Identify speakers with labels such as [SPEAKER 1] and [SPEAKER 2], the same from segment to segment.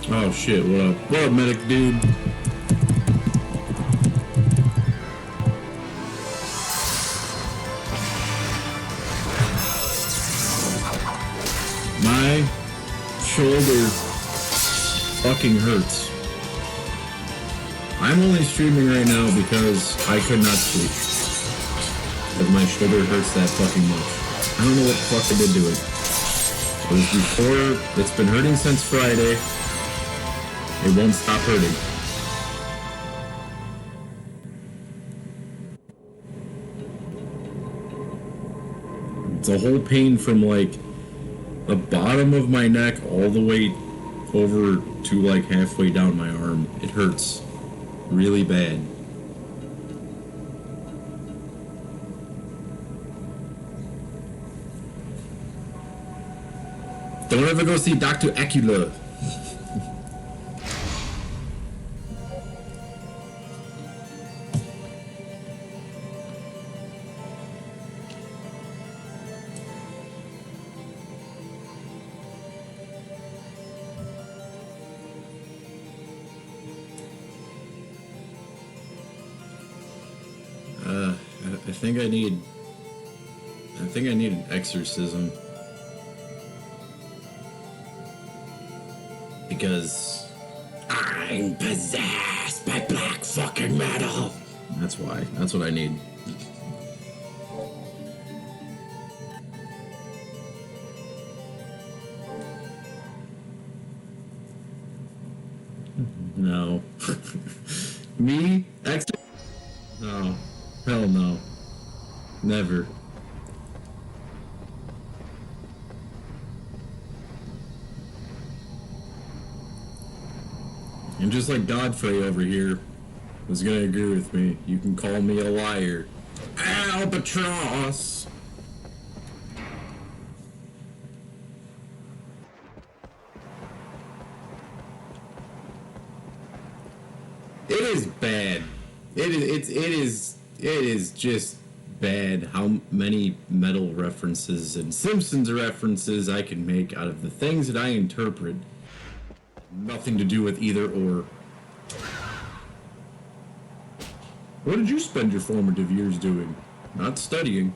[SPEAKER 1] Oh shit, what up? What up, medic dude? My shoulder fucking hurts. I'm only streaming right now because I could not sleep. Because my shoulder hurts that fucking much. I don't know what the fuck I did to it. It was before, it's been hurting since Friday. It won't stop hurting. It's a whole pain from like the bottom of my neck all the way over to like halfway down my arm. It hurts really bad. Don't ever go see Dr. Acula. I think I need an exorcism. Because I'm possessed by black fucking metal. That's why. That's what I need. No. Me? No. Hell no. Never. And just like Godfrey over here was gonna agree with me, you can call me a liar. Albatross! It is bad. It is just bad how many metal references and Simpsons references I can make out of the things that I interpret. Nothing to do with either or. What did you spend your formative years doing? Not studying.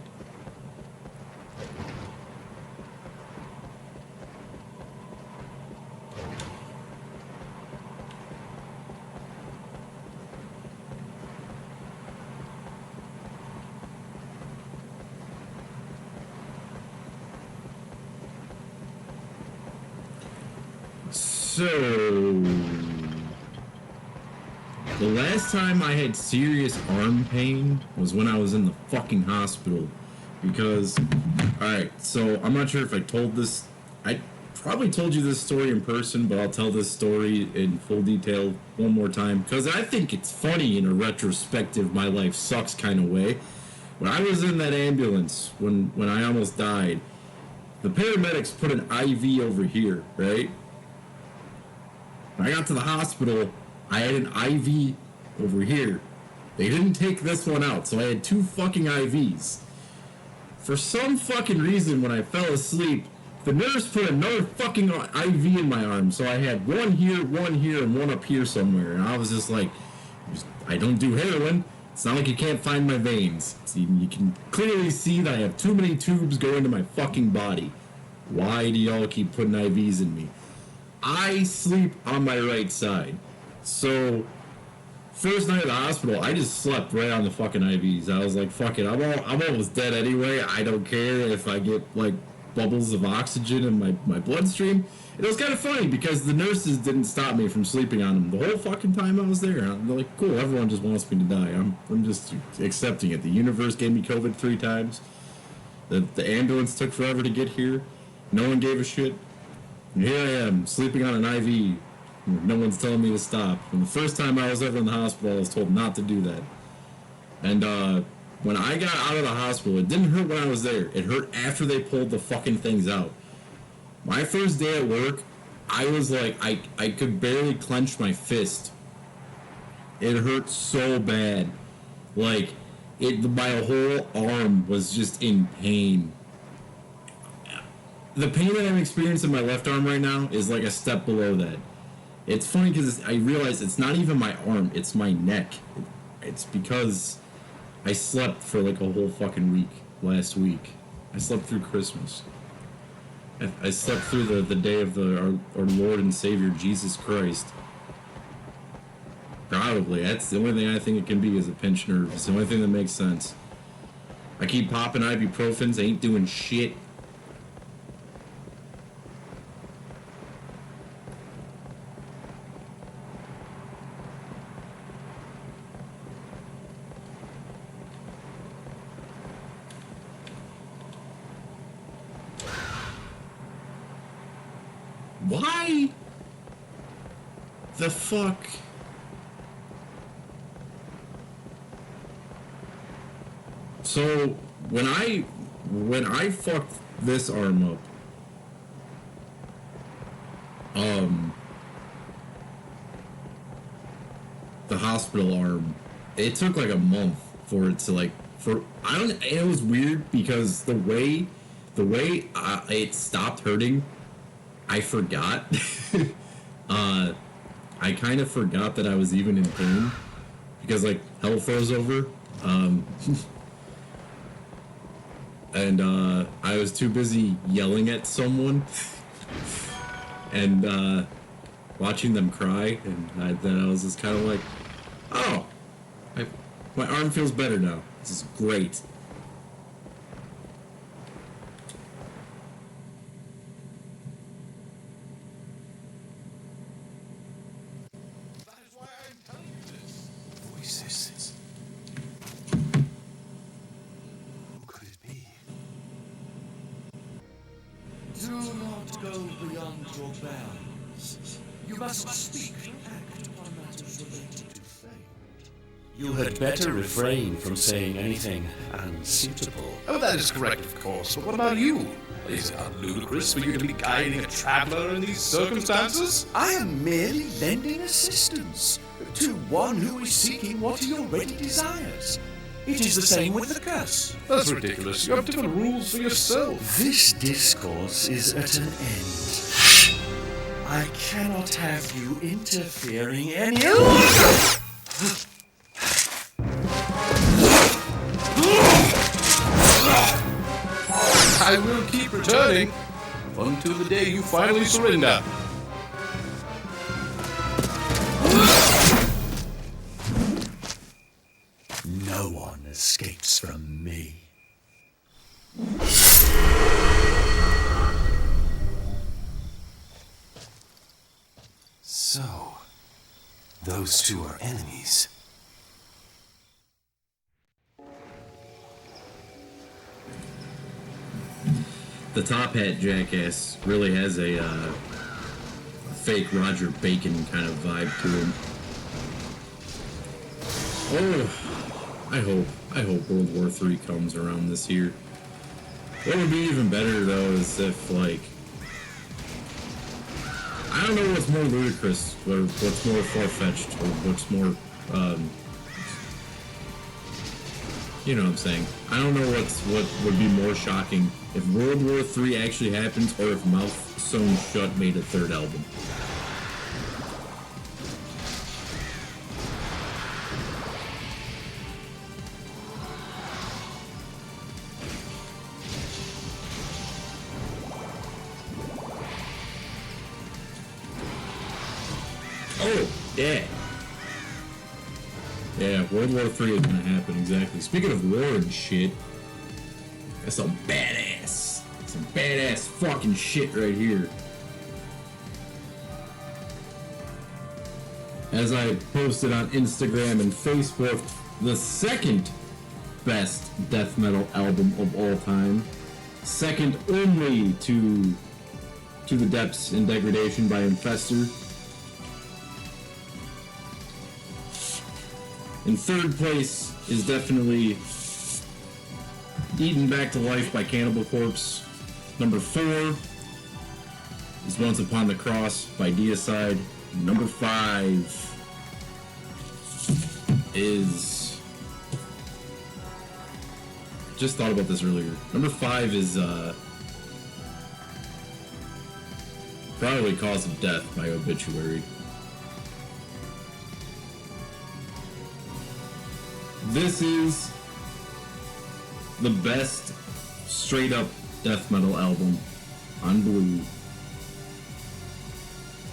[SPEAKER 1] So, the last time I had serious arm pain was when I was in the fucking hospital. Because, alright, so I'm not sure if I told this, I probably told you this story in person, but I'll tell this story in full detail one more time. Because I think it's funny in a retrospective, my life sucks kind of way. When I was in that ambulance, when I almost died, the paramedics put an IV over here, right? When I got to the hospital, I had an IV over here. They didn't take this one out, so I had two fucking IVs. For some fucking reason, when I fell asleep, the nurse put another fucking IV in my arm, so I had one here, and one up here somewhere. And I was just like, I don't do heroin. It's not like you can't find my veins. See, you can clearly see that I have too many tubes going into my fucking body. Why do y'all keep putting IVs in me? I sleep on my right side. So, first night at the hospital, I just slept right on the fucking IVs. I was like, fuck it, I'm almost dead anyway. I don't care if I get, like, bubbles of oxygen in my bloodstream. It was kind of funny because the nurses didn't stop me from sleeping on them the whole fucking time I was there. I'm like, cool, everyone just wants me to die. I'm just accepting it. The universe gave me COVID 3 times. The ambulance took forever to get here. No one gave a shit. And here I am, sleeping on an IV. No one's telling me to stop. And the first time I was ever in the hospital, I was told not to do that. And when I got out of the hospital, it didn't hurt when I was there. It hurt after they pulled the fucking things out. My first day at work, I was like, I could barely clench my fist. It hurt so bad. Like, my whole arm was just in pain. The pain that I'm experiencing in my left arm right now is like a step below that. It's funny because I realize it's not even my arm, it's my neck. It's because I slept for like a whole fucking week last week. I slept through Christmas. I slept through the day of our Lord and Savior Jesus Christ. Probably. That's the only thing I think it can be is a pinched nerve. It's the only thing that makes sense. I keep popping ibuprofens, ain't doing shit. Why the fuck? So when I fucked this arm up, the hospital arm, it took like a month for it to like it was weird because the way it stopped hurting, I forgot. I kind of forgot that I was even in pain because like hell froze over. And I was too busy yelling at someone and watching them cry, and then I was just kind of like, oh, my arm feels better now. This is great.
[SPEAKER 2] That is why I'm telling you this. Voices. Who could it be? Do not go beyond your bounds. You must speak and act upon matters related to fate.
[SPEAKER 3] You had better refrain from saying anything unsuitable.
[SPEAKER 2] Oh, that is correct, of course, but what about you? Is it not ludicrous for you to be guiding a traveler in these circumstances?
[SPEAKER 3] I am merely lending assistance to one who is seeking what he already desires. It is the same with the curse.
[SPEAKER 2] That's ridiculous. You have different rules for yourself.
[SPEAKER 3] This discourse is at an end. I cannot have you interfering any longer.
[SPEAKER 2] I will keep returning until the day you finally surrender.
[SPEAKER 3] No one escapes from me.
[SPEAKER 2] So, those two are enemies.
[SPEAKER 1] The top hat jackass really has a fake Roger Bacon kind of vibe to him. Oh, I hope World War III comes around this year. What would be even better though is if like, I don't know what's more ludicrous, or what's more far-fetched, or what's more, you know what I'm saying. I don't know what would be more shocking, if World War III actually happens, or if Mouth Sewn Shut made a third album. Oh, yeah. Yeah, World War III is gonna happen, exactly. Speaking of war and shit, that's some badass fucking shit right here. As I posted on Instagram and Facebook, the second best death metal album of all time, second only to The Depths in Degradation by Infestor. In third place is definitely Eaten Back to Life by Cannibal Corpse. Number 4 is Once Upon the Cross by Deicide. Number 5 is... Just thought about this earlier. Number 5 is probably Cause of Death by Obituary. this is the best straight up death metal album on Blue.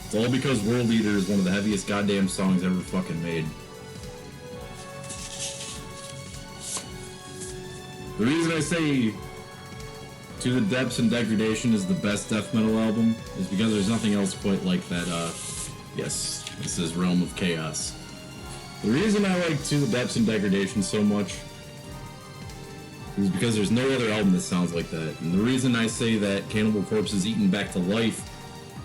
[SPEAKER 1] It's all because World Eater is one of the heaviest goddamn songs ever fucking made. The reason I say To the Depths and Degradation is the best death metal album is because there's nothing else quite like that. Yes, this is Realm of Chaos. The reason I like To the Depths and Degradation so much is because there's no other album that sounds like that. And the reason I say that Cannibal Corpse's Eaten Back to Life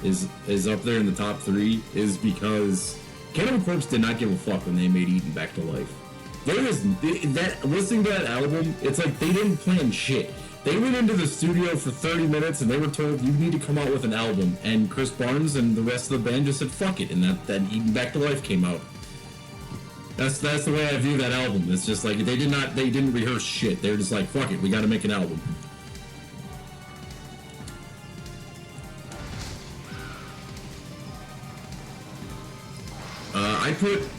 [SPEAKER 1] is up there in the top 3 is because Cannibal Corpse did not give a fuck when they made Eaten Back to Life. Listening to that album, it's like they didn't plan shit. They went into the studio for 30 minutes and they were told, you need to come out with an album. And Chris Barnes and the rest of the band just said, fuck it. And that Eaten Back to Life came out. That's the way I view that album. It's just like, they didn't rehearse shit. They were just like, fuck it, we gotta make an album.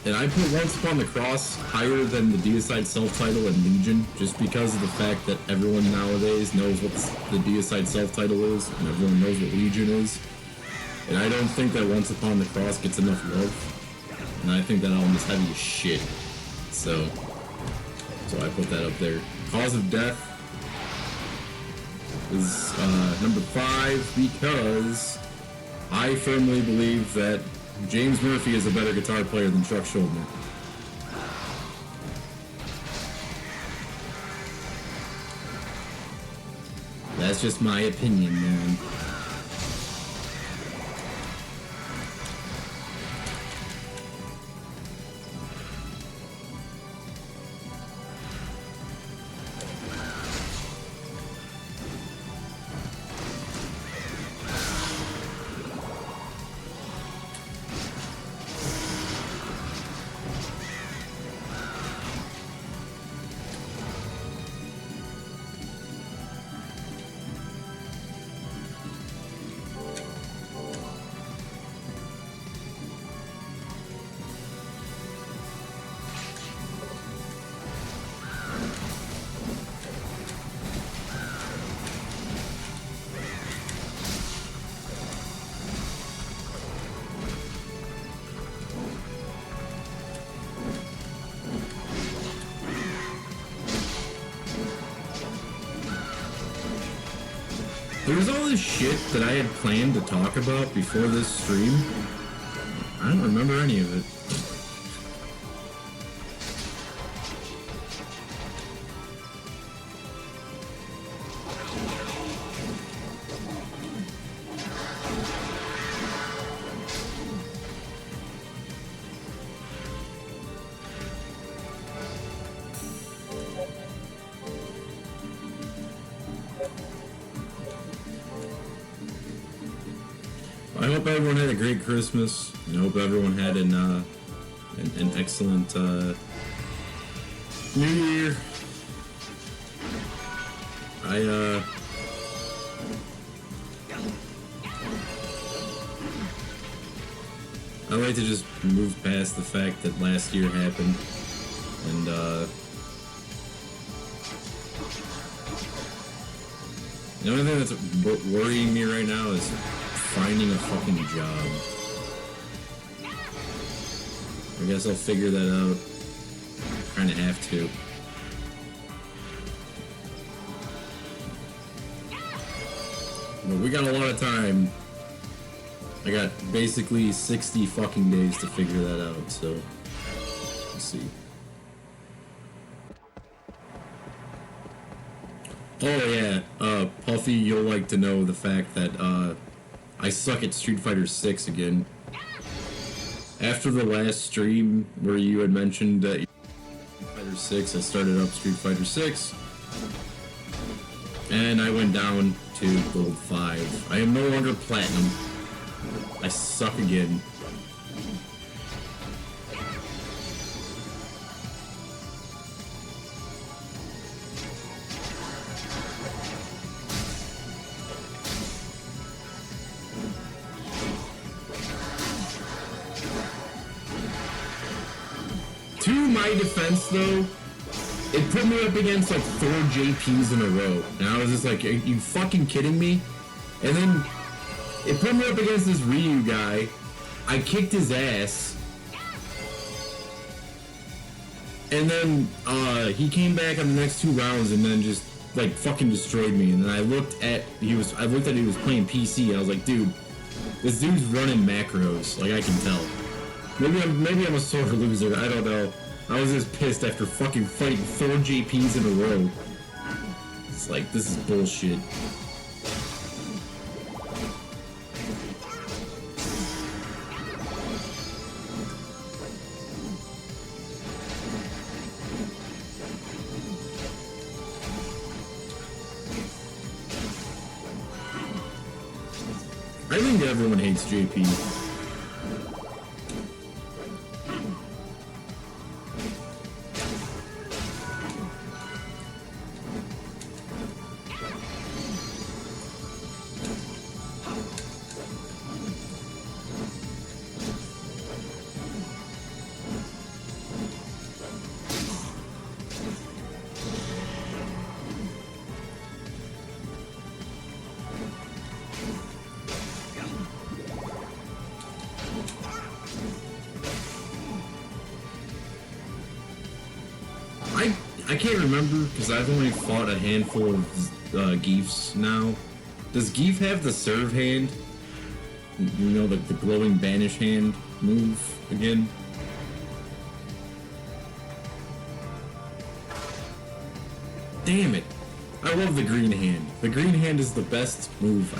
[SPEAKER 1] I put Once Upon the Cross higher than the Deicide self-title and Legion, just because of the fact that everyone nowadays knows what the Deicide self-title is, and everyone knows what Legion is. And I don't think that Once Upon the Cross gets enough love. And I think that album is heavy as shit. So I put that up there. Cause of Death is number 5 because I firmly believe that James Murphy is a better guitar player than Chuck Schuldiner. That's just my opinion, man. There was all this shit that I had planned to talk about before this stream. I don't remember any of it. I hope everyone had a great Christmas. I hope everyone had an excellent New Year. I like to just move past the fact that last year happened, and the only thing that's worrying me right now is finding a fucking job. I guess I'll figure that out. Kinda have to. But we got a lot of time. I got basically 60 fucking days to figure that out, so let's see. Oh yeah, Puffy, you'll like to know the fact that I suck at Street Fighter 6 again. After the last stream where you had mentioned Street Fighter 6, I started up Street Fighter 6, and I went down to Gold 5. I am no longer Platinum. I suck again. To my defense, though, it put me up against like 4 JPs in a row. And I was just like, are you fucking kidding me? And then it put me up against this Ryu guy. I kicked his ass. And then he came back on the next 2 rounds and then just like fucking destroyed me. And then I looked at he was playing PC. I was like, dude, this dude's running macros. Like I can tell. Maybe I'm a sore loser. I don't know. I was just pissed after fucking fighting 4 JPs in a row. It's like, this is bullshit. I think everyone hates JP. I can't remember because I've only fought a handful of Geefs now. Does Geef have the serve hand? You know, the glowing banish hand move again? Damn it! I love the green hand. The green hand is the best move.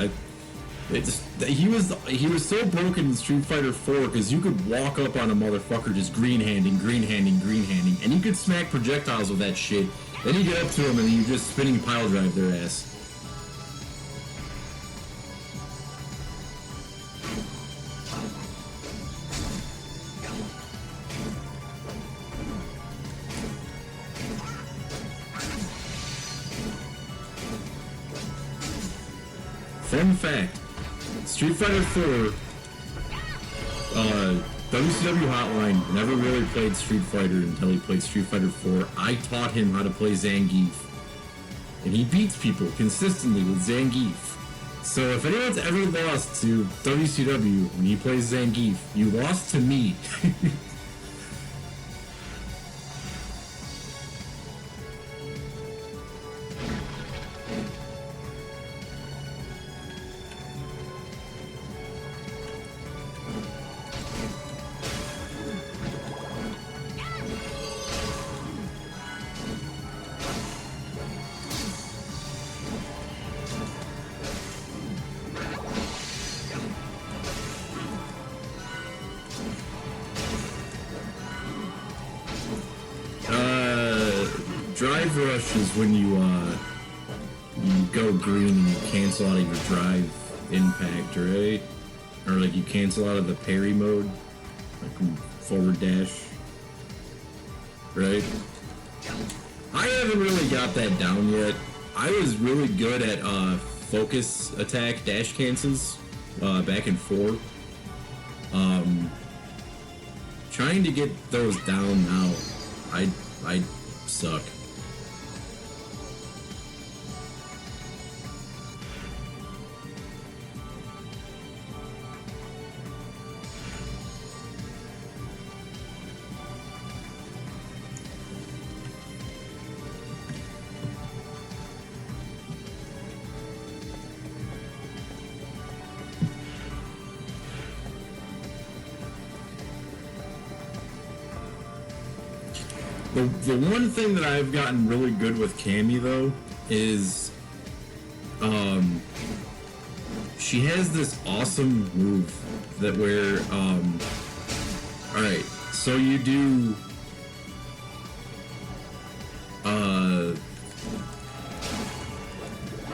[SPEAKER 1] He was so broken in Street Fighter 4 because you could walk up on a motherfucker just green-handing, and you could smack projectiles with that shit. Then you get up to him and you just spinning pile drive their ass. Fun fact. Street Fighter 4, WCW Hotline never really played Street Fighter until he played Street Fighter 4. I taught him how to play Zangief. And he beats people consistently with Zangief. So if anyone's ever lost to WCW when he plays Zangief, you lost to me. Drive rush is when you go green and you cancel out of your drive impact, right? Or like you cancel out of the parry mode, like forward dash, right? I haven't really got that down yet. I was really good at focus attack dash cancels back in 4. Trying to get those down now, I suck. The one thing that I've gotten really good with Cammy though is she has this awesome move that where alright, so you do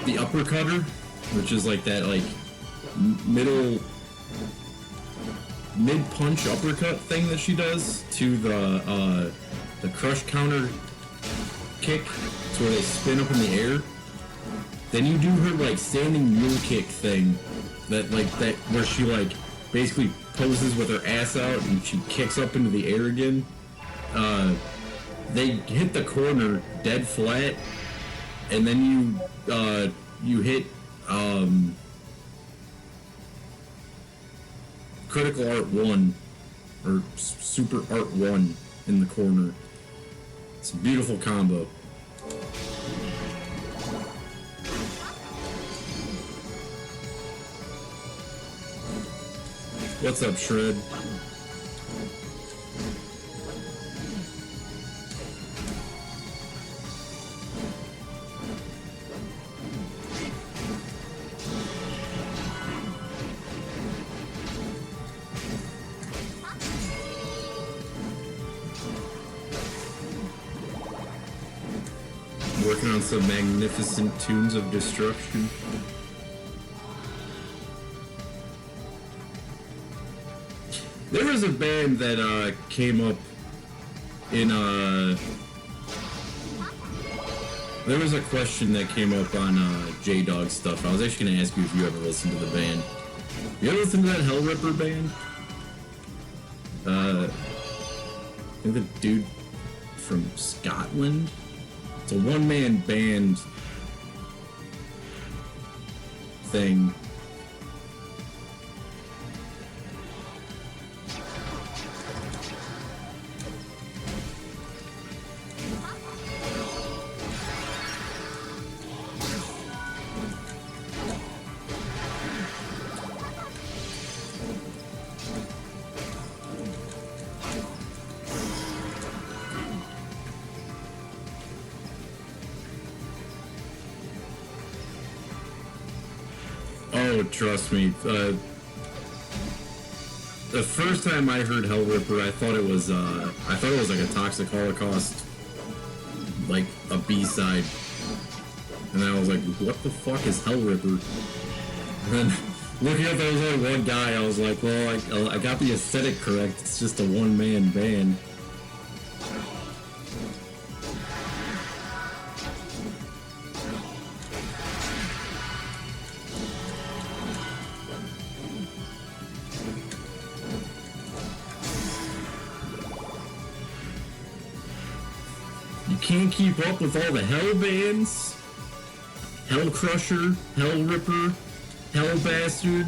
[SPEAKER 1] the uppercutter, which is like that like mid-punch uppercut thing that she does to the crush counter kick to where they spin up in the air. Then you do her like standing mule kick thing that where she like basically poses with her ass out and she kicks up into the air again. they hit the corner dead flat, and then you hit Critical Art 1 or Super Art 1 in the corner. It's a beautiful combo. What's up, Shred? Working on some magnificent tunes of destruction. There was a band that came up in there was a question that came up on J-Dog stuff. I was actually gonna ask you if you ever listened to the band. You ever listen to that Hell Ripper band? I think the dude from Scotland. It's a one-man band thing. Oh, trust me. The first time I heard Hell Ripper, I thought it was like a Toxic Holocaust, like a B-side, and I was like, what the fuck is Hell Ripper? And then looking at there was only one guy, I was like, well, I got the aesthetic correct. It's just a one-man band. Can't keep up with all the Hell bands. Hell Crusher, Hell Ripper, Hell Bastard.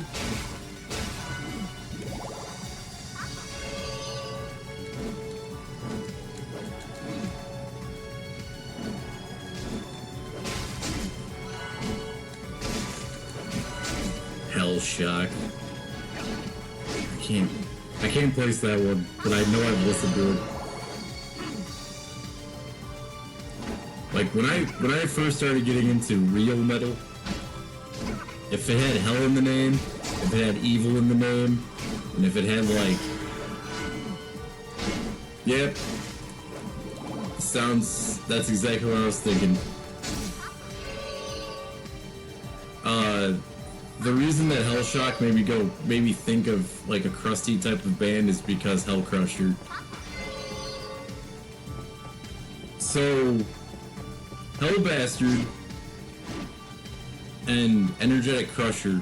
[SPEAKER 1] Hell Shock. I can't place that one, but I know I've listened to it. Like when I first started getting into real metal, if it had hell in the name, if it had evil in the name, and if it had like, yep, that's exactly what I was thinking. The reason that Hellshock made me think of like a crusty type of band is because Hell Crusher. So Hell Bastard and Energetic Crusher,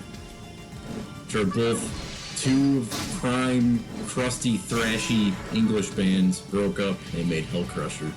[SPEAKER 1] which are both two prime, crusty, thrashy English bands, broke up and they made Hell Crusher.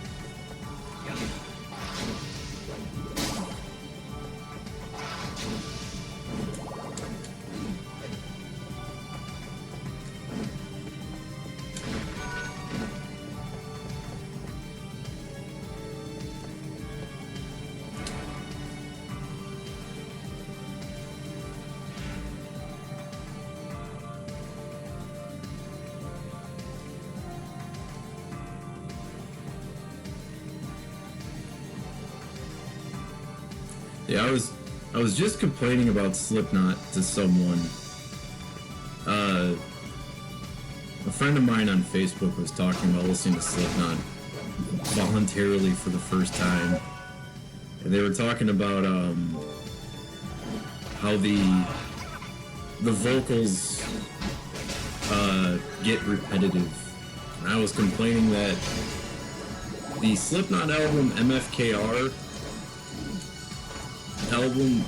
[SPEAKER 1] Yeah, I was just complaining about Slipknot to someone. A friend of mine on Facebook was talking about listening to Slipknot voluntarily for the first time, and they were talking about how the vocals get repetitive. And I was complaining that the Slipknot album MFKR album,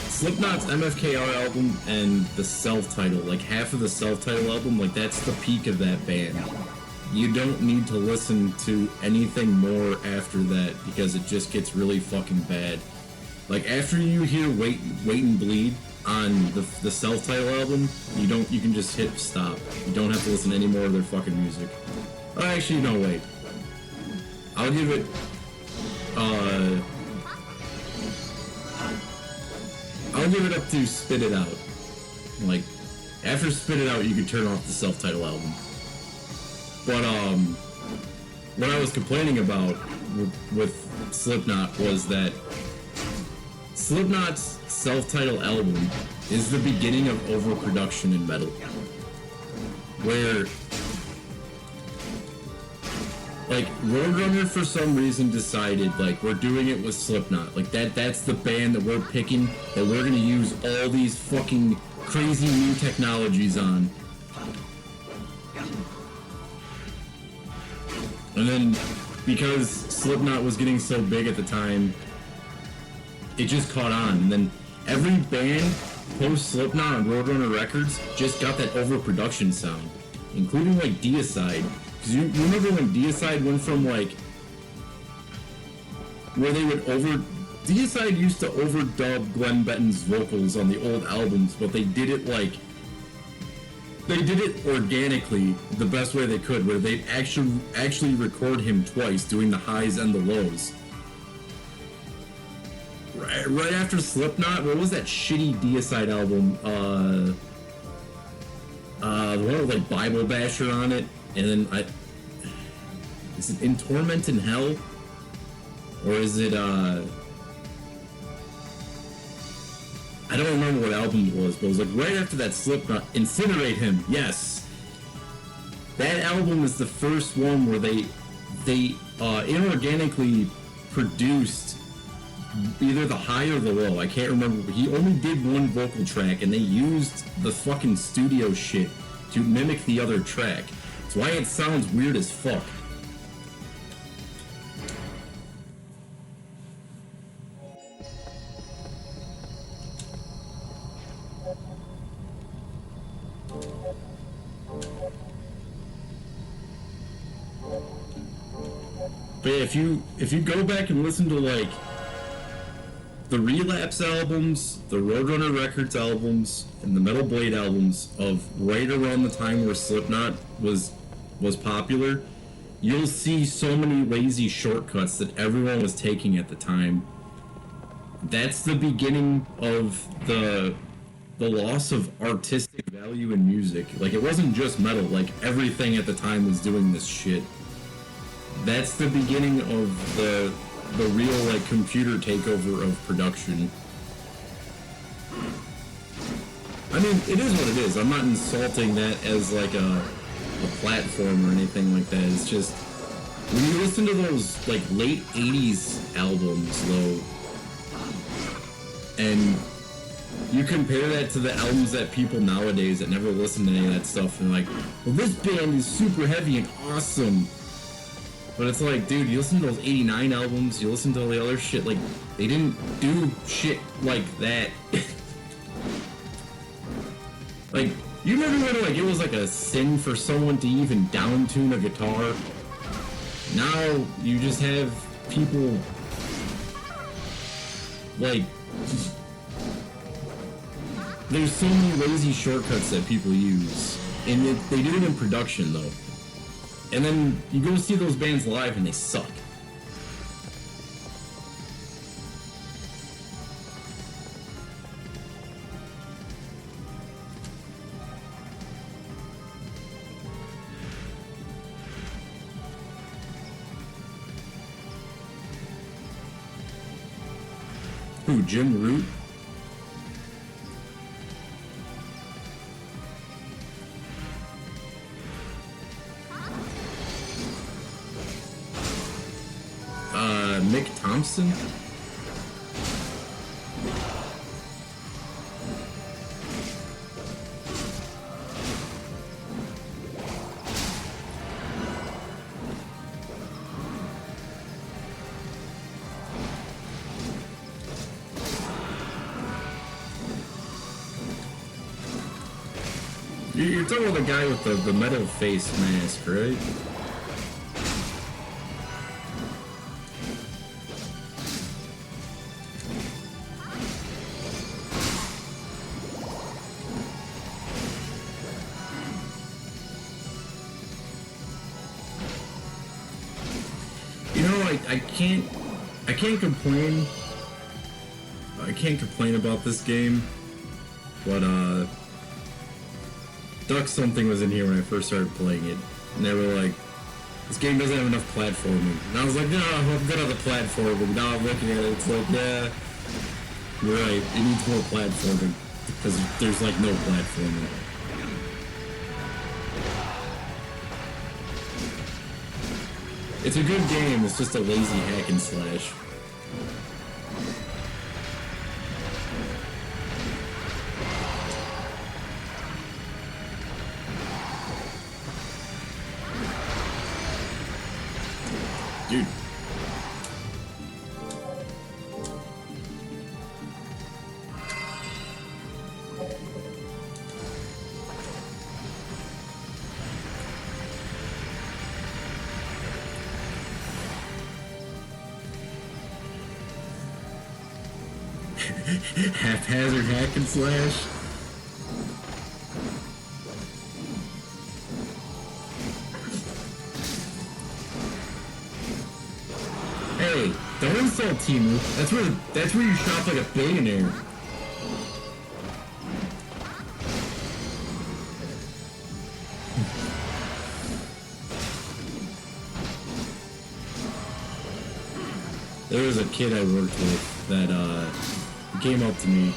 [SPEAKER 1] Slipknot's MFKR album and the self-title, like half of the self-title album, like that's the peak of that band. you don't need to listen to anything more after that because it just gets really fucking bad. Like after you hear Wait and Bleed on the self-title album, you can just hit stop. You don't have to listen to any more of their fucking music. Oh, actually, no, wait. I'll give it up to Spit It Out. Like after Spit It Out, you can turn off the self-title album. But what I was complaining about with Slipknot was that Slipknot's self-titled album is the beginning of overproduction in metal. Where, like, Roadrunner for some reason decided, like, we're doing it with Slipknot. Like, that's the band that we're picking, that we're gonna use all these fucking crazy new technologies on. And then, because Slipknot was getting so big at the time, it just caught on. And then every band post-Slipknot on Roadrunner Records just got that overproduction sound, including, like, Deicide. Because you remember when Deicide went from, like, where they would Deicide used to overdub Glenn Benton's vocals on the old albums, but they did it, like, they did it organically the best way they could, where they'd actually record him twice, doing the highs and the lows. Right after Slipknot, what was that shitty Deicide album? The one with like Bible Basher on it, and then is it In Torment in Hell? Or is it I don't remember what album it was, but it was like right after that Slipknot, Incinerate Him, yes. That album is the first one where they inorganically produced either the high or the low, I can't remember, but he only did one vocal track and they used the fucking studio shit to mimic the other track. That's why it sounds weird as fuck. But yeah, if you go back and listen to like the Relapse albums, the Roadrunner Records albums, and the Metal Blade albums of right around the time where Slipknot was popular, you'll see so many lazy shortcuts that everyone was taking at the time. That's the beginning of the loss of artistic value in music. Like, it wasn't just metal, like everything at the time was doing this shit. That's the beginning of the real, like, computer takeover of production. I mean, it is what it is. I'm not insulting that as, like, a platform or anything like that. It's just, when you listen to those, like, late 80s albums, though, and you compare that to the albums that people nowadays that never listen to any of that stuff, and like, well, this band is super heavy and awesome. But it's like, dude, you listen to those 89 albums, you listen to all the other shit, like, they didn't do shit like that. Like, you remember when, like, it was like a sin for someone to even down-tune a guitar? Now, you just have people, like, there's so many lazy shortcuts that people use. And they do it in production, though. And then you go see those bands live and they suck. Who, Jim Root? Mick Thompson? You're talking about the guy with the metal face mask, right? I can't complain. I can't complain about this game, but Duck Something was in here when I first started playing it, and they were like, this game doesn't have enough platforming. And I was like, no, I'm good on the platforming. Now I'm looking at it, it's like, yeah, you're right, it needs more platforming, because there's like no platforming. It's a good game, it's just a lazy hack and slash. Dude. Haphazard hack and slash. Hey, don't insult Timu. That's where you shop like a billionaire. There was a kid I worked with that came up to me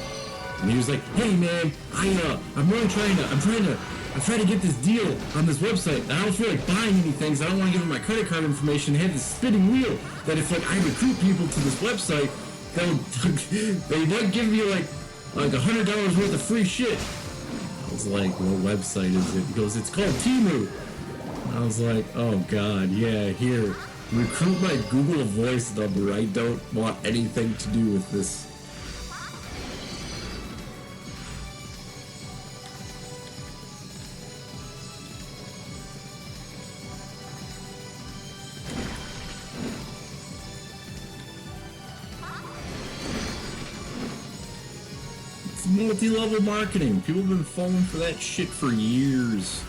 [SPEAKER 1] and he was like, "Hey man, I'm trying to get this deal on this website. And I don't feel like buying anything, so I don't want to give them my credit card information. They have this spinning wheel that if like I recruit people to this website, they might give me like $100 worth of free shit." I was like, "What website is it?" He goes, "It's called Timu." I was like, "Oh god, yeah, here. Recruit my Google Voice number. I don't want anything to do with this." It's multi-level marketing. People have been falling for that shit for years.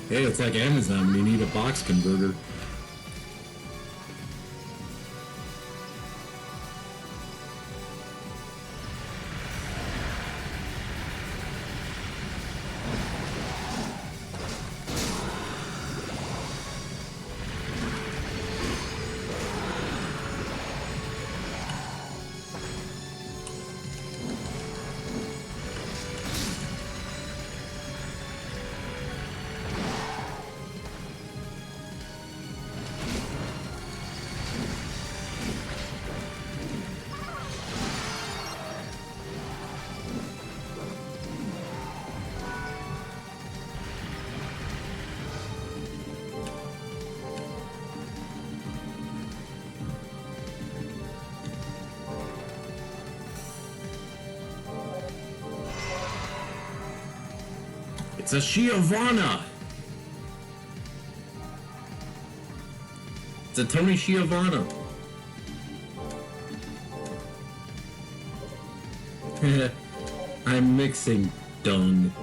[SPEAKER 1] Hey, it's like Amazon when you need a box converter. It's a Schiavana! It's a Tony Schiavana. I'm mixing dung.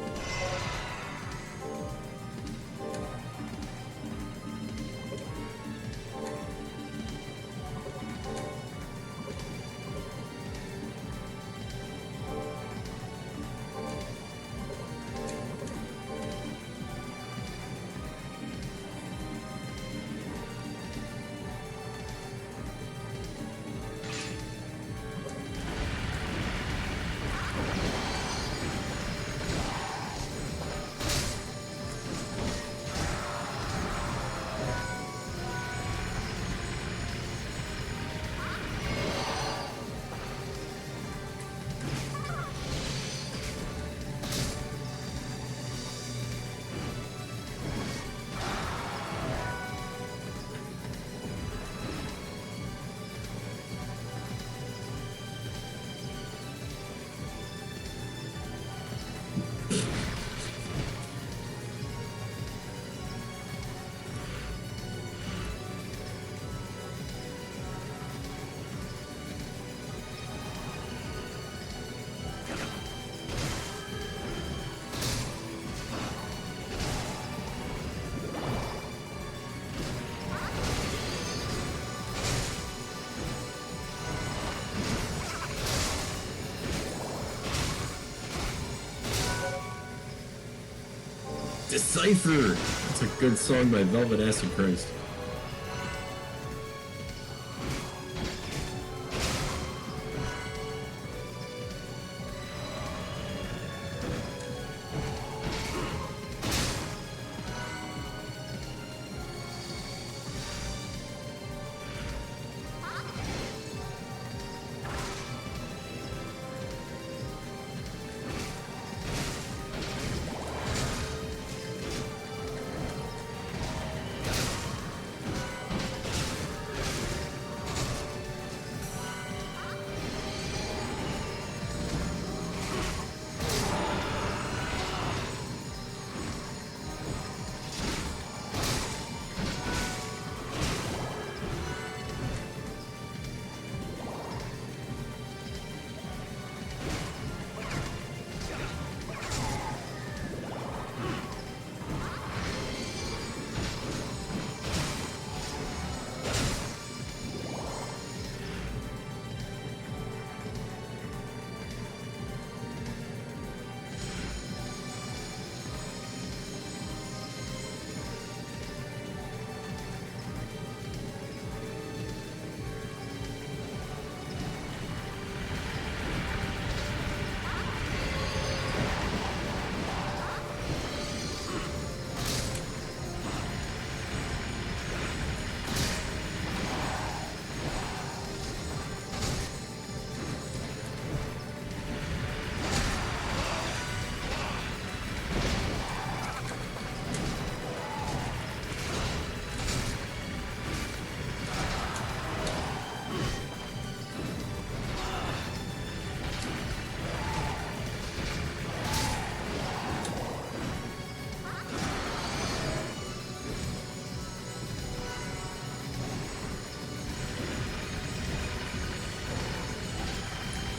[SPEAKER 1] Decipher! That's a good song by Velvet Acid Christ.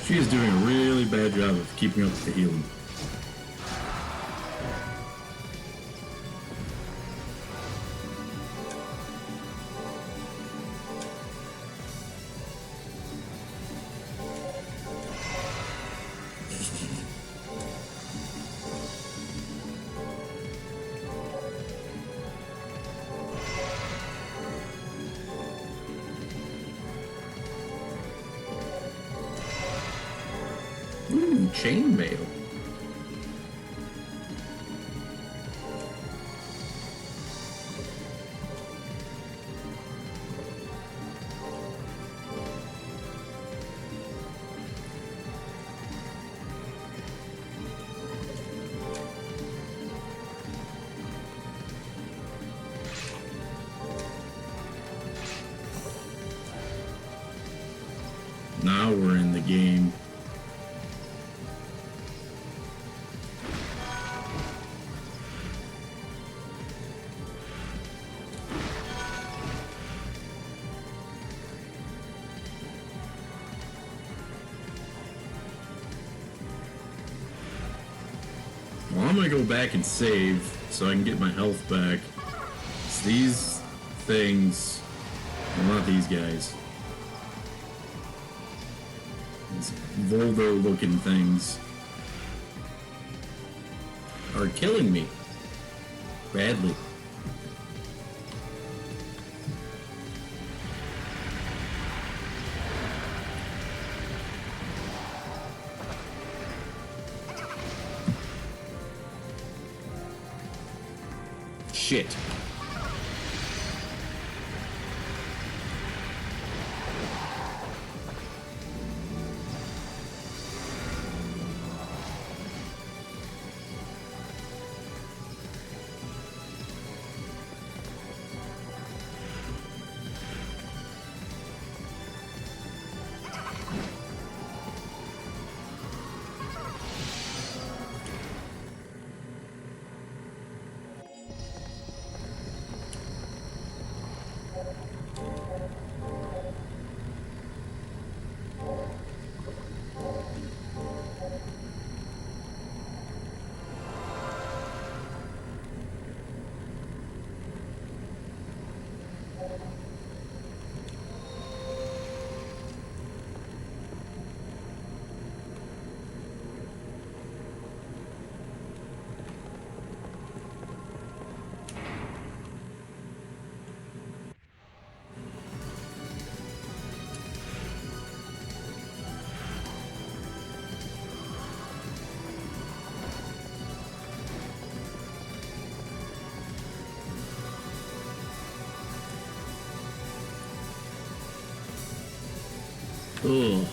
[SPEAKER 1] She is doing a really bad job of keeping up with the healing. Ooh, chainmail. Now we're in the game. Well, I'm gonna go back and save so I can get my health back. It's these things, well, not these guys. These Voldo looking things are killing me badly. Shit. Ugh.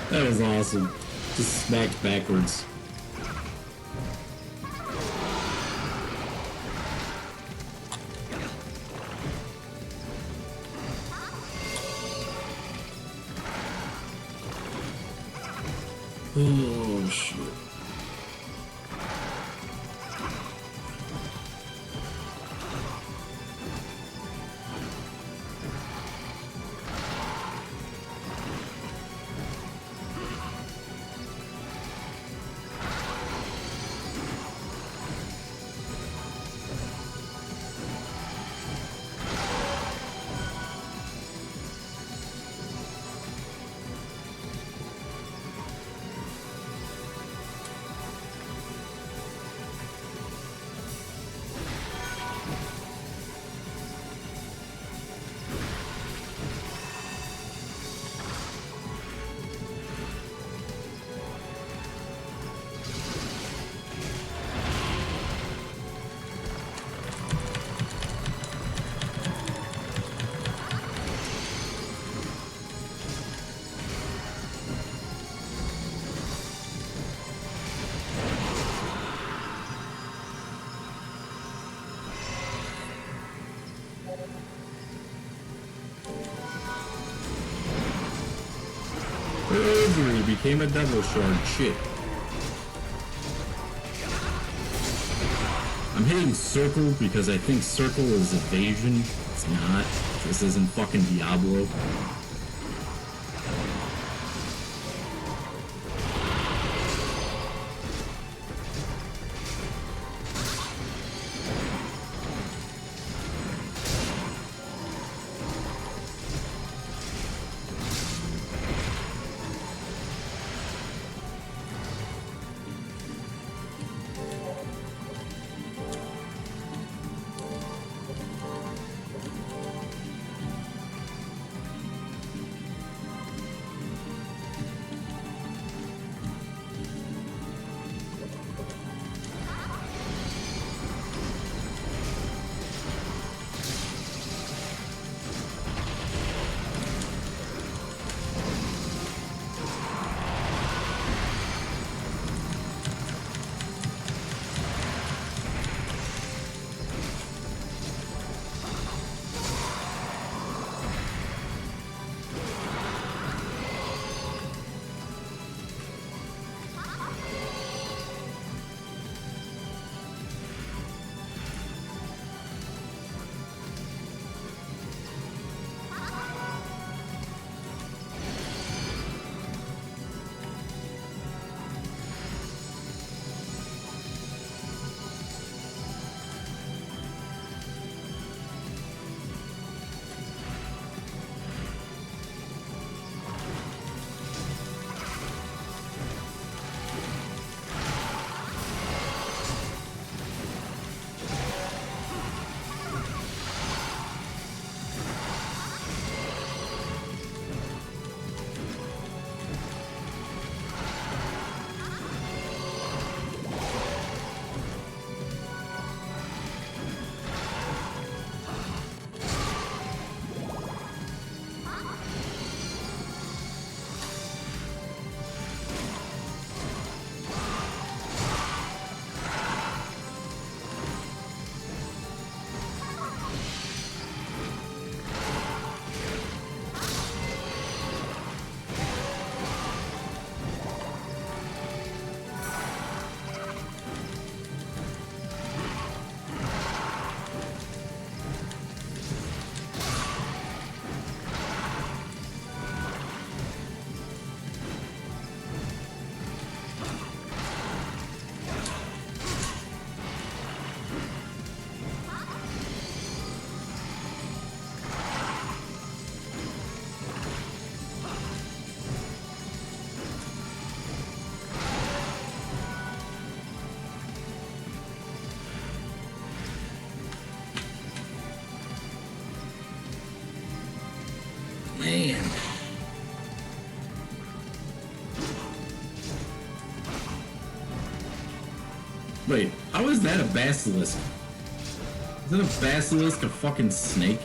[SPEAKER 1] That was awesome. Just smacked backwards. Oh shit. Overly became a devil shard. Shit. I'm hitting circle because I think circle is evasion. It's not. This isn't fucking Diablo. Wait, how is that a basilisk? Isn't a basilisk a fucking snake?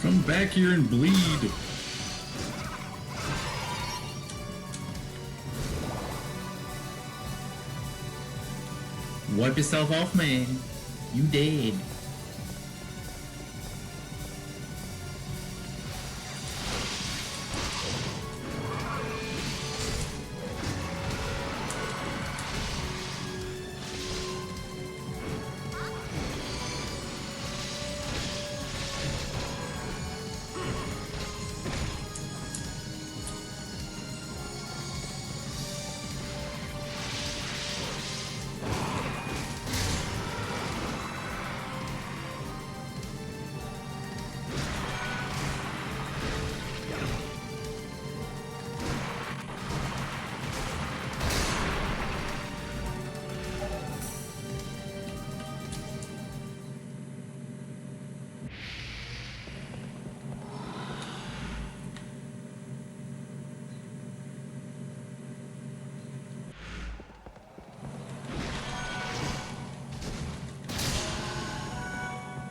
[SPEAKER 1] Come back here and bleed. Wipe yourself off, man. You dead.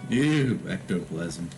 [SPEAKER 1] Ew, ectoplasm.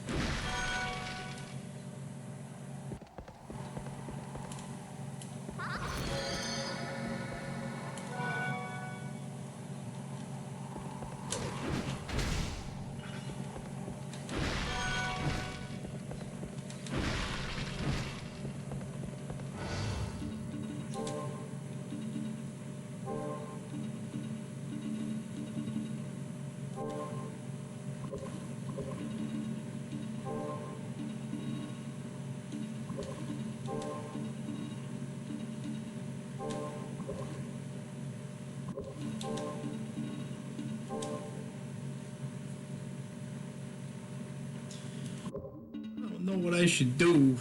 [SPEAKER 1] I don't know what I should do.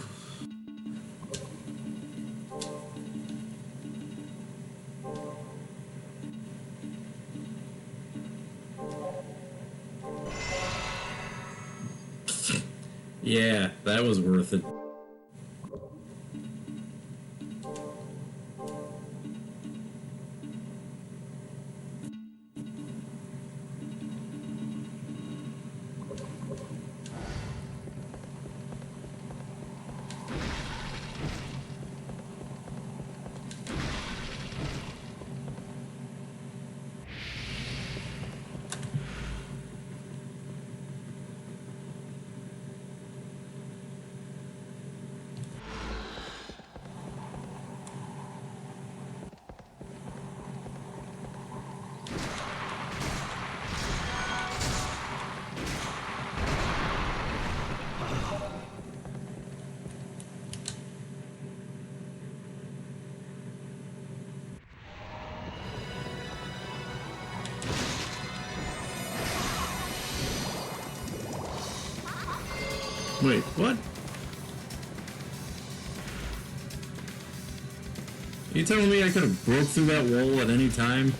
[SPEAKER 1] Yeah, that was worth it. Wait, what? You telling me I could have broke through that wall at any time?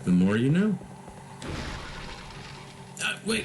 [SPEAKER 1] The more you know. Wait.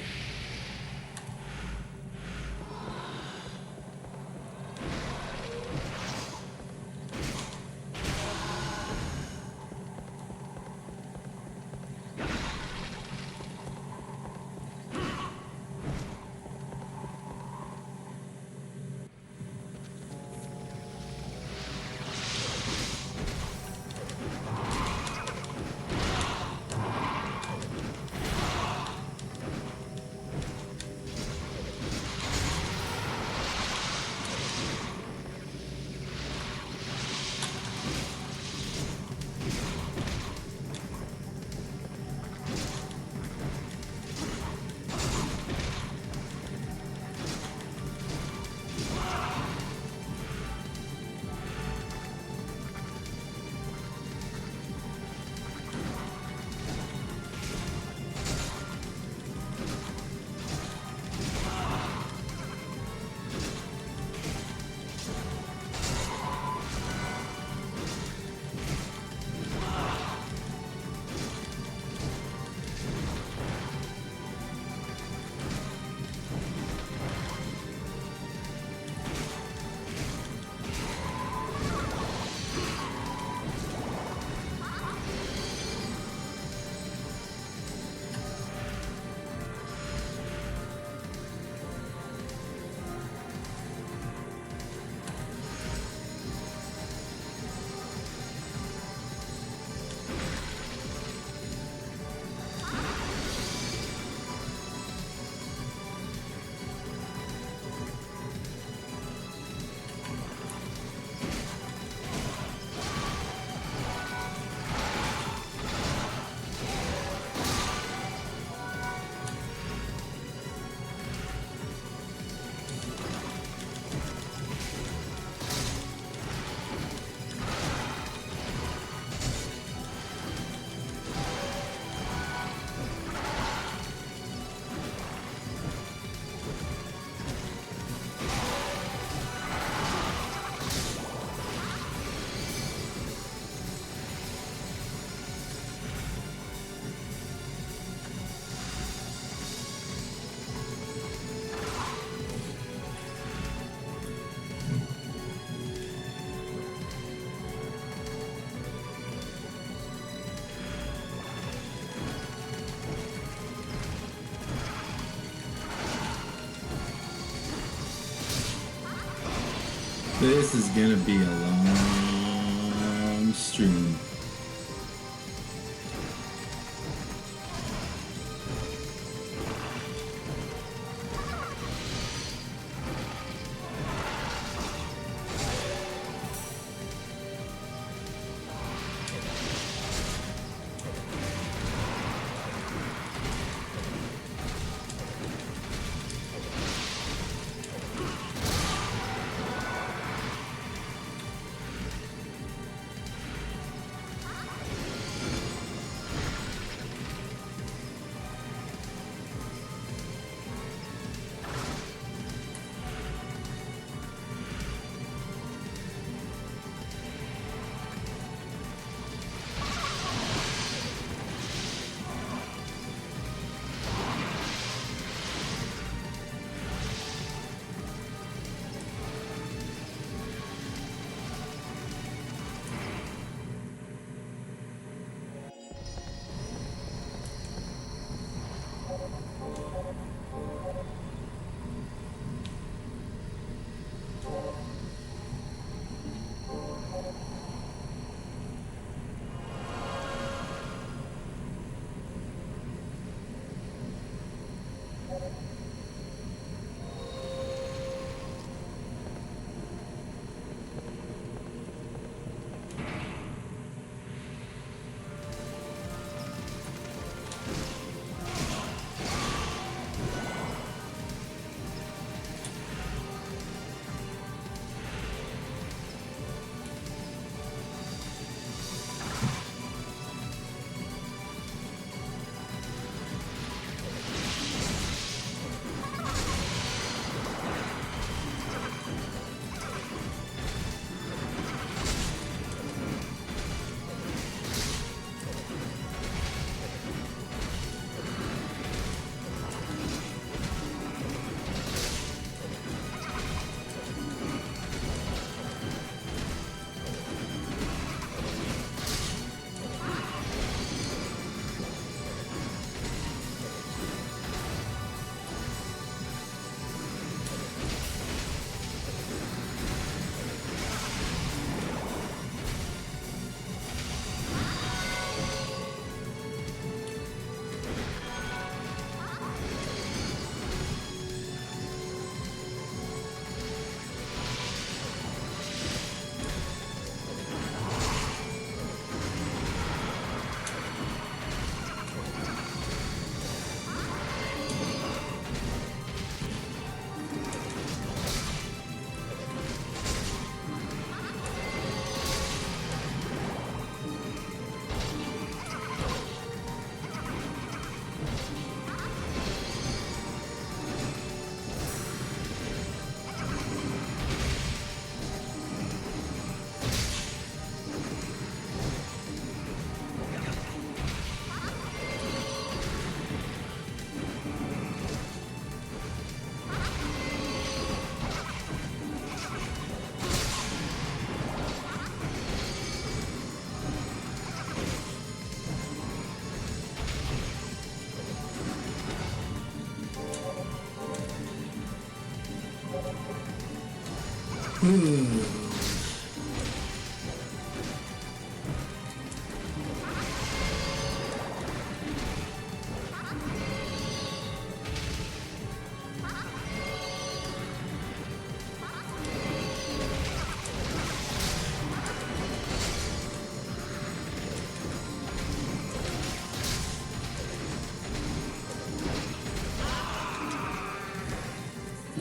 [SPEAKER 1] This is gonna be a long stream.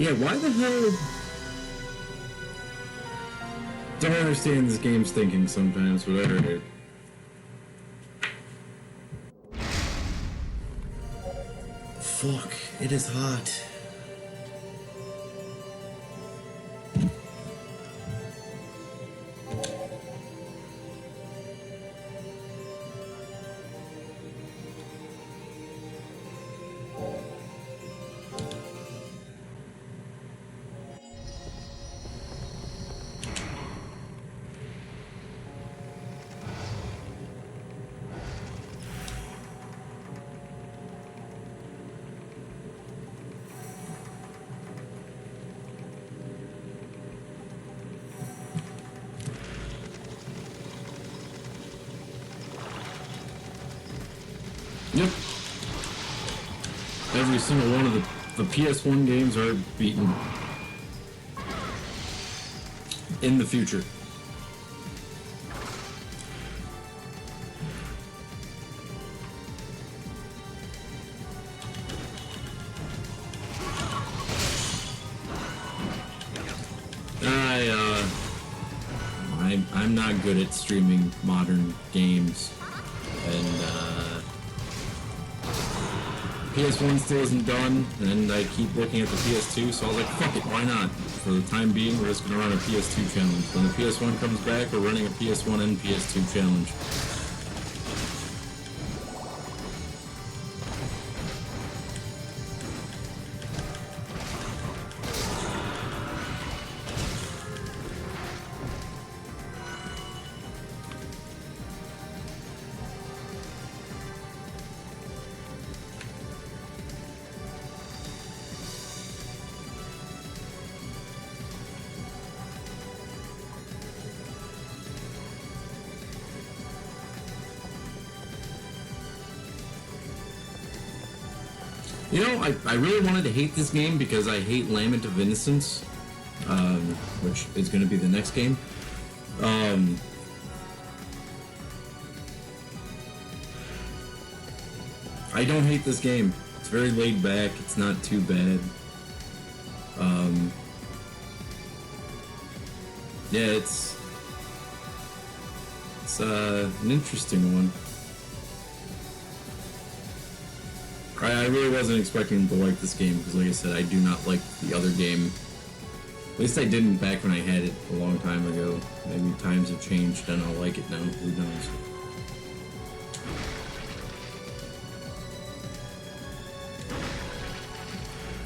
[SPEAKER 1] Yeah, why the hell? Don't understand this game's thinking sometimes, but alright. Fuck, it is hot. Yep. Every single one of the PS1 games are beaten. In the future. I'm not good at streaming modern games, and PS1 still isn't done, and I keep looking at the PS2, so I was like, fuck it, why not? For the time being, we're just gonna run a PS2 challenge. When the PS1 comes back, we're running a PS1 and PS2 challenge. You know, I really wanted to hate this game because I hate Lament of Innocence, which is going to be the next game. I don't hate this game. It's very laid back. It's not too bad. Yeah, it's an interesting one. I really wasn't expecting to like this game because, like I said, I do not like the other game. At least I didn't back when I had it a long time ago. Maybe times have changed and I'll like it now. Who knows?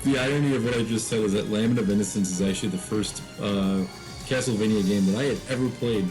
[SPEAKER 1] The irony of what I just said is that Lament of Innocence is actually the first Castlevania game that I had ever played.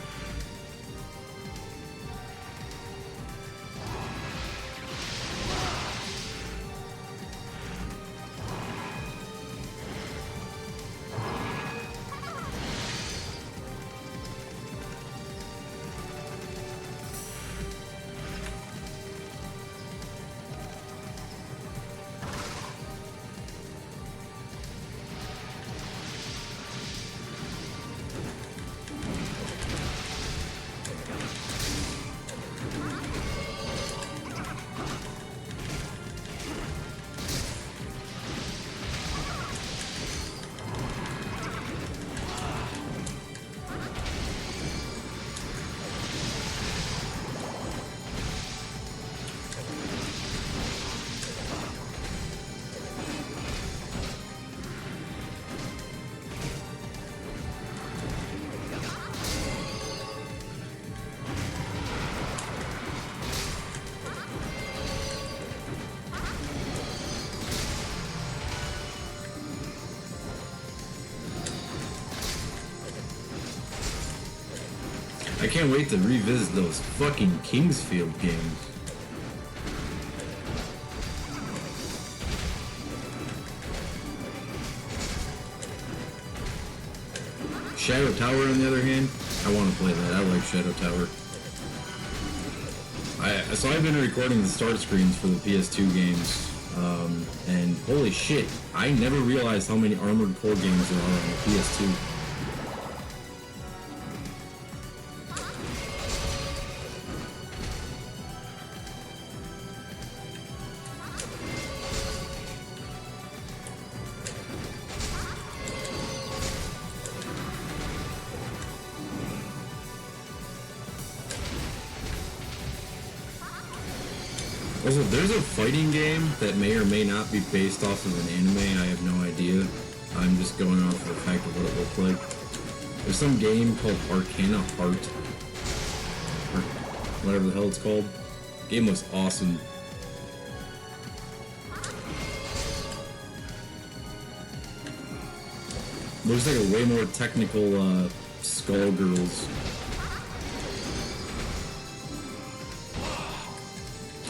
[SPEAKER 1] I can't wait to revisit those fucking Kingsfield games. Shadow Tower, on the other hand, I want to play that. I like Shadow Tower. So I've been recording the start screens for the PS2 games, and holy shit, I never realized how many Armored Core games there are on the PS2. Also, there's a fighting game that may or may not be based off of an anime. I have no idea. I'm just going off of the fact of what it looked like. There's some game called Arcana Heart, or whatever the hell it's called. The game was awesome. Looks like a way more technical Skullgirls.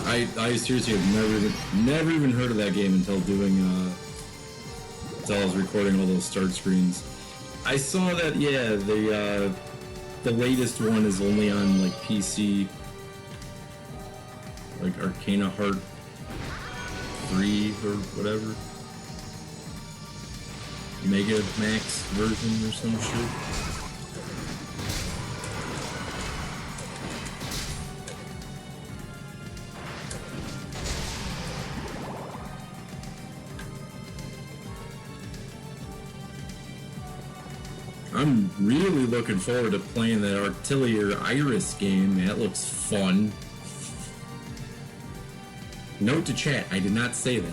[SPEAKER 1] I seriously have never even heard of that game until until I was recording all those start screens. I saw that, yeah, the latest one is only on like PC, like Arcana Heart 3 or whatever. Mega Max version or some shit. I'm really looking forward to playing that Artillery Iris game. That looks fun. Note to chat, I did not say that.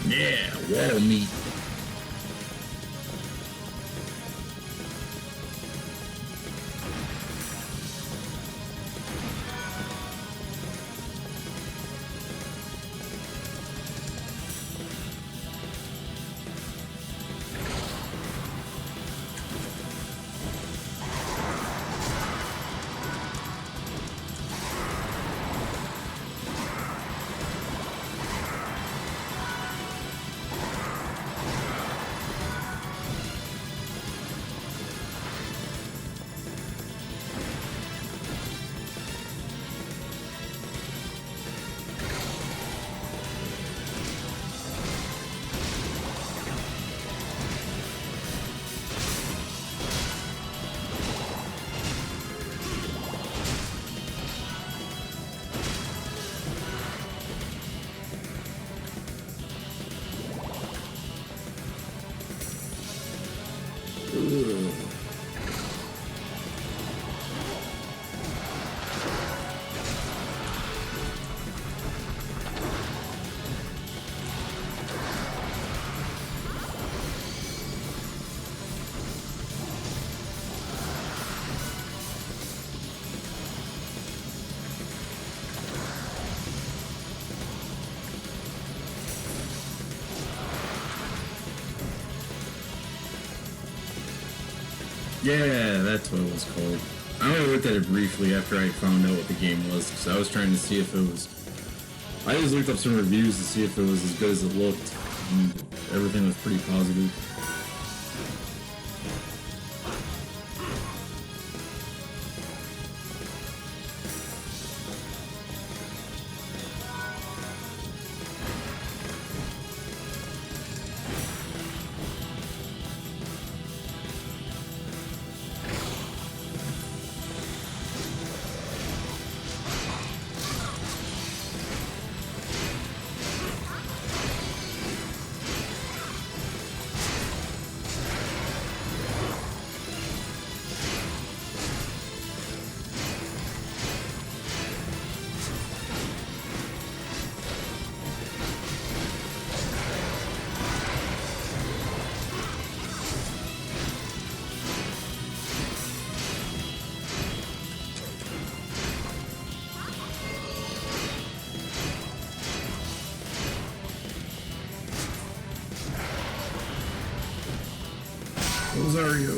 [SPEAKER 1] Yeah, wall meat. Yeah, that's what it was called. I only looked at it briefly after I found out what the game was, because I was trying to see if it was... I just looked up some reviews to see if it was as good as it looked, and everything was pretty positive. Rosario.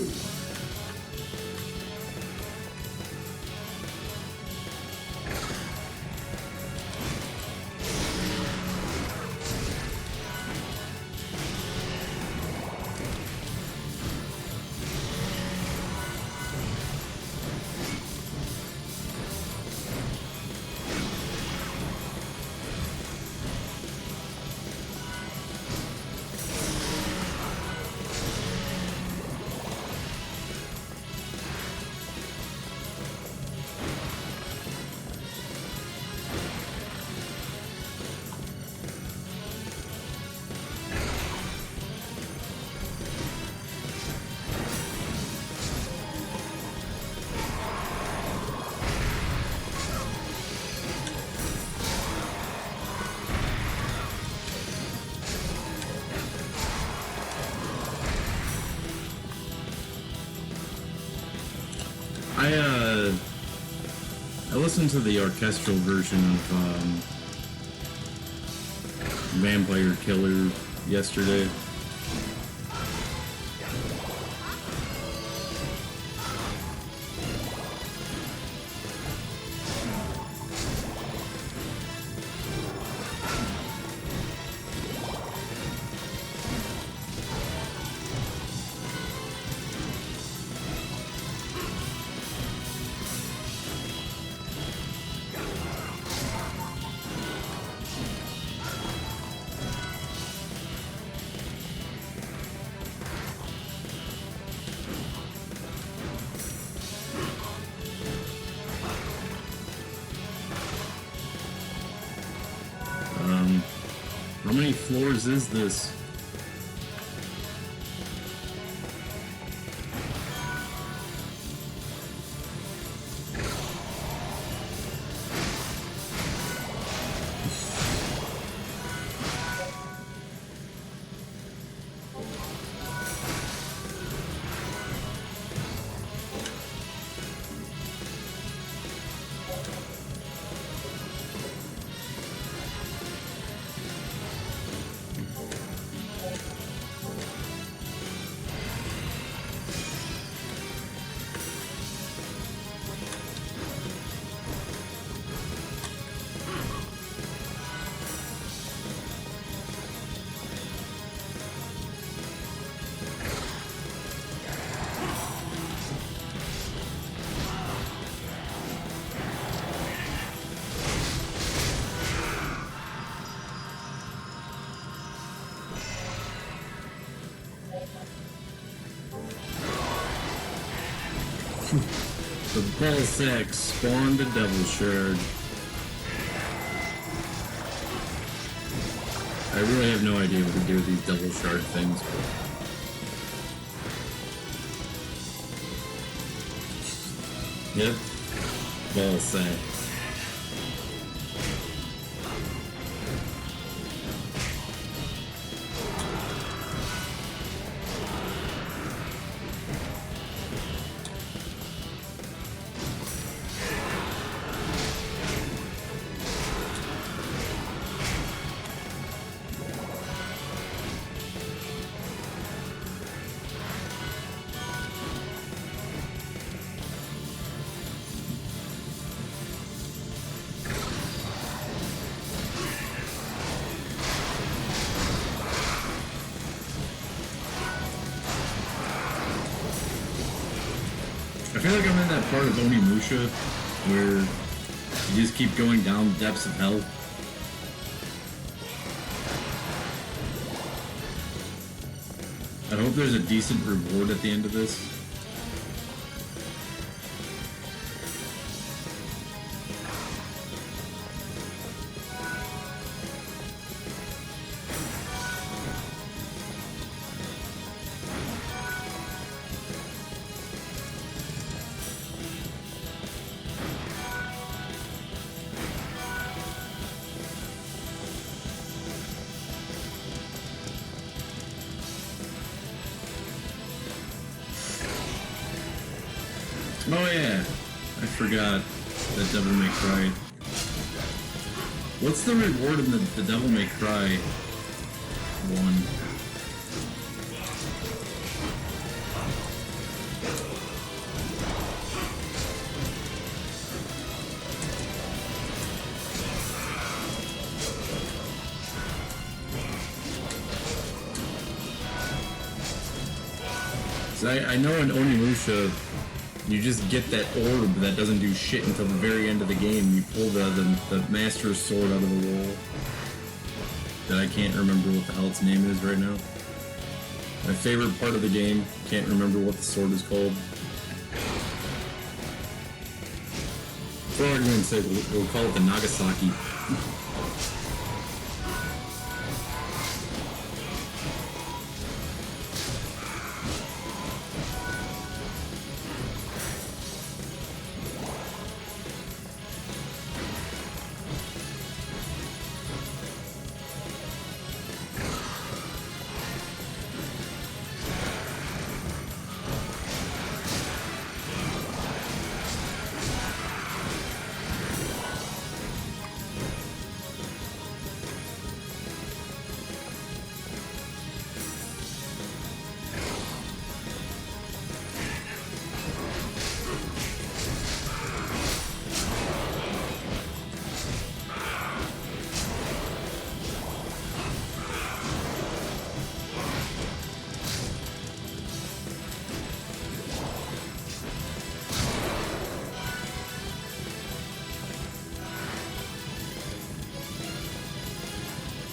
[SPEAKER 1] I listened to the orchestral version of vampire killer yesterday. How many floors is this? The ballsack spawned a devil shard. I really have no idea what to do with these devil shard things. Yep. Ballsack. I feel like I'm in that part of Onimusha where you just keep going down the depths of hell. I hope there's a decent reward at the end of this. Oh yeah, I forgot that Devil May Cry. What's the reward in the Devil May Cry one? So I know in Onimusha, you just get that orb that doesn't do shit until the very end of the game. You pull the Master's Sword out of the wall. That I can't remember what the hell its name is right now. My favorite part of the game, can't remember what the sword is called. For argument's sake, we'll call it the Nagasaki.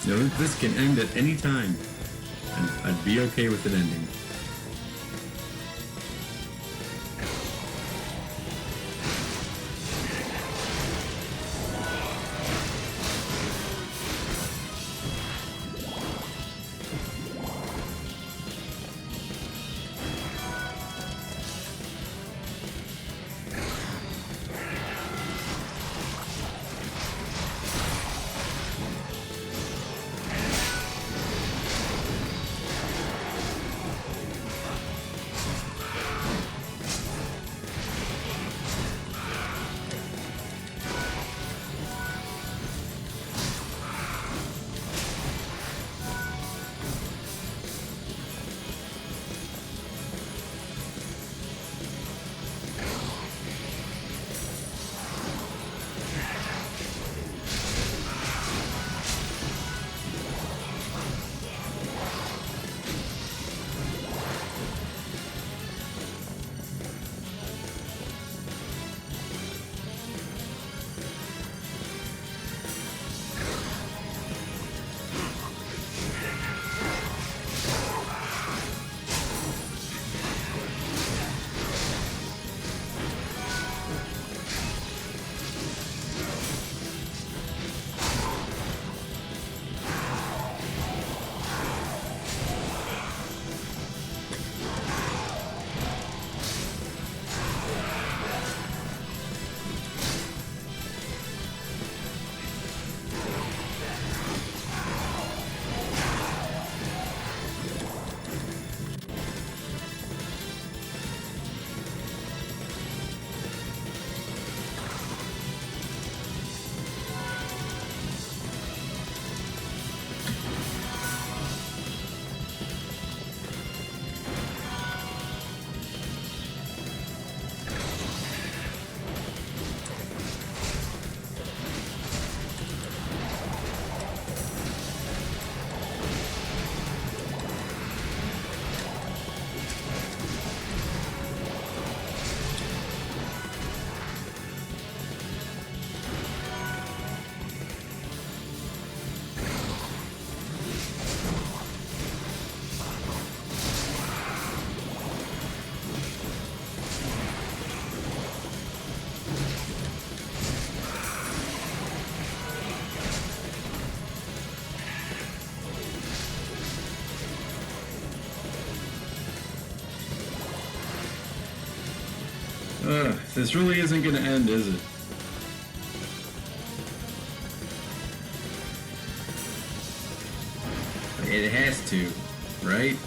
[SPEAKER 1] You know, this can end at any time, and I'd be okay with it ending. This really isn't gonna end, is it? It has to, right?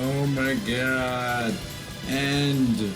[SPEAKER 1] Oh my god. And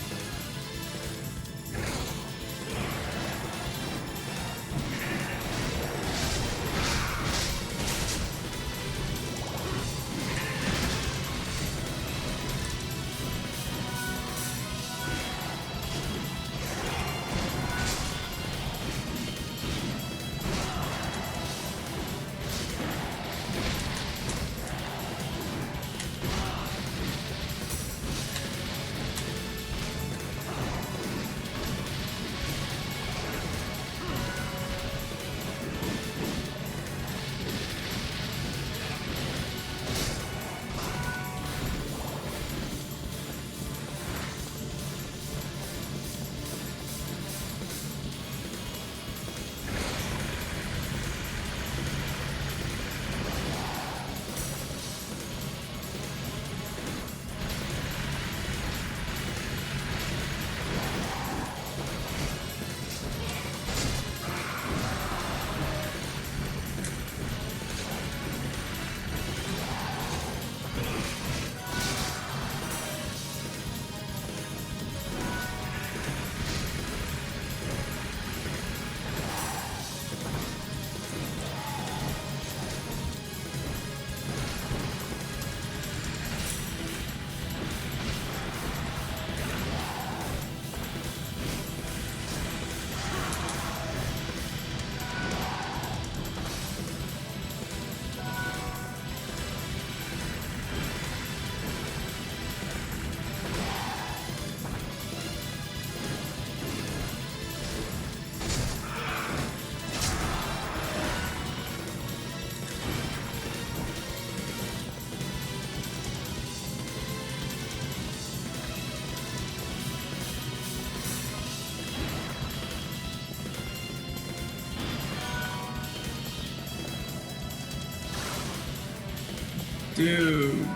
[SPEAKER 1] dude.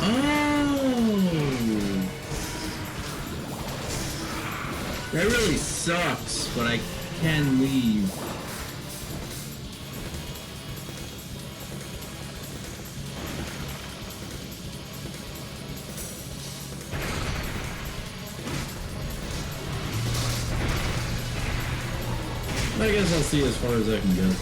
[SPEAKER 1] Oh. That really sucks, but I can leave. I guess I'll see as far as I can go.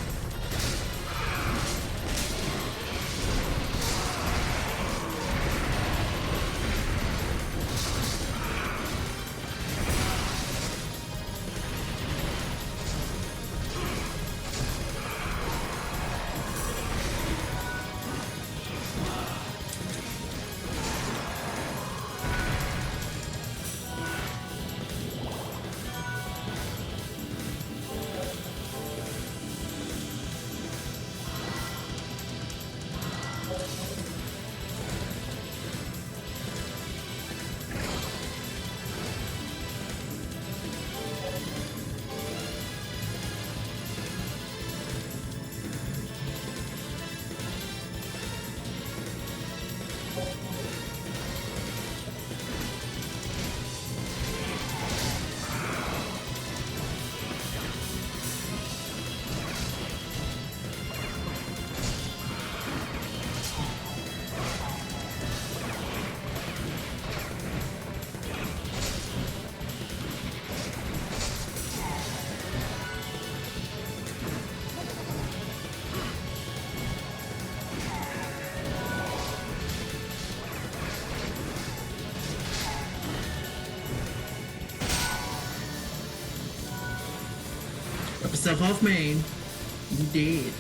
[SPEAKER 1] Up yourself off, man. You dead.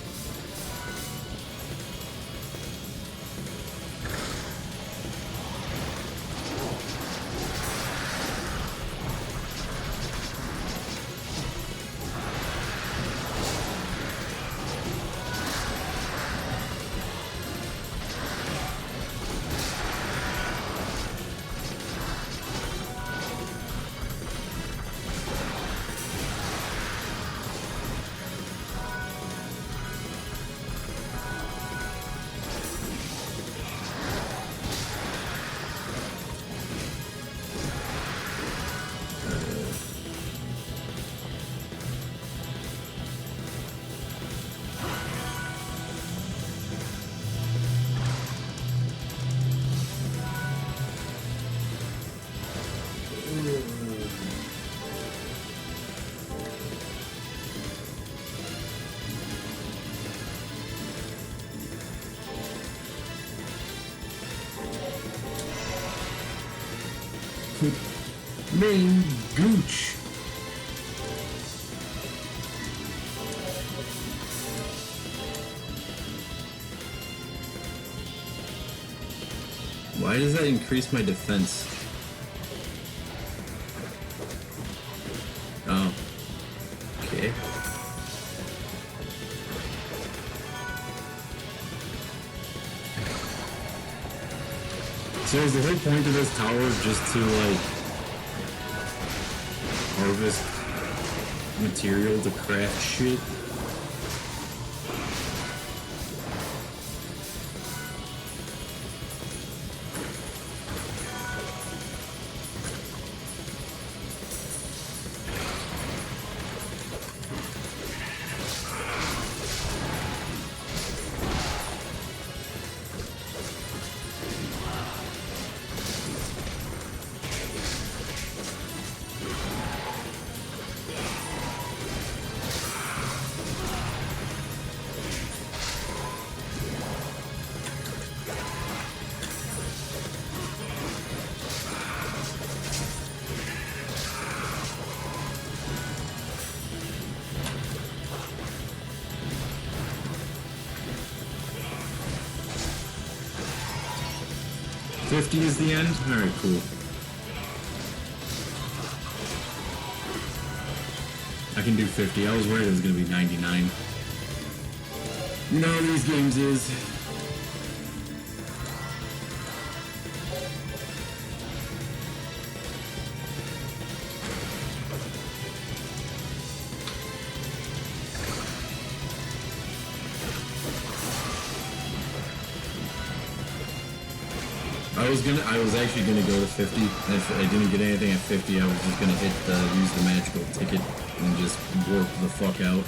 [SPEAKER 1] Main gooch. Why does that increase my defense? Oh. Okay. So is the whole point of this tower just to, like, harvest material to craft shit? $50 is the end? Alright, cool. I can do 50. I was worried it was gonna be 99. You know how these games is. I was actually gonna go to 50. If I didn't get anything at 50, I was just gonna hit use the magical ticket and just warp the fuck out.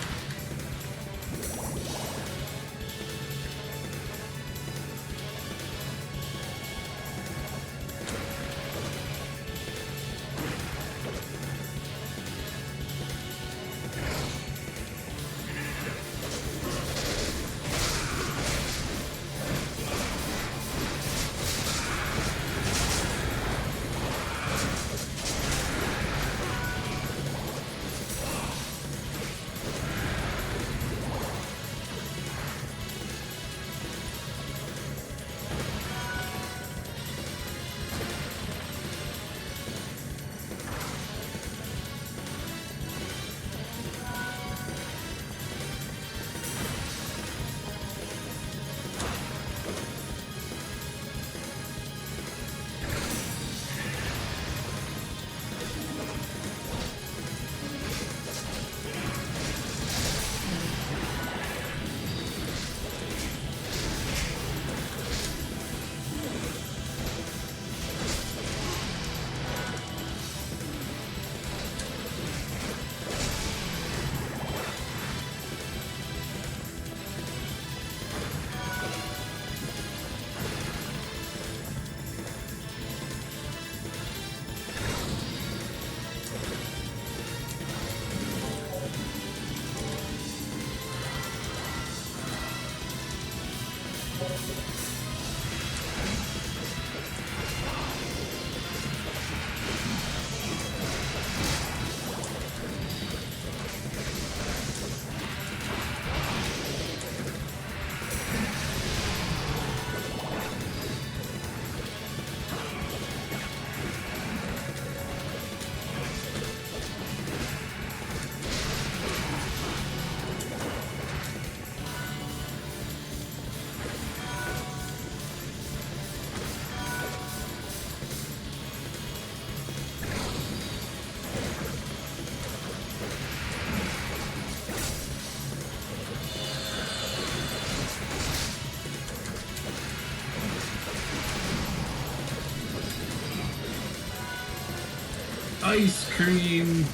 [SPEAKER 1] Ice Cream.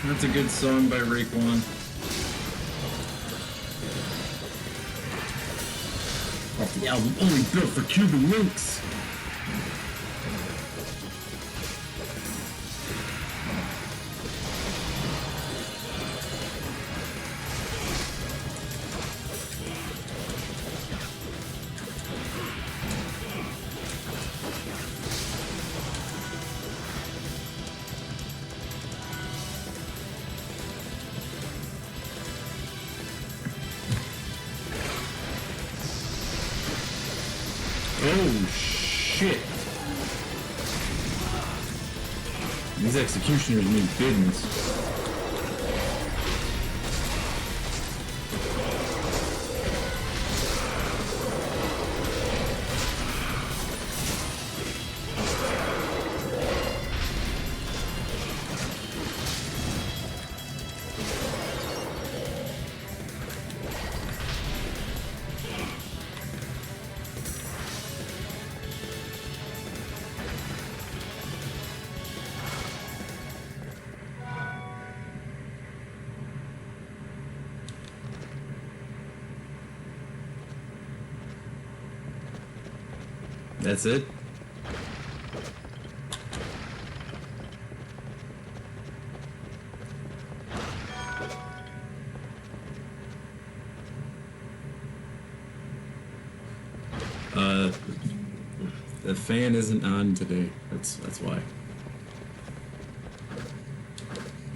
[SPEAKER 1] That's a good song by Raekwon. Off the album Only Built for Cuban Links. Oh, shit. These executioners mean business. That's it? The fan isn't on today. That's why.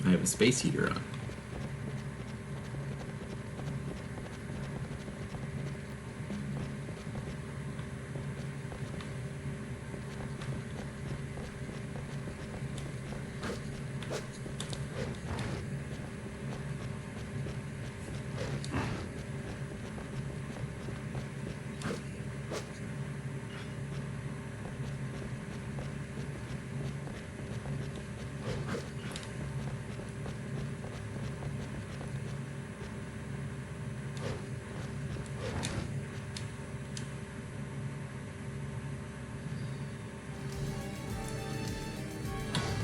[SPEAKER 1] I have a space heater on.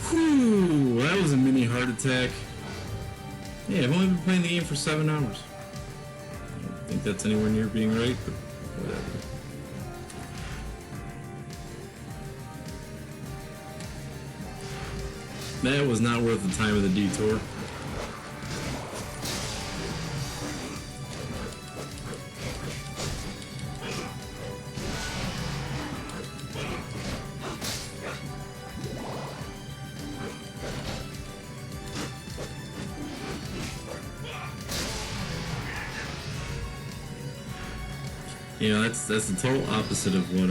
[SPEAKER 1] Whew, that was a mini heart attack. Yeah, I've only been playing the game for 7 hours. I don't think that's anywhere near being right, but whatever. That was not worth the time of the detour. You know, that's the total opposite of what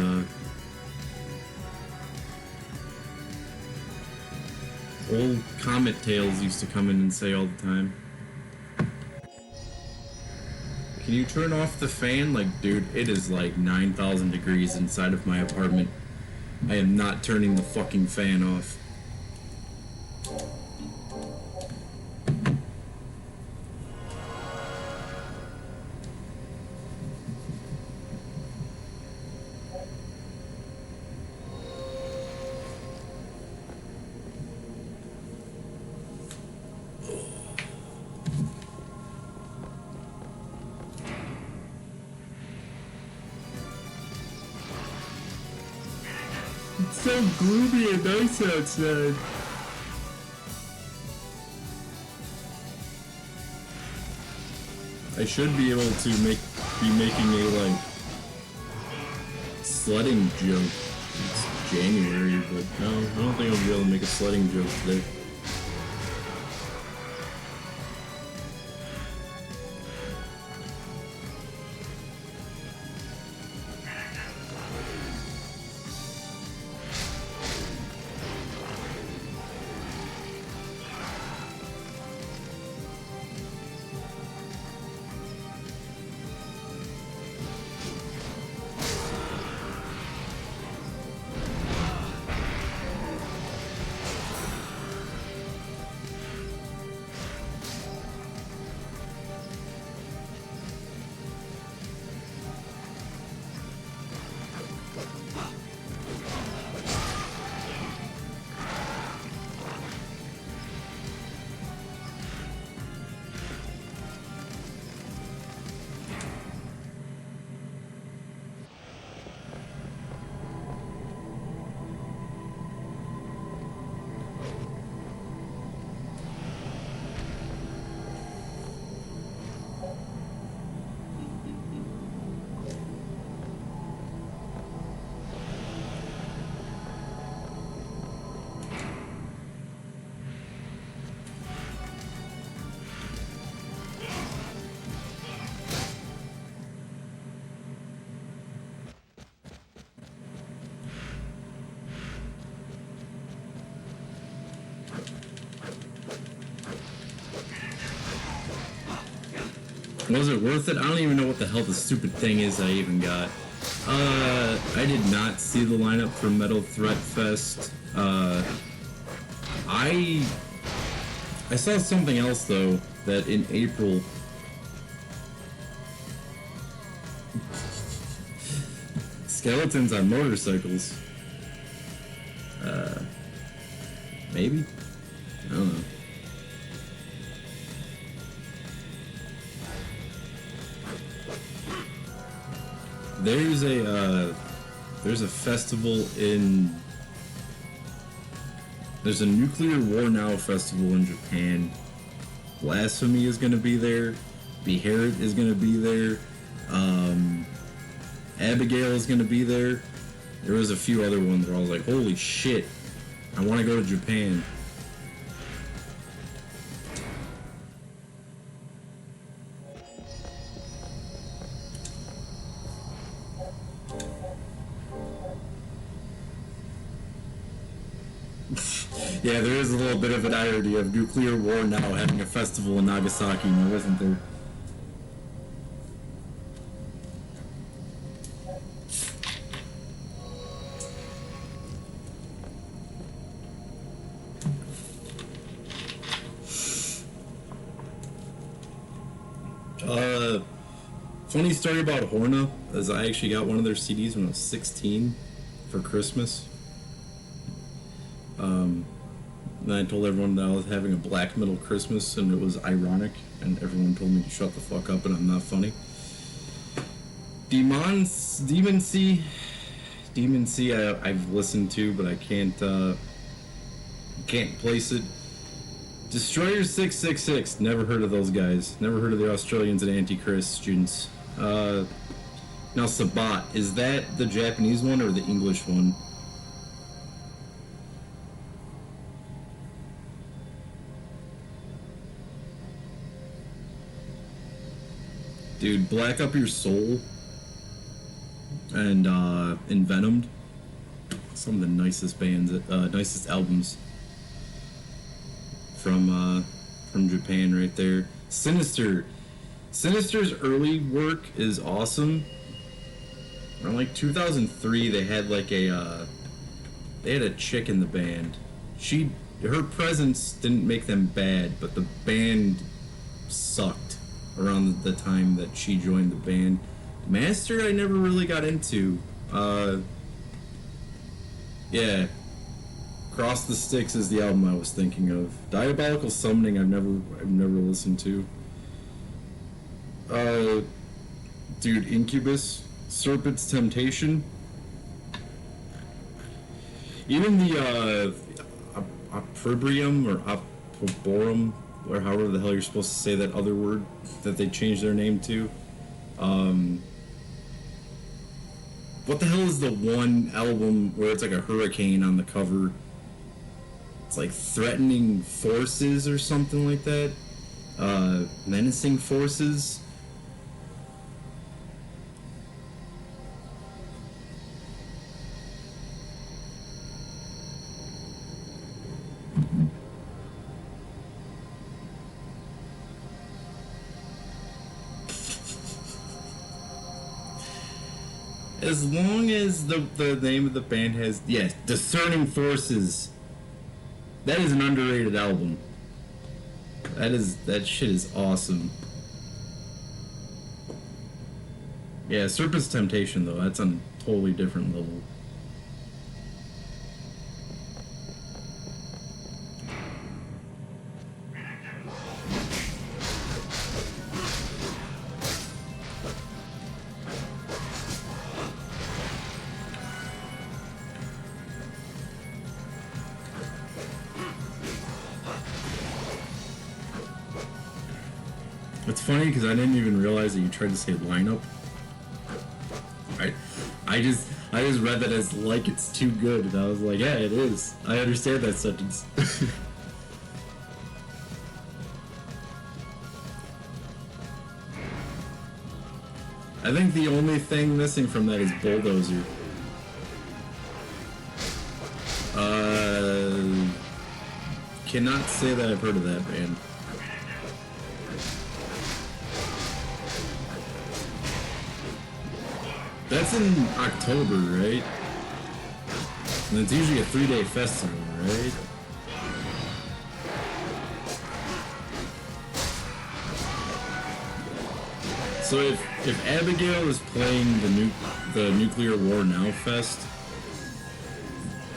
[SPEAKER 1] old Comet Tales used to come in and say all the time. Can you turn off the fan? Like, dude, it is like 9,000 degrees inside of my apartment. I am not turning the fucking fan off. It's so gloomy and nice outside. I should be able to be making a like sledding joke. It's January, but no, I don't think I'll be able to make a sledding joke today. Was it worth it? I don't even know what the hell the stupid thing is I even got. I did not see the lineup for Metal Threat Fest. I saw something else though, that in April skeletons on motorcycles. Maybe? I don't know. There's a festival there's a Nuclear War Now festival in Japan. Blasphemy is gonna be there. Beherit is gonna be there. Abigail is gonna be there. There was a few other ones where I was like, holy shit, I wanna go to Japan. Yeah, there is a little bit of an irony of Nuclear War Now having a festival in Nagasaki, now isn't there? Funny story about Horna is I actually got one of their CDs when I was 16 for Christmas. And I told everyone that I was having a black metal Christmas, and it was ironic, and everyone told me to shut the fuck up, and I'm not funny. Demon Sea, I've listened to, but I can't place it. Destroyer 666, never heard of those guys. Never heard of the Australians and Anti-Christians. Now Sabat, is that the Japanese one or the English one? Dude, Black Up Your Soul and Envenomed, some of the nicest bands, nicest albums from Japan right there. Sinister's early work is awesome. Around like 2003, they had like a chick in the band. Her presence didn't make them bad, but the band sucked around the time that she joined the band. Master, I never really got into. Yeah. Cross the Sticks is the album I was thinking of. Diabolical Summoning I've never listened to. Dude, Incubus, Serpent's Temptation. Even the Opprobrium or Opproborum, or however the hell you're supposed to say that other word that they changed their name to. What the hell is the one album where it's like a hurricane on the cover? It's like Threatening Forces or something like that. Menacing Forces. As long as the name of the band has, yes, Discerning Forces. That is an underrated album. That shit is awesome. Yeah, Serpent's Temptation though, that's on a totally different level. It's funny because I didn't even realize that you tried to say lineup. I just read that as like it's too good, and I was like, yeah, it is. I understand that sentence. I think the only thing missing from that is Bulldozer. Cannot say that I've heard of that band. That's in October, right? And it's usually a 3-day festival, right? So if Abigail is playing the Nuclear War Now Fest,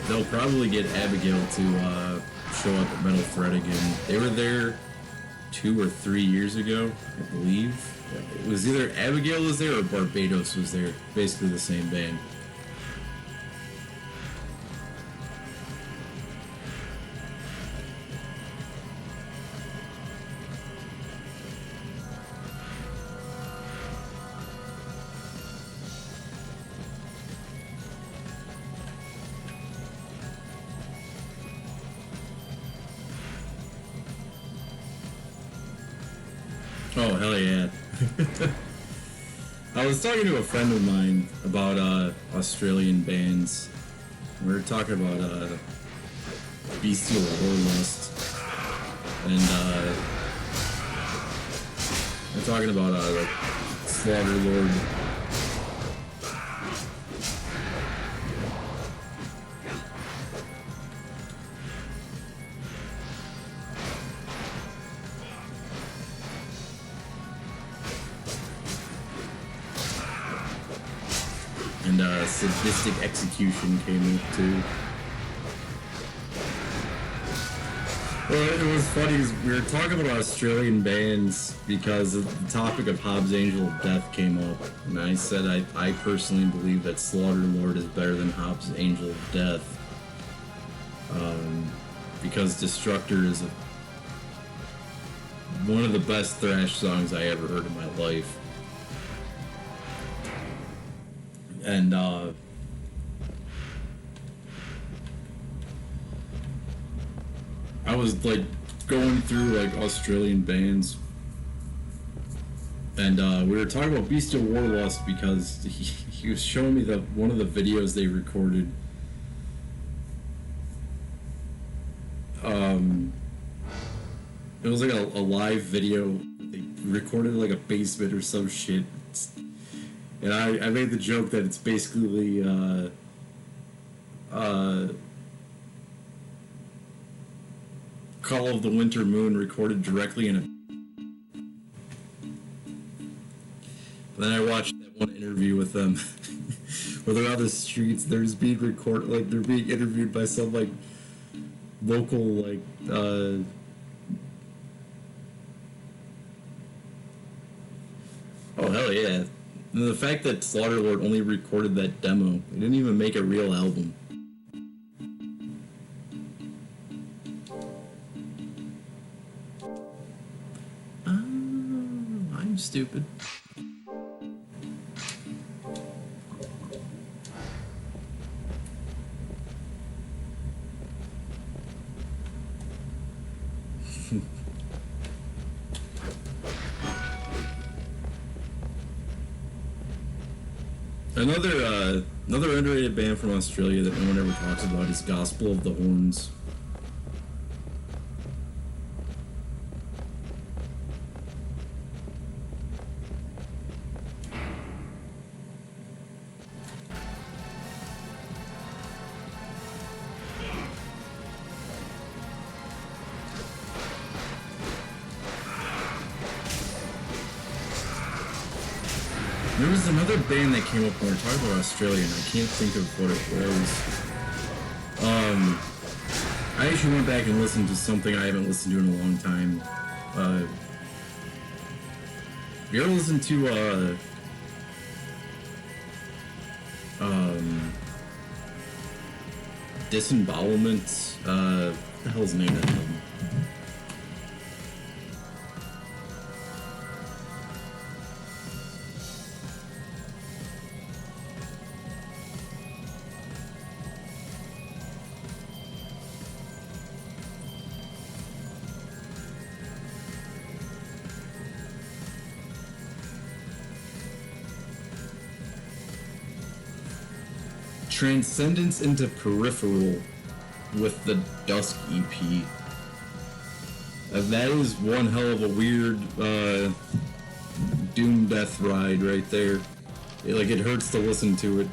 [SPEAKER 1] they'll probably get Abigail to show up at Metal Thread again. They were there 2 or 3 years ago, I believe. It was either Abigail was there or Barbados was there. Basically the same band. Oh, hell yeah. I was talking to a friend of mine about Australian bands. We were talking about Bestial Warlust. And we're talking about like Slaughter Lord. And Sadistic Execution came up too. Well, it was funny because we were talking about Australian bands because the topic of Hobbs Angel of Death came up, and I said I personally believe that Slaughter Lord is better than Hobbs Angel of Death, because Destructor is one of the best thrash songs I ever heard in my life. And I was like going through like Australian bands, and we were talking about Bestial Warlust because he was showing me one of the videos they recorded. It was like a live video. They recorded like a basement or some shit. And I made the joke that it's basically Call of the Winter Moon recorded directly in a. Then I watched that one interview with them where they're on the streets, they're just being recorded, like they're being interviewed by some like local like oh hell yeah. And the fact that Slaughterlord only recorded that demo, they didn't even make a real album. I'm stupid. Another underrated band from Australia that no one ever talks about is Gospel of the Horns. There was another band that came up when we were talking about Australia, and I can't think of what it was. I actually went back and listened to something I haven't listened to in a long time. You ever listen to Disembowelment? What the hell's the name of that album? Transcendence into Peripheral with the Dusk EP. And that is one hell of a weird doom death ride right there. it hurts to listen to it.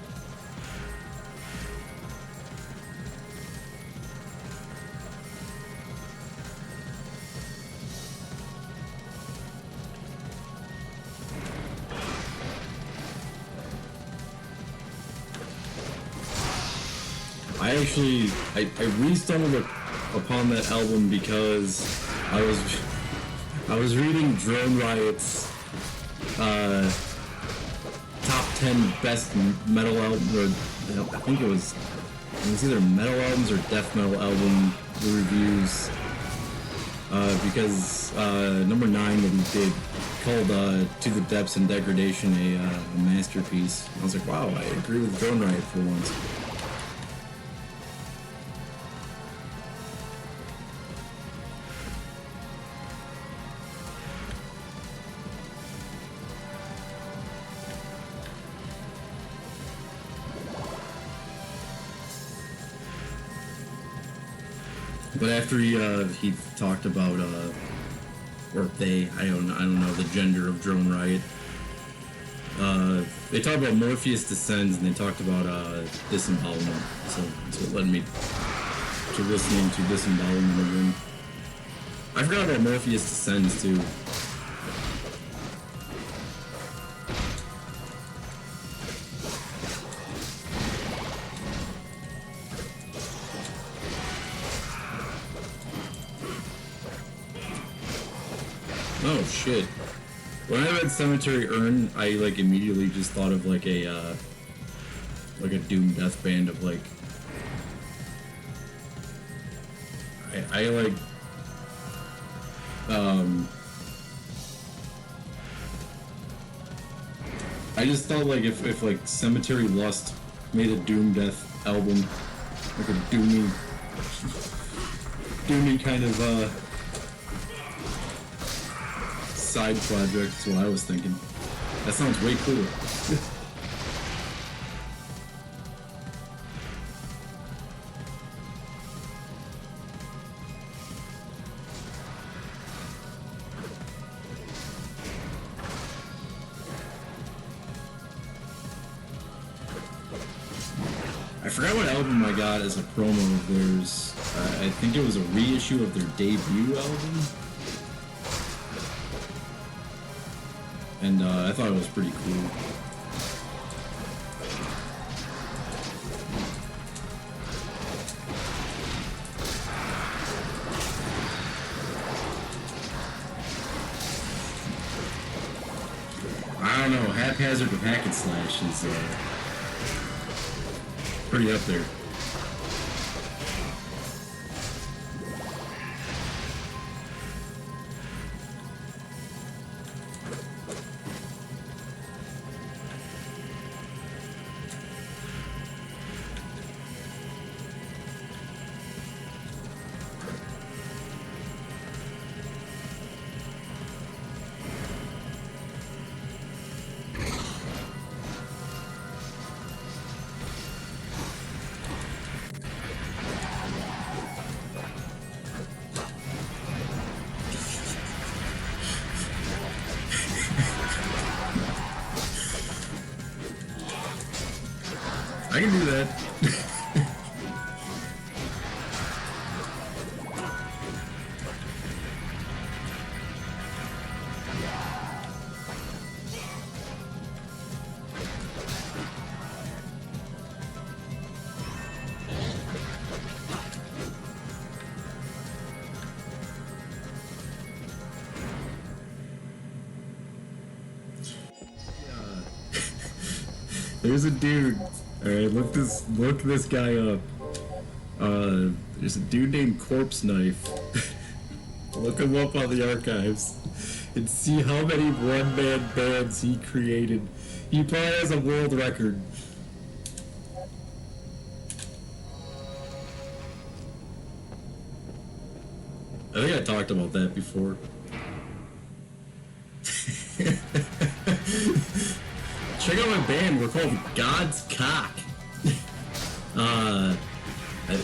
[SPEAKER 1] I re-stumbled upon that album because I was reading Drone Riot's top 10 best metal album, or I think it was either metal albums or death metal album reviews, because number 9 that he did called To the Depths and Degradation a masterpiece. I was like, wow, I agree with Drone Riot for once. But after he talked about or they, I don't know the gender of Drone Riot. They talked about Morpheus Descends, and they talked about Disembowelment. So that's what led me to listening to Disembowelment again. I forgot about Morpheus Descends too. Oh shit. When I read Cemetery Urn, I like immediately just thought of like a doom death band of like I like I just thought like if like Cemetery Lust made a doom death album, like a doomy kind of side project. That's what I was thinking. That sounds way cooler. I forgot what album I got as a promo of theirs. I think it was a reissue of their debut album. And I thought it was pretty cool. I don't know, Haphazard with Hack and Slash is pretty up there. I can do that. There's a dude. Alright, look this guy up. There's a dude named Corpse Knife. Look him up on the archives and see how many one-man bands he created. He probably has a world record. I think I talked about that before. Check out my band, we're called God's Cock.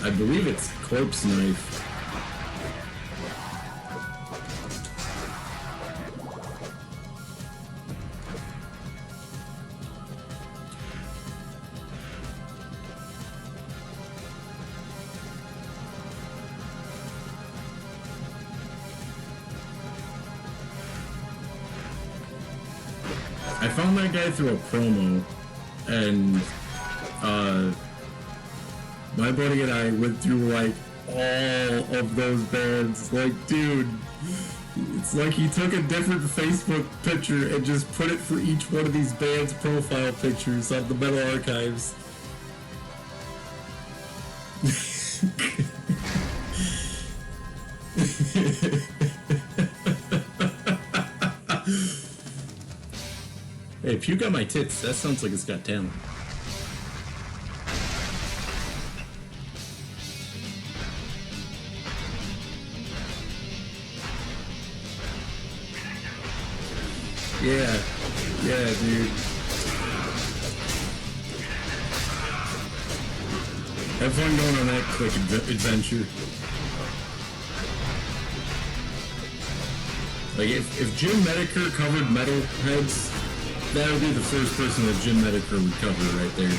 [SPEAKER 1] I believe it's Corpse Knife. found that guy through a promo, and my buddy and I went through like all of those bands. Like, dude, it's like he took a different Facebook picture and just put it for each one of these bands' profile pictures on the Metal Archives. Hey, Puke on my tits, that sounds like it's got talent. Yeah, dude. Have fun going on that quick adventure. Like, if Jim Medicare covered Metalheads, that would be the first person that Jim Medicare would cover right there.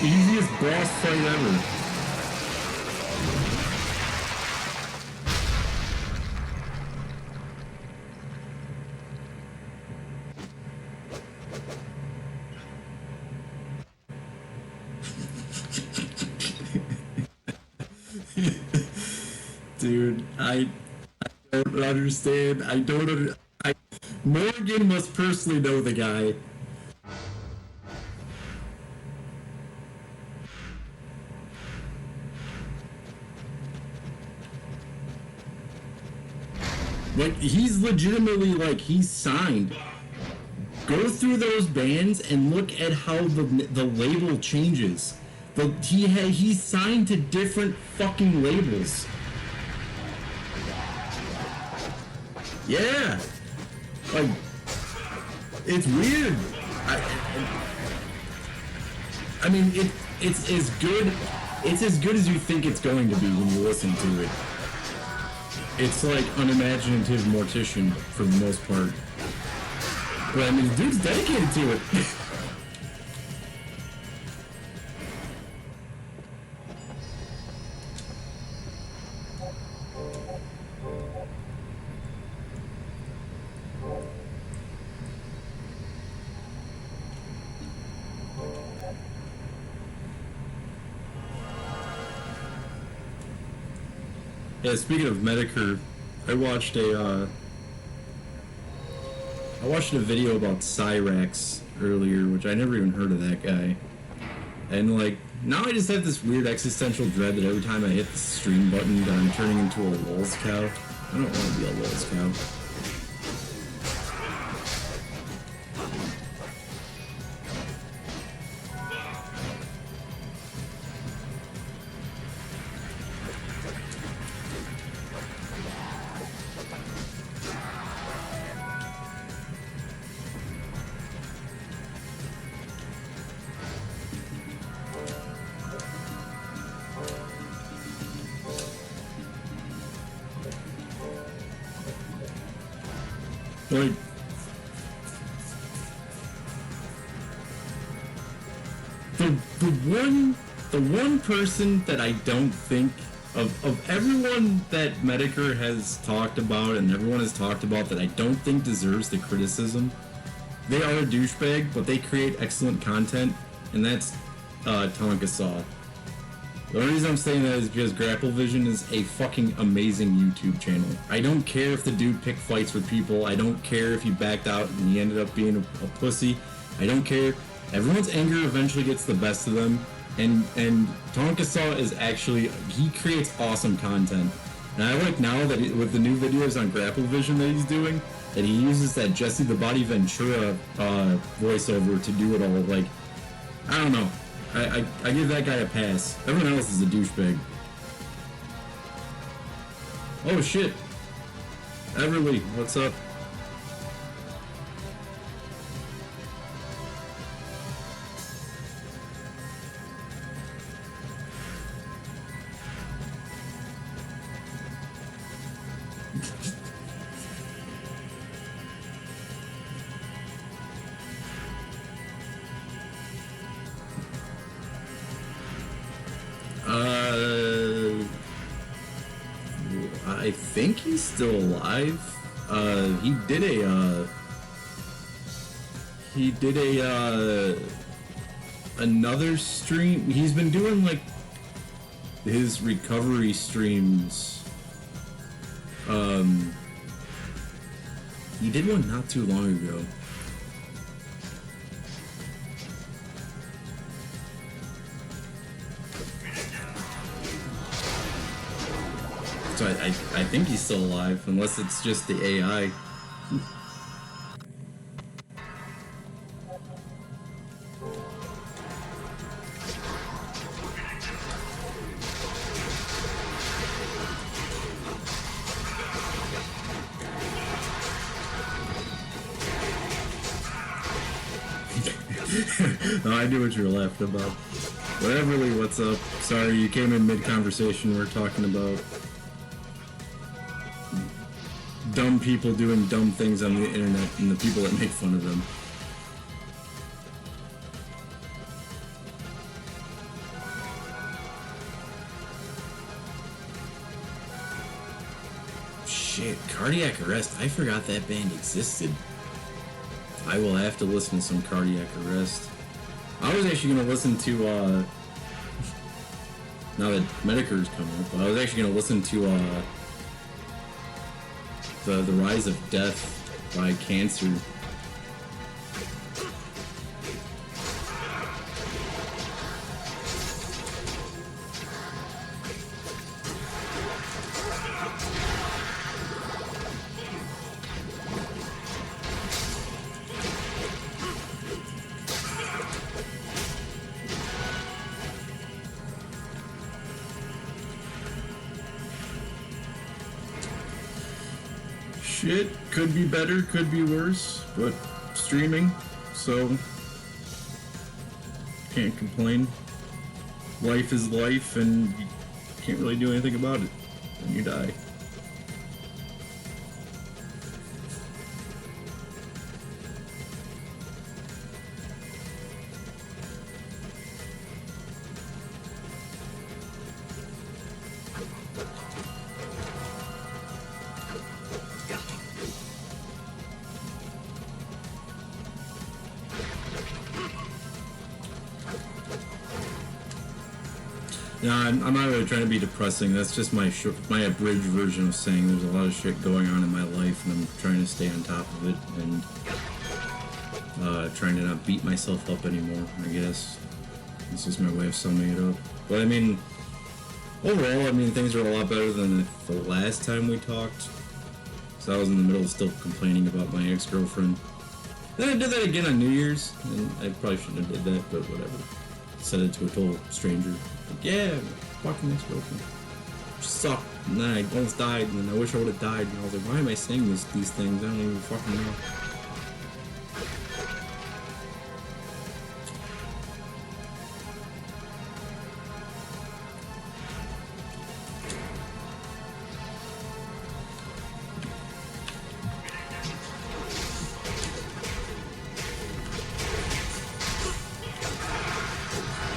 [SPEAKER 1] Easiest boss fight ever. Dude, I don't understand. Morgan must personally know the guy. Like, he's legitimately, like, he's signed. Go through those bands and look at how the label changes. He's signed to different fucking labels. Yeah. Like, it's weird. I mean, it's as good as you think it's going to be when you listen to it. It's like unimaginative Mortician for the most part. But I mean, the dude's dedicated to it. Yeah, speaking of Medicare, I watched a video about Cyrax earlier, which I never even heard of that guy. And like, now I just have this weird existential dread that every time I hit the stream button that I'm turning into a lolz cow. I don't want to be a lolz cow. Like, the one person that I don't think of everyone that Medicare has talked about and everyone has talked about that I don't think deserves the criticism. They are a douchebag, but they create excellent content, and that's Tonka Saw. The only reason I'm saying that is because Grapple Vision is a fucking amazing YouTube channel. I don't care if the dude picked fights with people. I don't care if he backed out and he ended up being a pussy. I don't care. Everyone's anger eventually gets the best of them. And Tonka Saw is actually, he creates awesome content. And I like now that with the new videos on Grapple Vision that he's doing, that he uses that Jesse the Body Ventura voiceover to do it all. Like, I don't know. I give that guy a pass. Everyone else is a douchebag. Oh shit. Everly, what's up? Uh, I think he's still alive. He did another stream. He's been doing like his recovery streams. He did one not too long ago. So I think he's still alive, unless it's just the AI. No, I knew what you were laughing about. Whatever, Lee, what's up? Sorry, you came in mid-conversation. We're talking about dumb people doing dumb things on the internet and the people that make fun of them. Shit, Cardiac Arrest. I forgot that band existed. I will have to listen to some Cardiac Arrest. I was actually going to listen to, now that Medicare's coming up, I was actually going to listen to, The Rise of Death by Cancer. Shit, could be better, could be worse, but streaming, so can't complain. Life is life, and you can't really do anything about it when you die. No, I'm not really trying to be depressing. That's just my abridged version of saying there's a lot of shit going on in my life, and I'm trying to stay on top of it, and trying to not beat myself up anymore, I guess. This is my way of summing it up. But I mean, overall, I mean, things are a lot better than the last time we talked. So I was in the middle of still complaining about my ex-girlfriend. Then I did that again on New Year's, and I probably shouldn't have did that, but whatever. Said it to a total stranger. Like, yeah, fucking ex-girlfriend. She sucked, and then I almost died, and then I wish I would have died, and I was like, why am I saying these things? I don't even fucking know.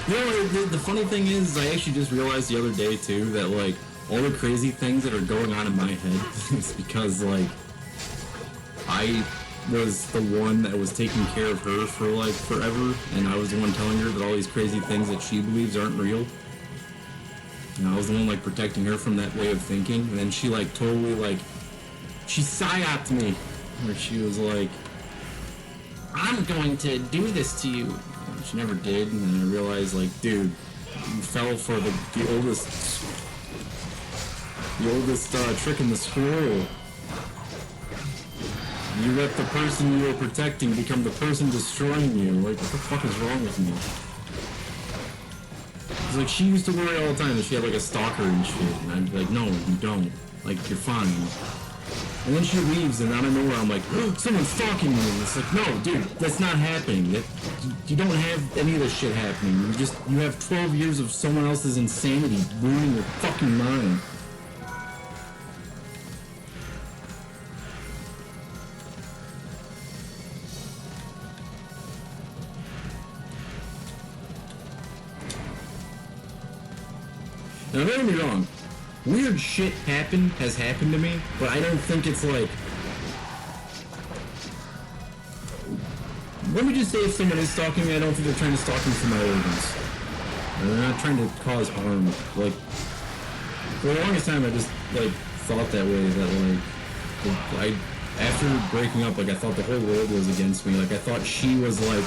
[SPEAKER 1] You know, the funny thing is, I actually just realized the other day, too, that, like, all the crazy things that are going on in my head is because, like, I was the one that was taking care of her for, like, forever, and I was the one telling her that all these crazy things that she believes aren't real. And I was the one, like, protecting her from that way of thinking, and then she, like, totally, like, she psyoped me, where she was like, I'm going to do this to you. She never did, and then I realized, like, dude, you fell for the oldest trick in the scroll. You let the person you were protecting become the person destroying you. Like, what the fuck is wrong with me? It's like, she used to worry all the time that she had, like, a stalker and shit, and I'd be like, no, you don't. Like, you're fine. And then she leaves, and out of nowhere, I'm like, oh, someone's stalking me. And it's like, no, dude, that's not happening. You don't have any of this shit happening. You have 12 years of someone else's insanity ruining your fucking mind. Now, don't get me wrong. Weird shit has happened to me, but I don't think it's like... Let me just say, if someone is stalking me, I don't think they're trying to stalk me for my organs. They're not trying to cause harm. Like, for the longest time, I just, like, thought that way, that, like, after breaking up, like, I thought the whole world was against me. Like, I thought she was, like,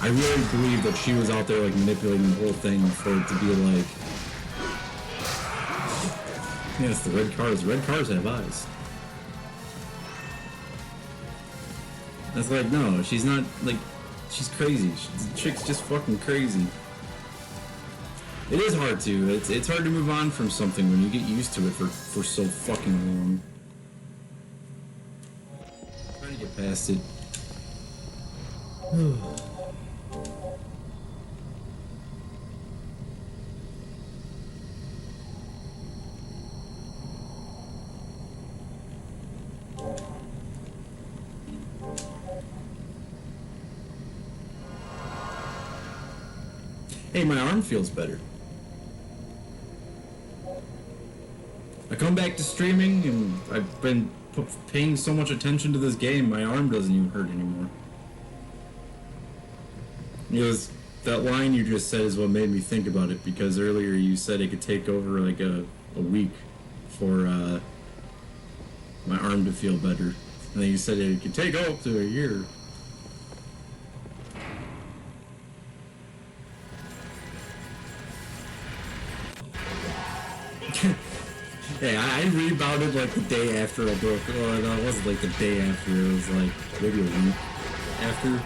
[SPEAKER 1] I really believed that she was out there, like, manipulating the whole thing for it to be, like... Yes, the red cars. Red cars have eyes. That's like, no, she's not, like, she's crazy. The chick's just fucking crazy. It is hard to. It's hard to move on from something when you get used to it for so fucking long. I'm trying to get past it. Hey, my arm feels better. I come back to streaming, and I've been paying so much attention to this game, my arm doesn't even hurt anymore. Because that line you just said is what made me think about it, because earlier you said it could take over like a week for my arm to feel better. And then you said it could take up to a year. Yeah, I rebounded like the day after I broke. Oh, no, it wasn't like the day after. It was like maybe a week after.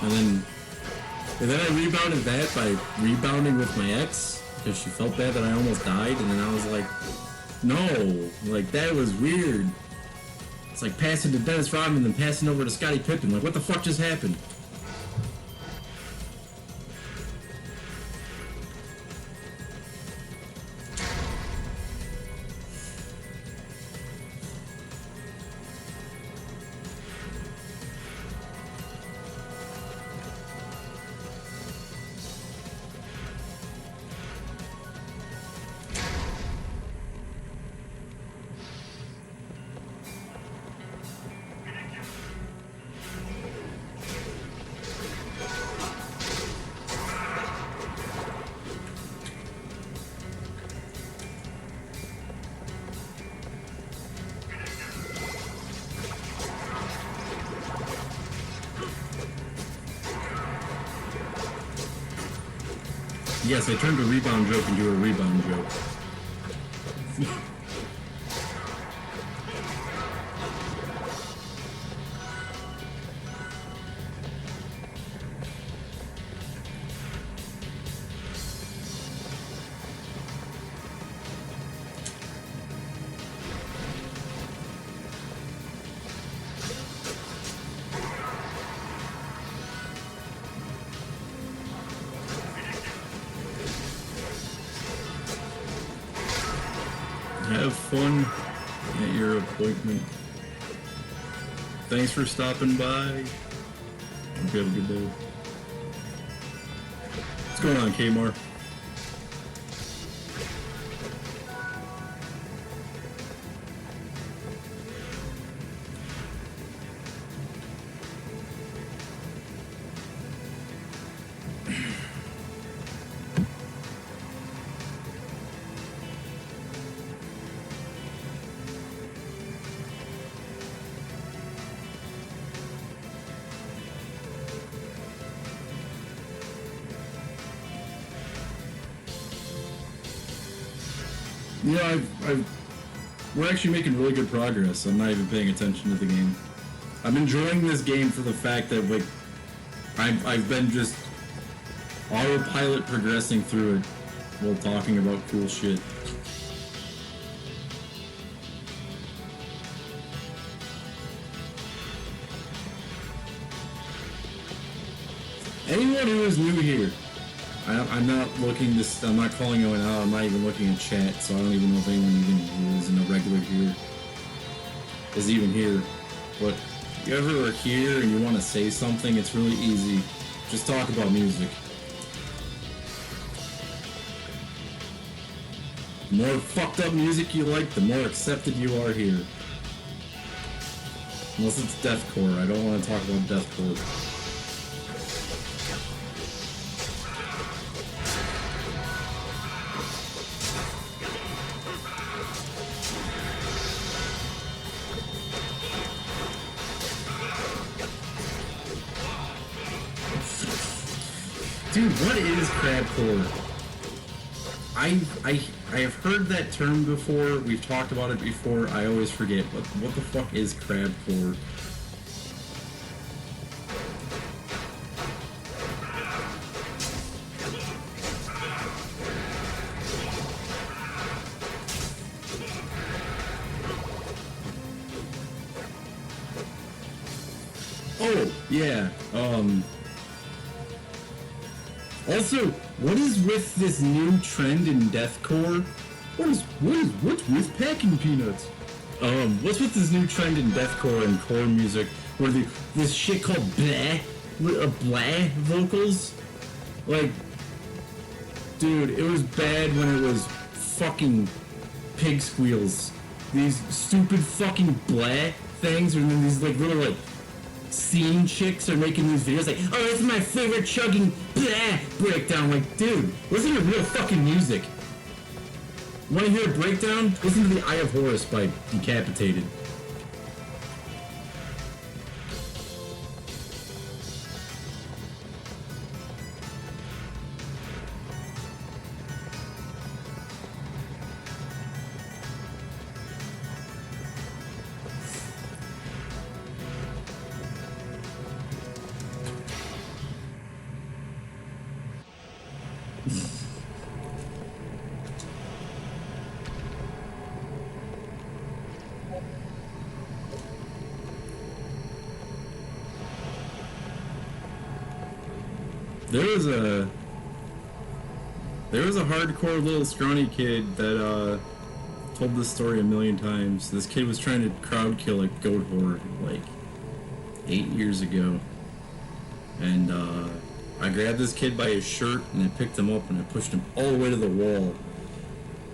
[SPEAKER 1] And then I rebounded that by rebounding with my ex because she felt bad that I almost died. And then I was like, no, like that was weird. It's like passing to Dennis Rodman and then passing over to Scottie Pippen. Like, what the fuck just happened? Yes, I turned a rebound joke into a rebound joke. Have fun at your appointment. Thanks for stopping by. Hope you have a good day. What's going on, Kmart? Yeah, we're actually making really good progress. I'm not even paying attention to the game. I'm enjoying this game for the fact that like I've been just autopilot progressing through it while talking about cool shit. Anyone who is new here, I'm not looking this. I'm not calling anyone out. I'm not even looking at chat, so I don't even know if anyone even who isn't a regular here is even here. But if you ever are here and you want to say something, it's really easy. Just talk about music. The more fucked up music you like, the more accepted you are here. Unless it's deathcore. I don't want to talk about deathcore. Dude, what is crabcore? I have heard that term before. We've talked about it before. I always forget. What the fuck is crabcore? Oh, yeah. Also, what is with this new trend in deathcore? What's with packing peanuts? What's with this new trend in deathcore and core music where this shit called blah vocals? Like, dude, it was bad when it was fucking pig squeals. These stupid fucking blah things, and then these like little like scene chicks are making these videos like, oh, this is my favorite chugging blah breakdown. Like, dude, listen to real fucking music. Want to hear a breakdown? Listen to the Eye of Horus by Decapitated. There was a hardcore little scrawny kid that told this story a million times. This kid was trying to crowd kill a goat horde like 8 years ago, and I grabbed this kid by his shirt and I picked him up and I pushed him all the way to the wall,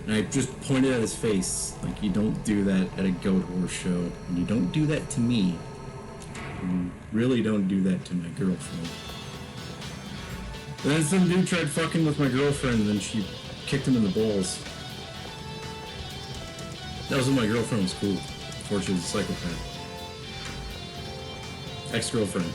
[SPEAKER 1] and I just pointed at his face like, you don't do that at a goat horse show, and you don't do that to me. You really don't do that to my girlfriend. And then some dude tried fucking with my girlfriend, and then she kicked him in the balls. That was when my girlfriend was cool, before she was a psychopath. Ex-girlfriend.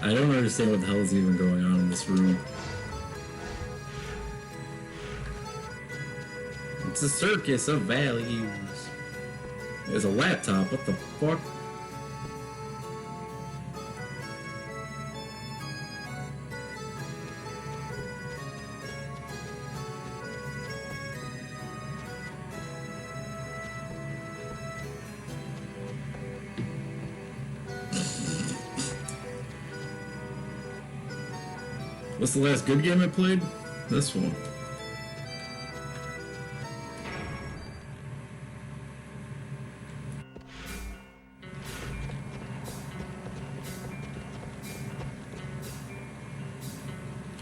[SPEAKER 1] I don't understand what the hell is even going on in this room. It's a circus of values. There's a laptop, what the fuck? What's the last good game I played? This one.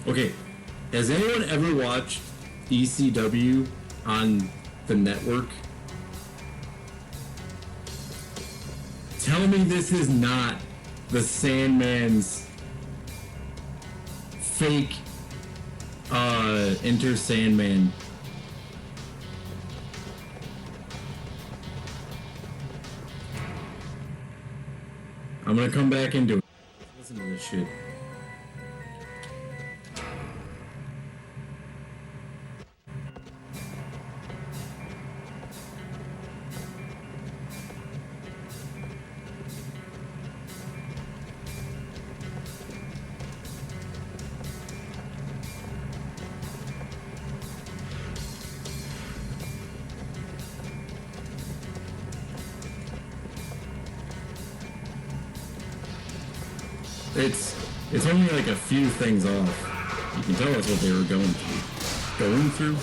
[SPEAKER 1] Okay, has anyone ever watched ECW on the network? Tell me this is not the Sandman's fake Enter Sandman. I'm gonna come back into it. Listen to this shit. It's only like a few things off. You can tell that's what they were going through. Going for.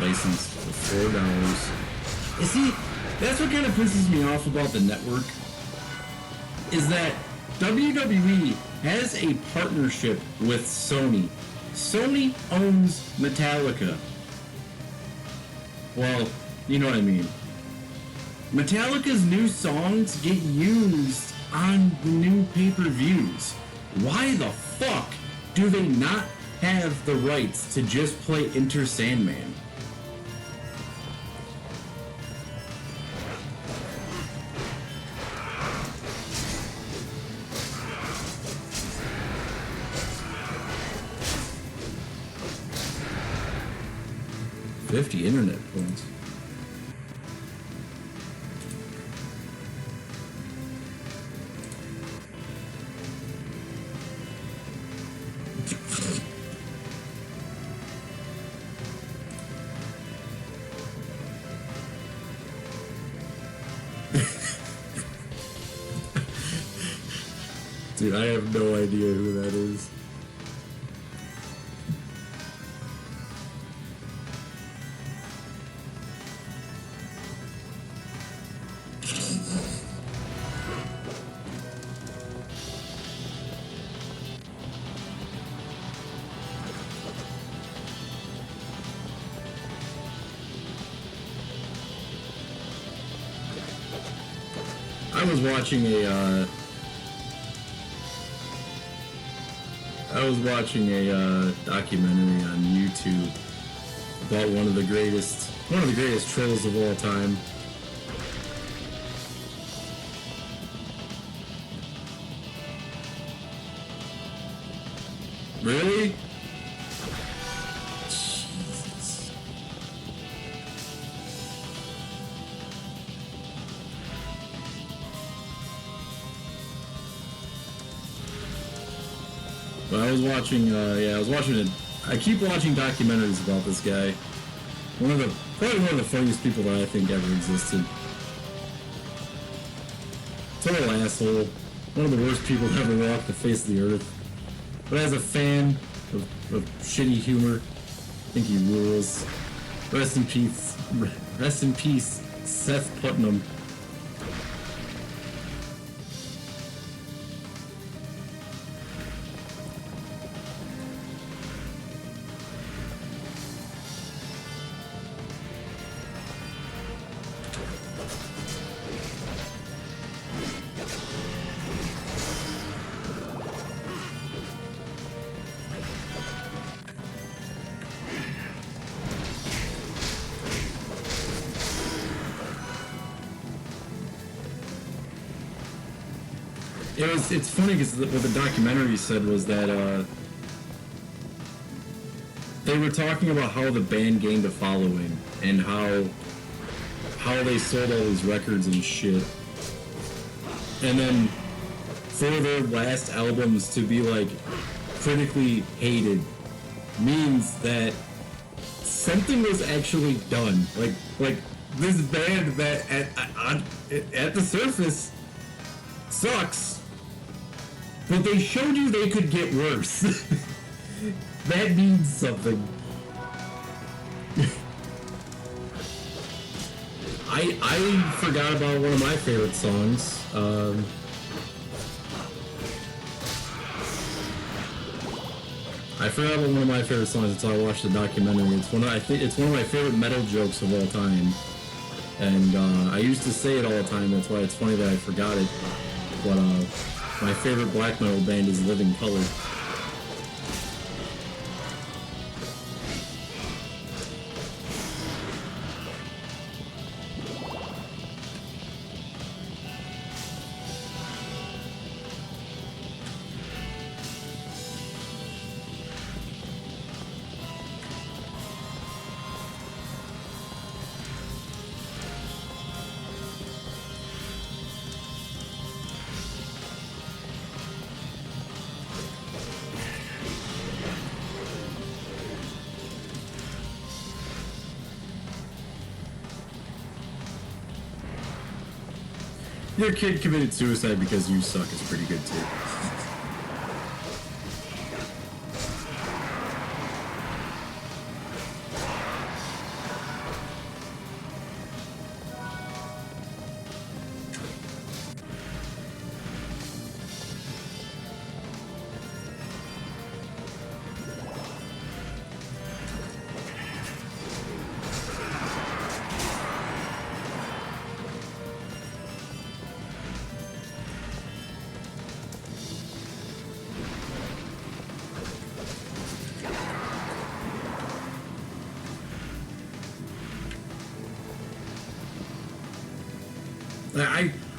[SPEAKER 1] License for $4. You see, that's what kind of pisses me off about the network. Is that WWE has a partnership with Sony. Sony owns Metallica. Well, you know what I mean. Metallica's new songs get used on the new pay-per-views. Why the fuck do they not have the rights to just play Enter Sandman? $50 internet points. Dude, I have no idea who that is. I was watching a documentary on YouTube about one of the greatest trolls of all time. Really? Jesus. But I keep watching documentaries about this guy. Probably one of the funniest people that I think ever existed. Total asshole. One of the worst people to ever walk the face of the earth. But as a fan of shitty humor, I think he rules. Rest in peace, Seth Putnam. It's funny because what the documentary said was that they were talking about how the band gained a following and how they sold all these records and shit, and then for their last albums to be like critically hated means that something was actually done. Like this band that at the surface sucks. But they showed you they could get worse. That means something. I forgot about one of my favorite songs. I forgot about one of my favorite songs until I watched the documentary. I think it's one of my favorite metal jokes of all time. And I used to say it all the time. That's why it's funny that I forgot it. But my favorite black metal band is Living Colour. Your kid committed suicide because you suck is pretty good too.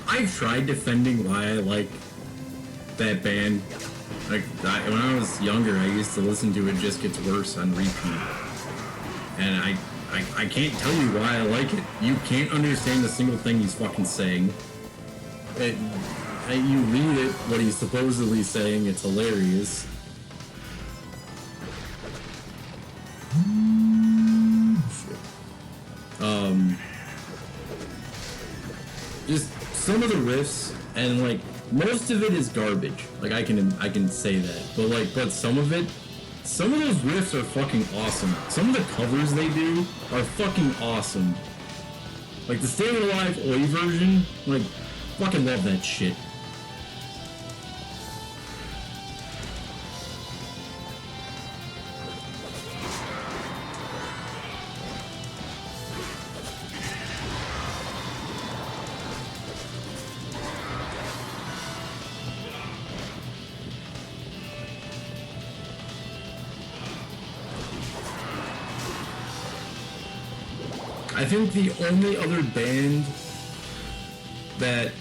[SPEAKER 1] I've tried defending why I like that band. Like when I was younger, I used to listen to It Just Gets Worse on repeat, and I can't tell you why I like it. You can't understand a single thing he's fucking saying. You read it, what he's supposedly saying, it's hilarious. Just some of the riffs, and like most of it is garbage. Like I can say that, but some of those riffs are fucking awesome. Some of the covers they do are fucking awesome. Like the Stay Alive Oi version, like fucking love that shit. I think the only other band that...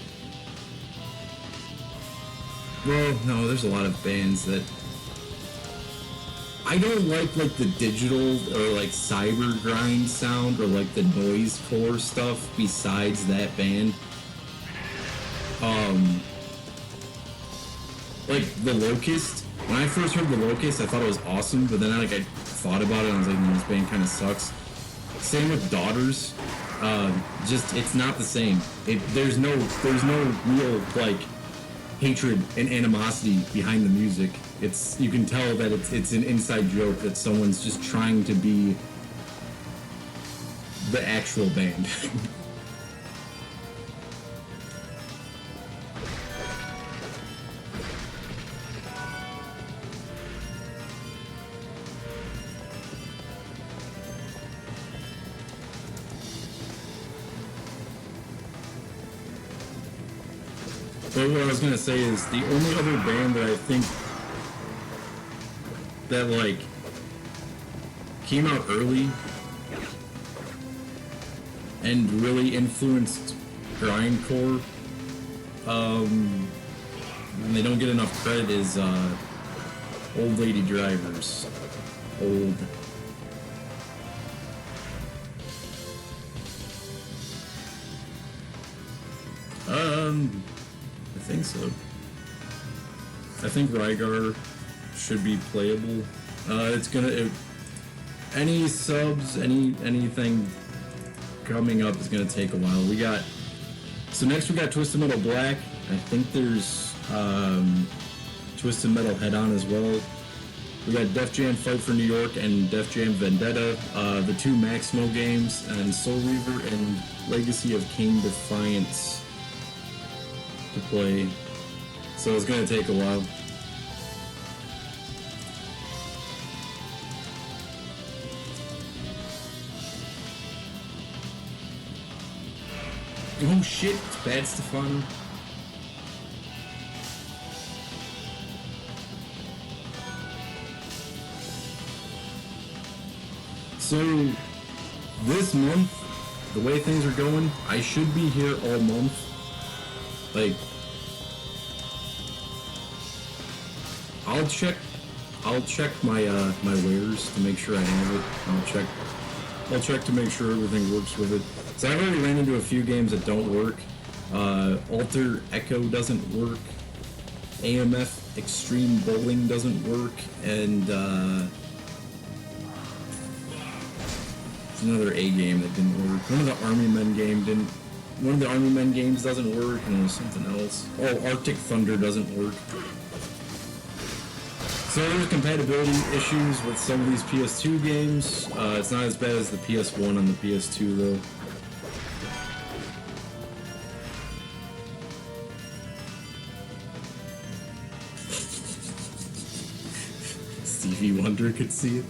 [SPEAKER 1] Well, no, there's a lot of bands that... I don't like the digital or like cyber grind sound or like the noise core stuff besides that band. Like The Locust. When I first heard The Locust, I thought it was awesome, but then I thought about it and I was like, no, this band kind of sucks. Same with Daughters. Just it's not the same. There's no real like hatred and animosity behind the music. You can tell that it's an inside joke that someone's just trying to be the actual band. But what I was gonna say is the only other band that I think that like came out early and really influenced grindcore, and they don't get enough credit is Old Lady Drivers. Old. I think so. I think Rygar should be playable. Any subs, anything coming up is gonna take a while. So next we got Twisted Metal Black. I think there's Twisted Metal Head On as well. We got Def Jam Fight for New York and Def Jam Vendetta, the two Maximo games, and Soul Reaver and Legacy of King Defiance to play. So it's gonna take a while. Oh shit, it's Bad Stefano. So, this month, the way things are going, I should be here all month. Like, I'll check my my wares to make sure I have it. I'll check to make sure everything works with it. So I've already ran into a few games that don't work. Alter Echo doesn't work. AMF Extreme Bowling doesn't work, and there's another A game that didn't work. One of the Army Men game didn't one of the Army Men games doesn't work, and there's something else. Oh, Arctic Thunder doesn't work. So there's compatibility issues with some of these PS2 games. It's not as bad as the PS1 and the PS2 though. Stevie Wonder could see it.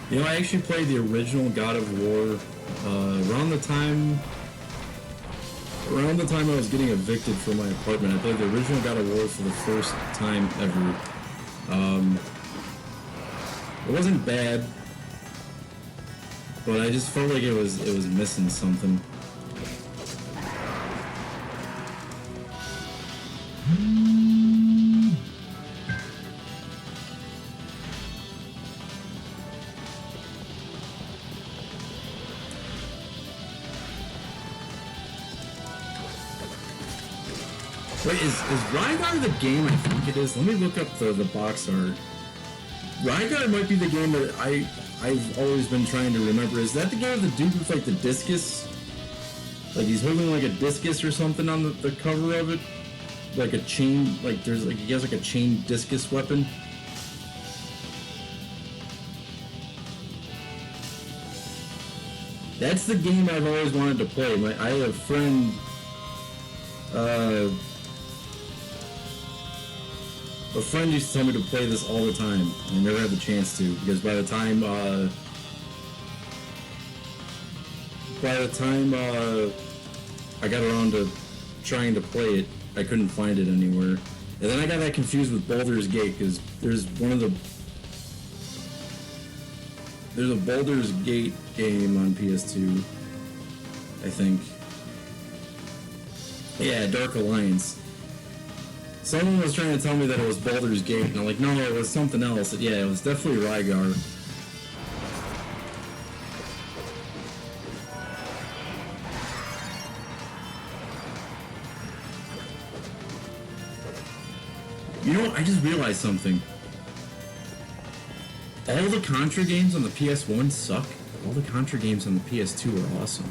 [SPEAKER 1] You know, I actually played the original God of War around the time I was getting evicted from my apartment. I played the original God of War for the first time ever. It wasn't bad, but I just felt like it was missing something. Wait, is Rygar the game I think it is? Let me look up the box art. Rygar might be the game that I've always been trying to remember. Is that the game with the dude with like the discus? Like he's holding like a discus or something on the cover of it? Like a chain, like there's like he has like a chain discus weapon. That's the game I've always wanted to play. I had a friend a friend used to tell me to play this all the time, and I never had the chance to, because by the time I got around to trying to play it, I couldn't find it anywhere. And then I got that confused with Baldur's Gate, because there's a Baldur's Gate game on PS2, I think. Yeah, Dark Alliance. Someone was trying to tell me that it was Baldur's Gate, and I'm like, no, it was something else. Yeah, it was definitely Rygar. You know what? I just realized something. All the Contra games on the PS1 suck. All the Contra games on the PS2 are awesome.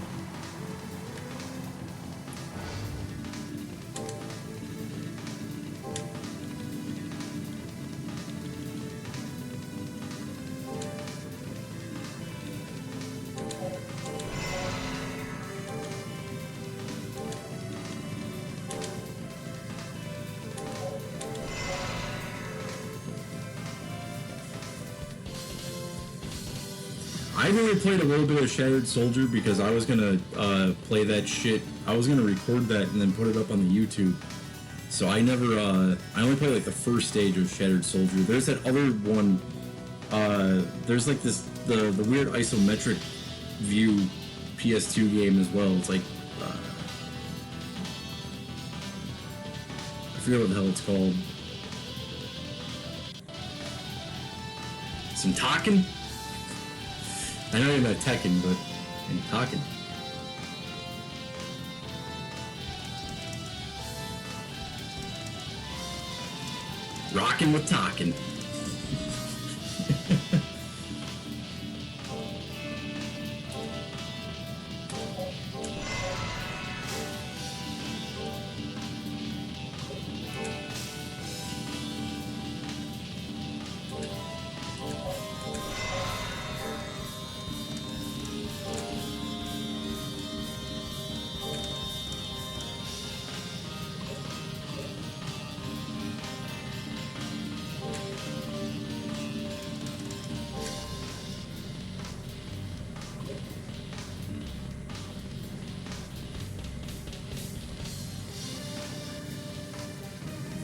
[SPEAKER 1] I've only played a little bit of Shattered Soldier because I was gonna play that shit. I was gonna record that and then put it up on the YouTube. So I never. I only played like the first stage of Shattered Soldier. There's that other one. There's like the weird isometric view PS2 game as well. It's like I forget what the hell it's called. Some talking. I know you're not Tekken, but I'm talking. Rockin' with talking.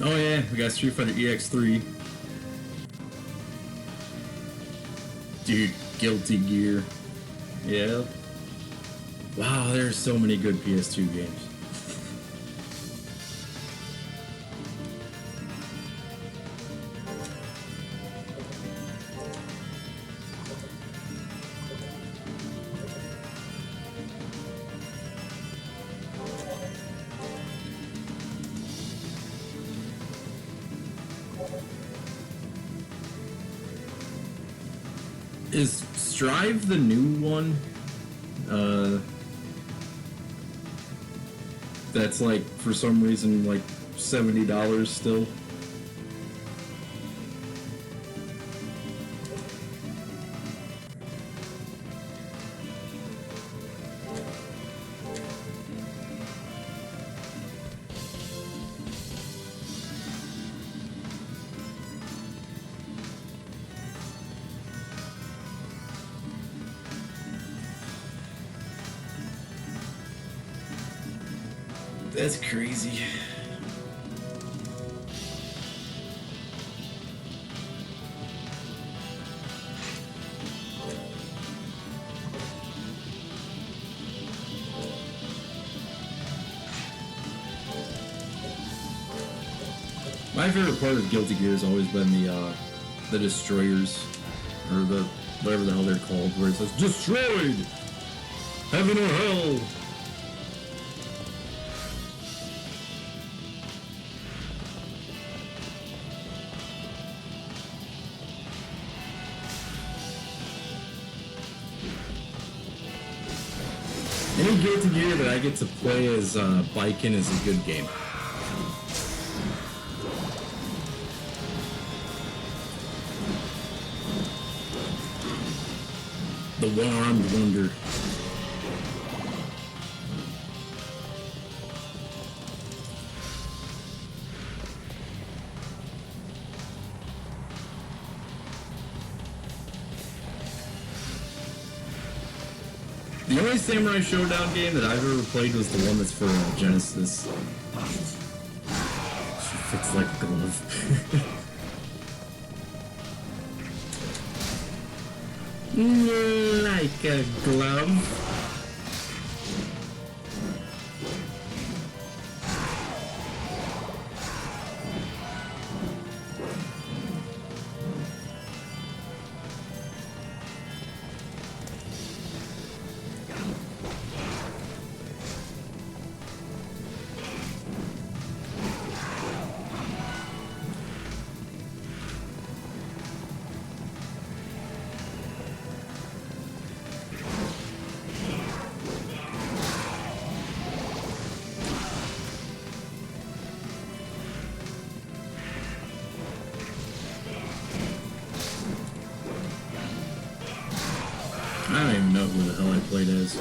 [SPEAKER 1] Oh yeah, we got Street Fighter EX3. Dude, Guilty Gear. Yeah. Wow, there's so many good PS2 games. Is Strive the new one? That's like for some reason like $70 still. That's crazy. My favorite part of Guilty Gear has always been the destroyers, or the whatever the hell they're called, where it says destroyed, heaven or hell. Any Guilty Gear that I get to play as biking is a good game. The one-armed wonder. The only Samurai Showdown game that I've ever played was the one that's for Genesis. She fits like a glove. Like a glove. I don't even know who the hell I played as.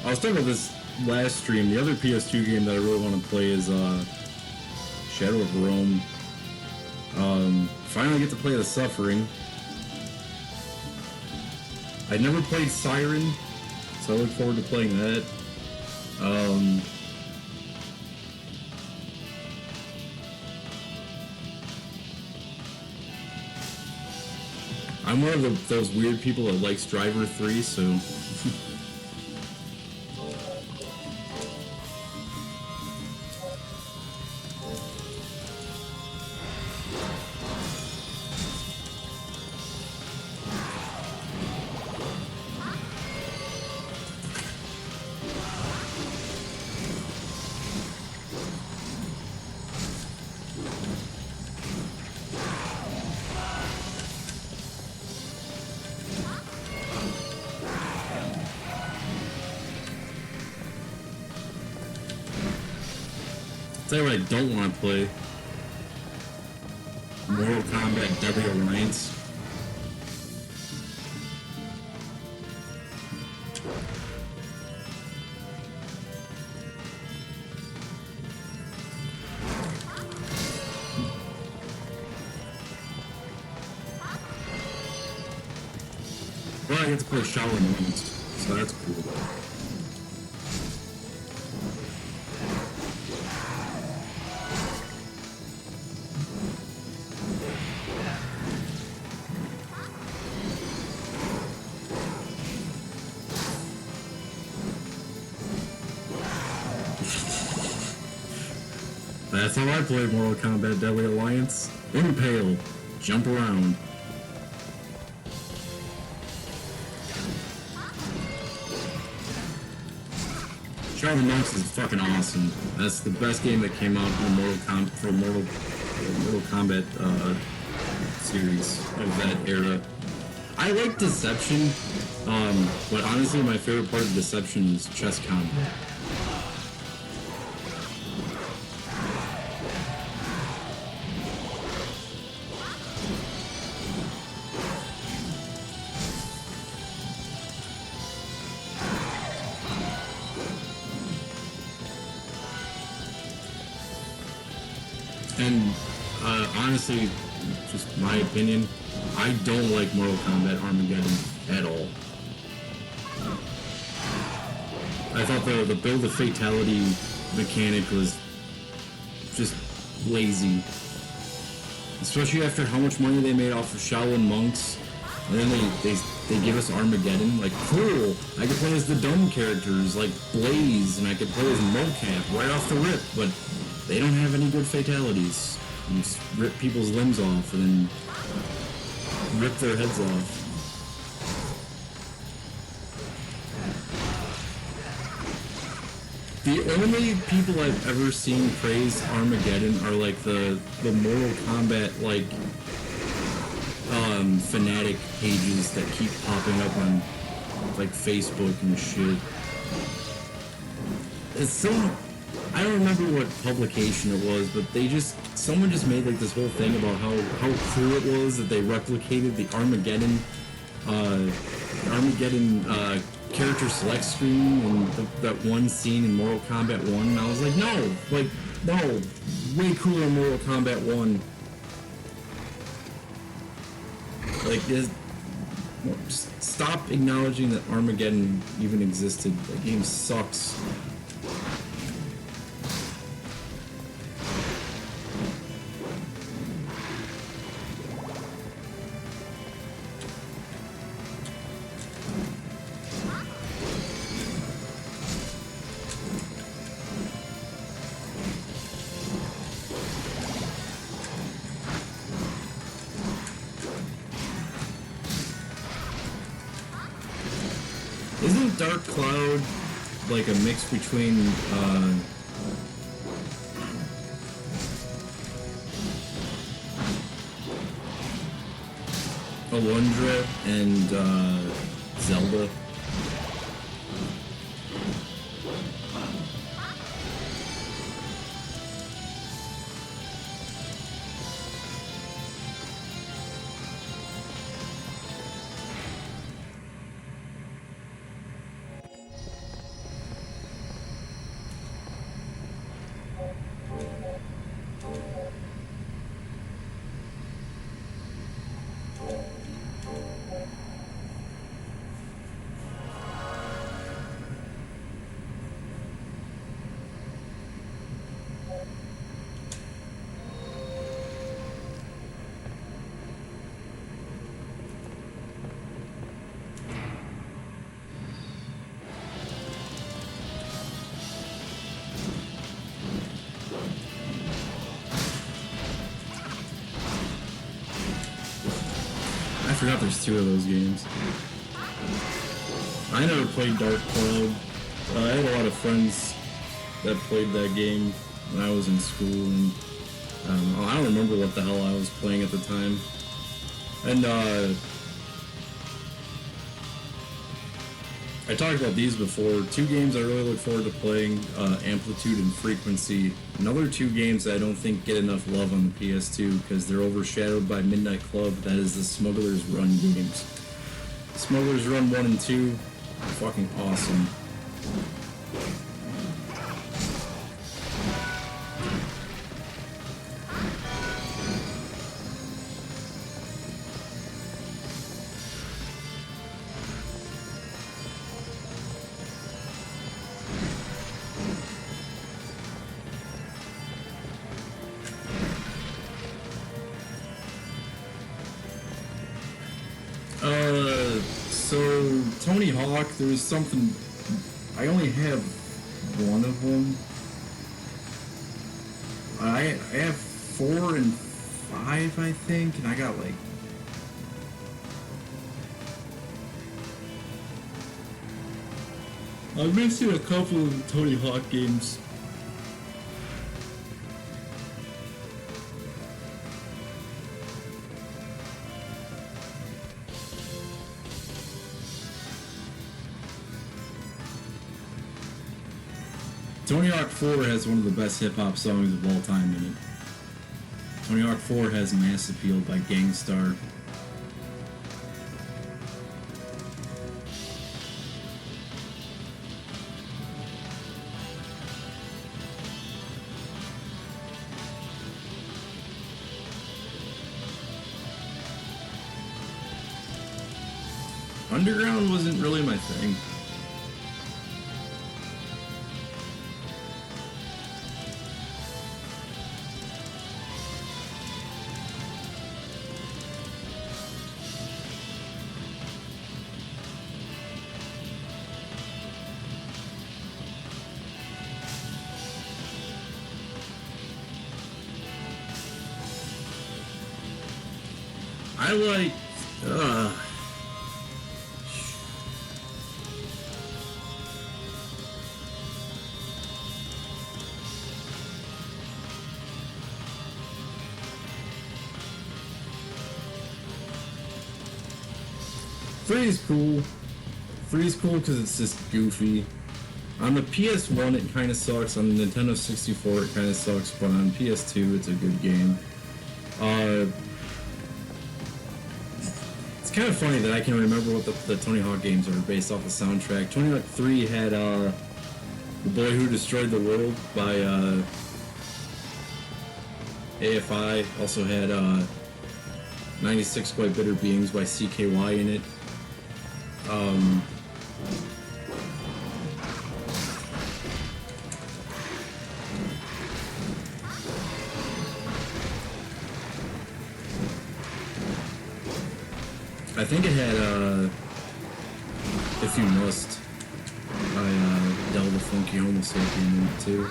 [SPEAKER 1] I was talking about this last stream. The other PS2 game that I really want to play is Shadow of Rome. Finally get to play The Suffering. I never played Siren, so I look forward to playing that. I'm one of those weird people that likes Driver 3, so... Tell you what I don't want to play. Mortal Kombat Deadly Alliance. Well, I get to play Shower Moons, so that's cool. That's how I played Mortal Kombat Deadly Alliance. Impale. Jump around. Shadow Monks is fucking awesome. That's the best game that came out in the Mortal Kombat series of that era. I like Deception, but honestly my favorite part of Deception is chess combat. And honestly, just my opinion, I don't like Mortal Kombat Armageddon at all. I thought the build of fatality mechanic was just lazy. Especially after how much money they made off of Shaolin Monks. And then they give us Armageddon. Like, cool! I could play as the dumb characters like Blaze, and I could play as Mocap right off the rip, but they don't have any good fatalities. You just rip people's limbs off and then rip their heads off. The only people I've ever seen praise Armageddon are like the Mortal Kombat like fanatic pages that keep popping up on like Facebook and shit. It's so I don't remember what publication it was, but someone just made like this whole thing about how cool it was that they replicated the Armageddon character select screen and that one scene in Mortal Kombat 1, and I was like, no, way cooler in Mortal Kombat 1. Like, just stop acknowledging that Armageddon even existed. That game sucks. Isn't Dark Cloud like a mix between Alundra and Zelda? I forgot there's two of those games. I never played Dark Cloud. I had a lot of friends that played that game when I was in school, and I don't remember what the hell I was playing at the time. And I talked about these before. Two games I really look forward to playing, Amplitude and Frequency. Another two games that I don't think get enough love on the PS2 because they're overshadowed by Midnight Club. That is the Smuggler's Run games. Smuggler's Run 1 and 2 are fucking awesome. So Tony Hawk, there was something, I only have one of them. I have 4 and 5, I think, and I got like. I'm missing a couple of the Tony Hawk games. Tony Hawk 4 has one of the best hip-hop songs of all time in it. Tony Hawk 4 has Mass Appeal by Gangstar. Underground wasn't really my thing. I like, Free is cool. Free is cool because it's just goofy. On the PS1 it kind of sucks, on the Nintendo 64 it kind of sucks, but on PS2 it's a good game. It's kind of funny that I can remember what the Tony Hawk games are based off the soundtrack. Tony Hawk 3 had The Boy Who Destroyed the World by AFI. Also had 96 Quite Bitter Beings by CKY in it. I think it had If You Must by Del the Funky Homo Sapien in it too.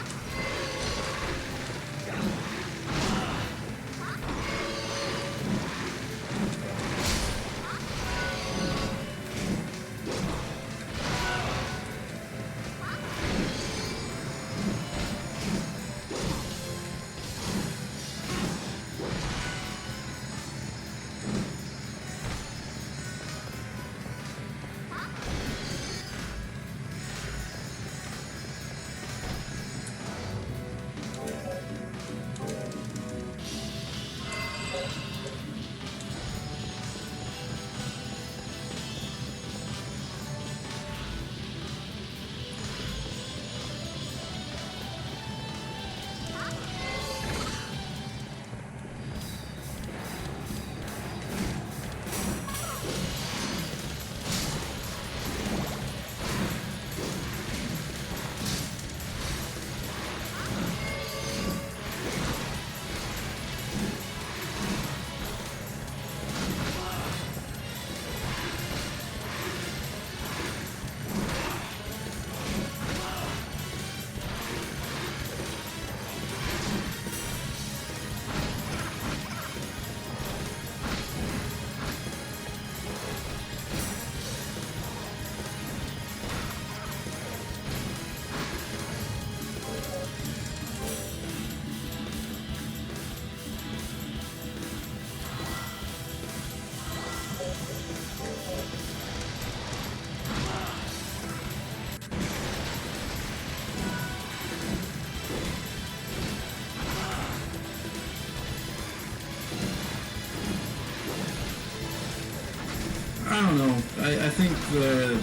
[SPEAKER 1] I don't know. I think the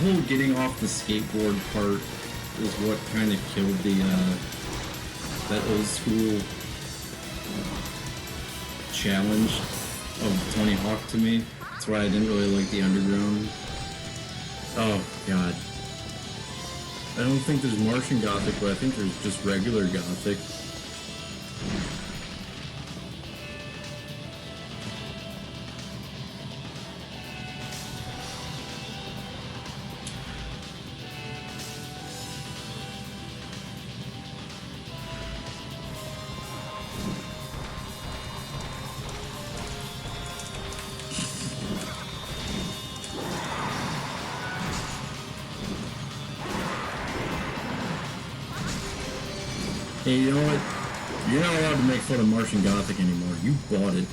[SPEAKER 1] whole getting off the skateboard part is what kind of killed that old school challenge of Tony Hawk to me. That's why I didn't really like the Underground. Oh god. I don't think there's Martian Gothic, but I think there's just regular Gothic. Hey, you know what? You're not allowed to make fun of Martian Gothic anymore. You bought it.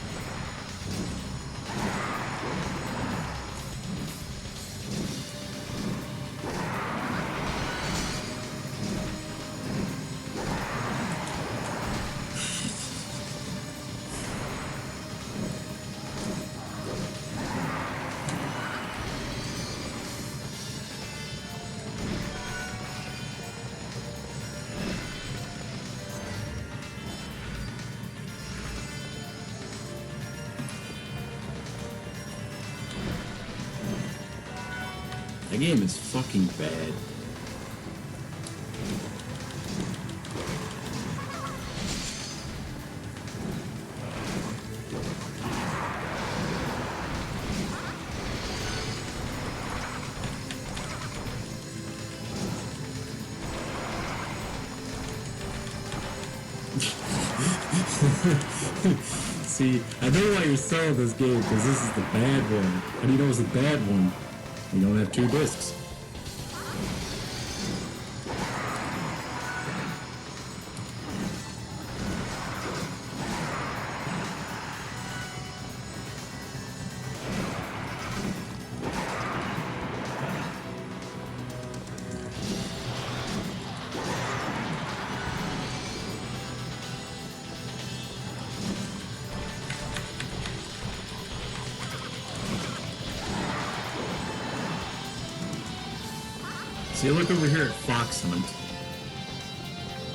[SPEAKER 1] That game is fucking bad. See, I know why you're selling this game, because this is the bad one. How do you know it's the bad one? You don't have 2 discs. See, look over here at Fox Hunt.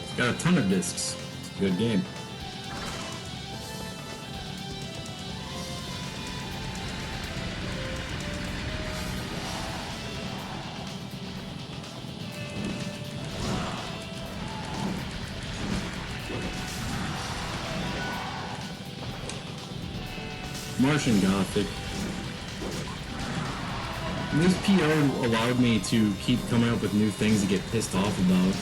[SPEAKER 1] It's got a ton of discs. It's a good game. Martian Gothic. This PO allowed me to keep coming up with new things to get pissed off about,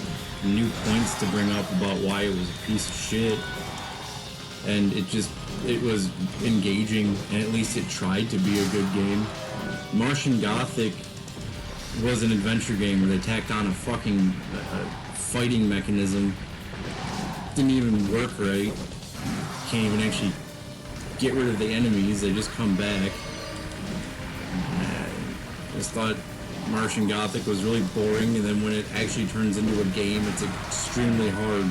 [SPEAKER 1] new points to bring up about why it was a piece of shit, and it was engaging, and at least it tried to be a good game. Martian Gothic was an adventure game where they tacked on a fucking fighting mechanism. Didn't even work right. Can't even actually get rid of the enemies, they just come back. I just thought Martian Gothic was really boring, and then when it actually turns into a game, it's extremely hard.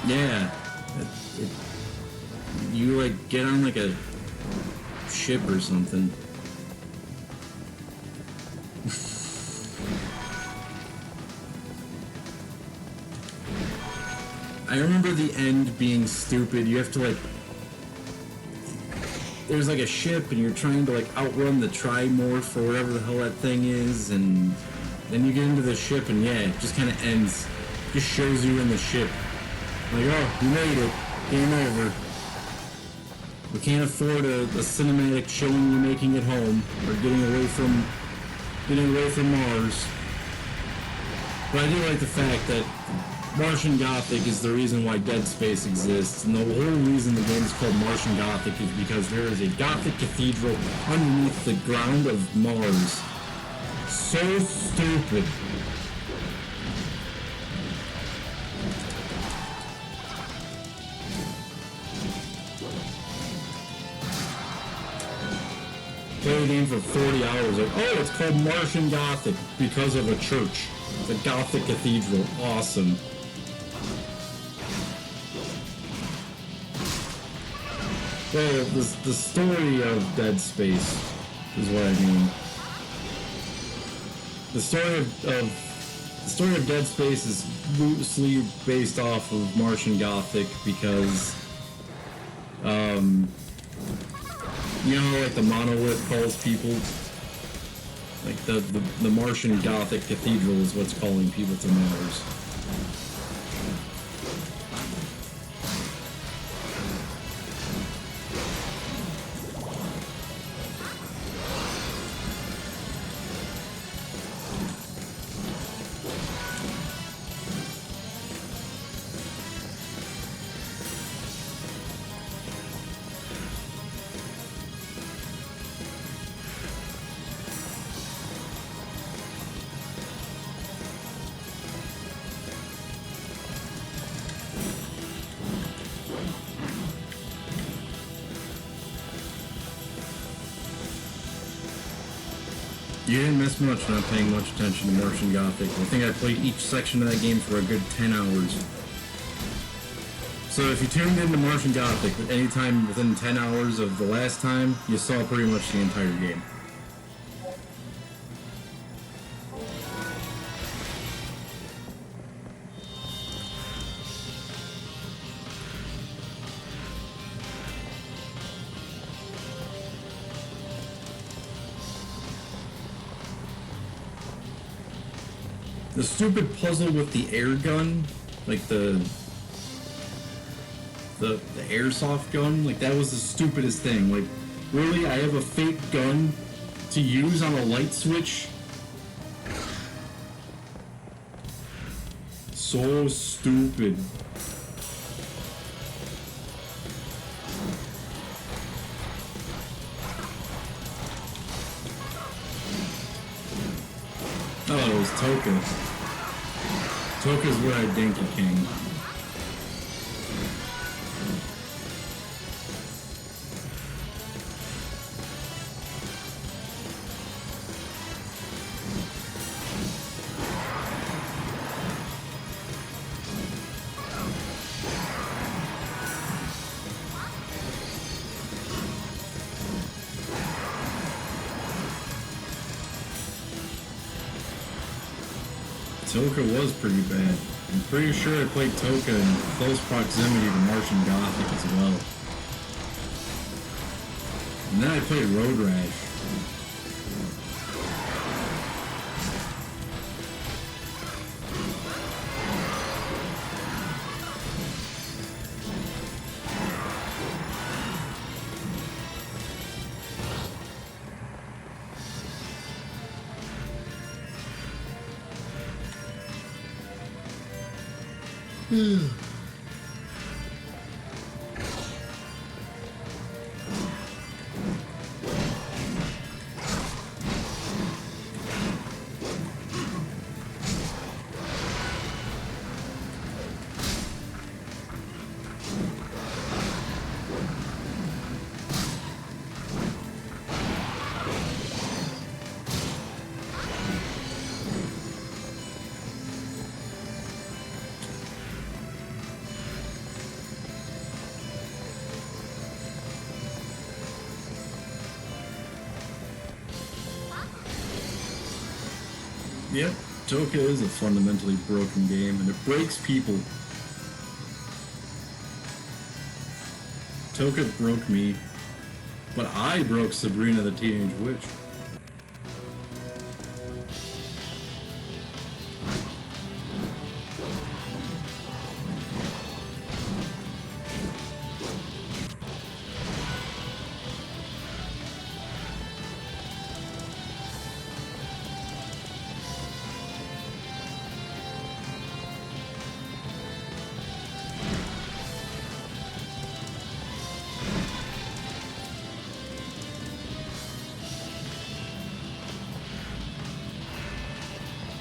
[SPEAKER 1] Yeah. You like get on like a ship or something. I remember the end being stupid. You have to like... There's like a ship and you're trying to like outrun the Trimorph or whatever the hell that thing is, and then you get into the ship and yeah, it just kind of ends. Just shows you in the ship. Like, oh, you made it. Game over. We can't afford a cinematic showing you making it home or getting away from Mars. But I do like the fact that Martian Gothic is the reason why Dead Space exists, and the whole reason the game is called Martian Gothic is because there is a Gothic cathedral underneath the ground of Mars. So stupid. Play the game for 40 hours, like, oh, it's called Martian Gothic because of a church. It's a Gothic cathedral. Awesome. Well, the story of Dead Space is what I mean. The story of Dead Space is loosely based off of Martian Gothic because, you know, like the monolith calls people, like the Martian Gothic cathedral is what's calling people to Mars. You didn't miss much, not paying much attention to Martian Gothic. I think I played each section of that game for a good 10 hours. So if you tuned into Martian Gothic anytime within 10 hours of the last time, you saw pretty much the entire game. The stupid puzzle with the air gun, like the airsoft gun, like that was the stupidest thing. Like, really, I have a fake gun to use on a light switch? So stupid. Oh, it was Toka. Toka's what I Dinky King. Toka was pretty bad. I'm pretty sure I played Toka in close proximity to Martian Gothic as well. And then I played Road Rash. Yep, Toka is a fundamentally broken game, and it breaks people. Toka broke me, but I broke Sabrina the Teenage Witch.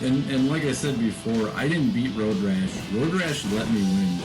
[SPEAKER 1] And like I said before, I didn't beat Road Rash. Road Rash let me win.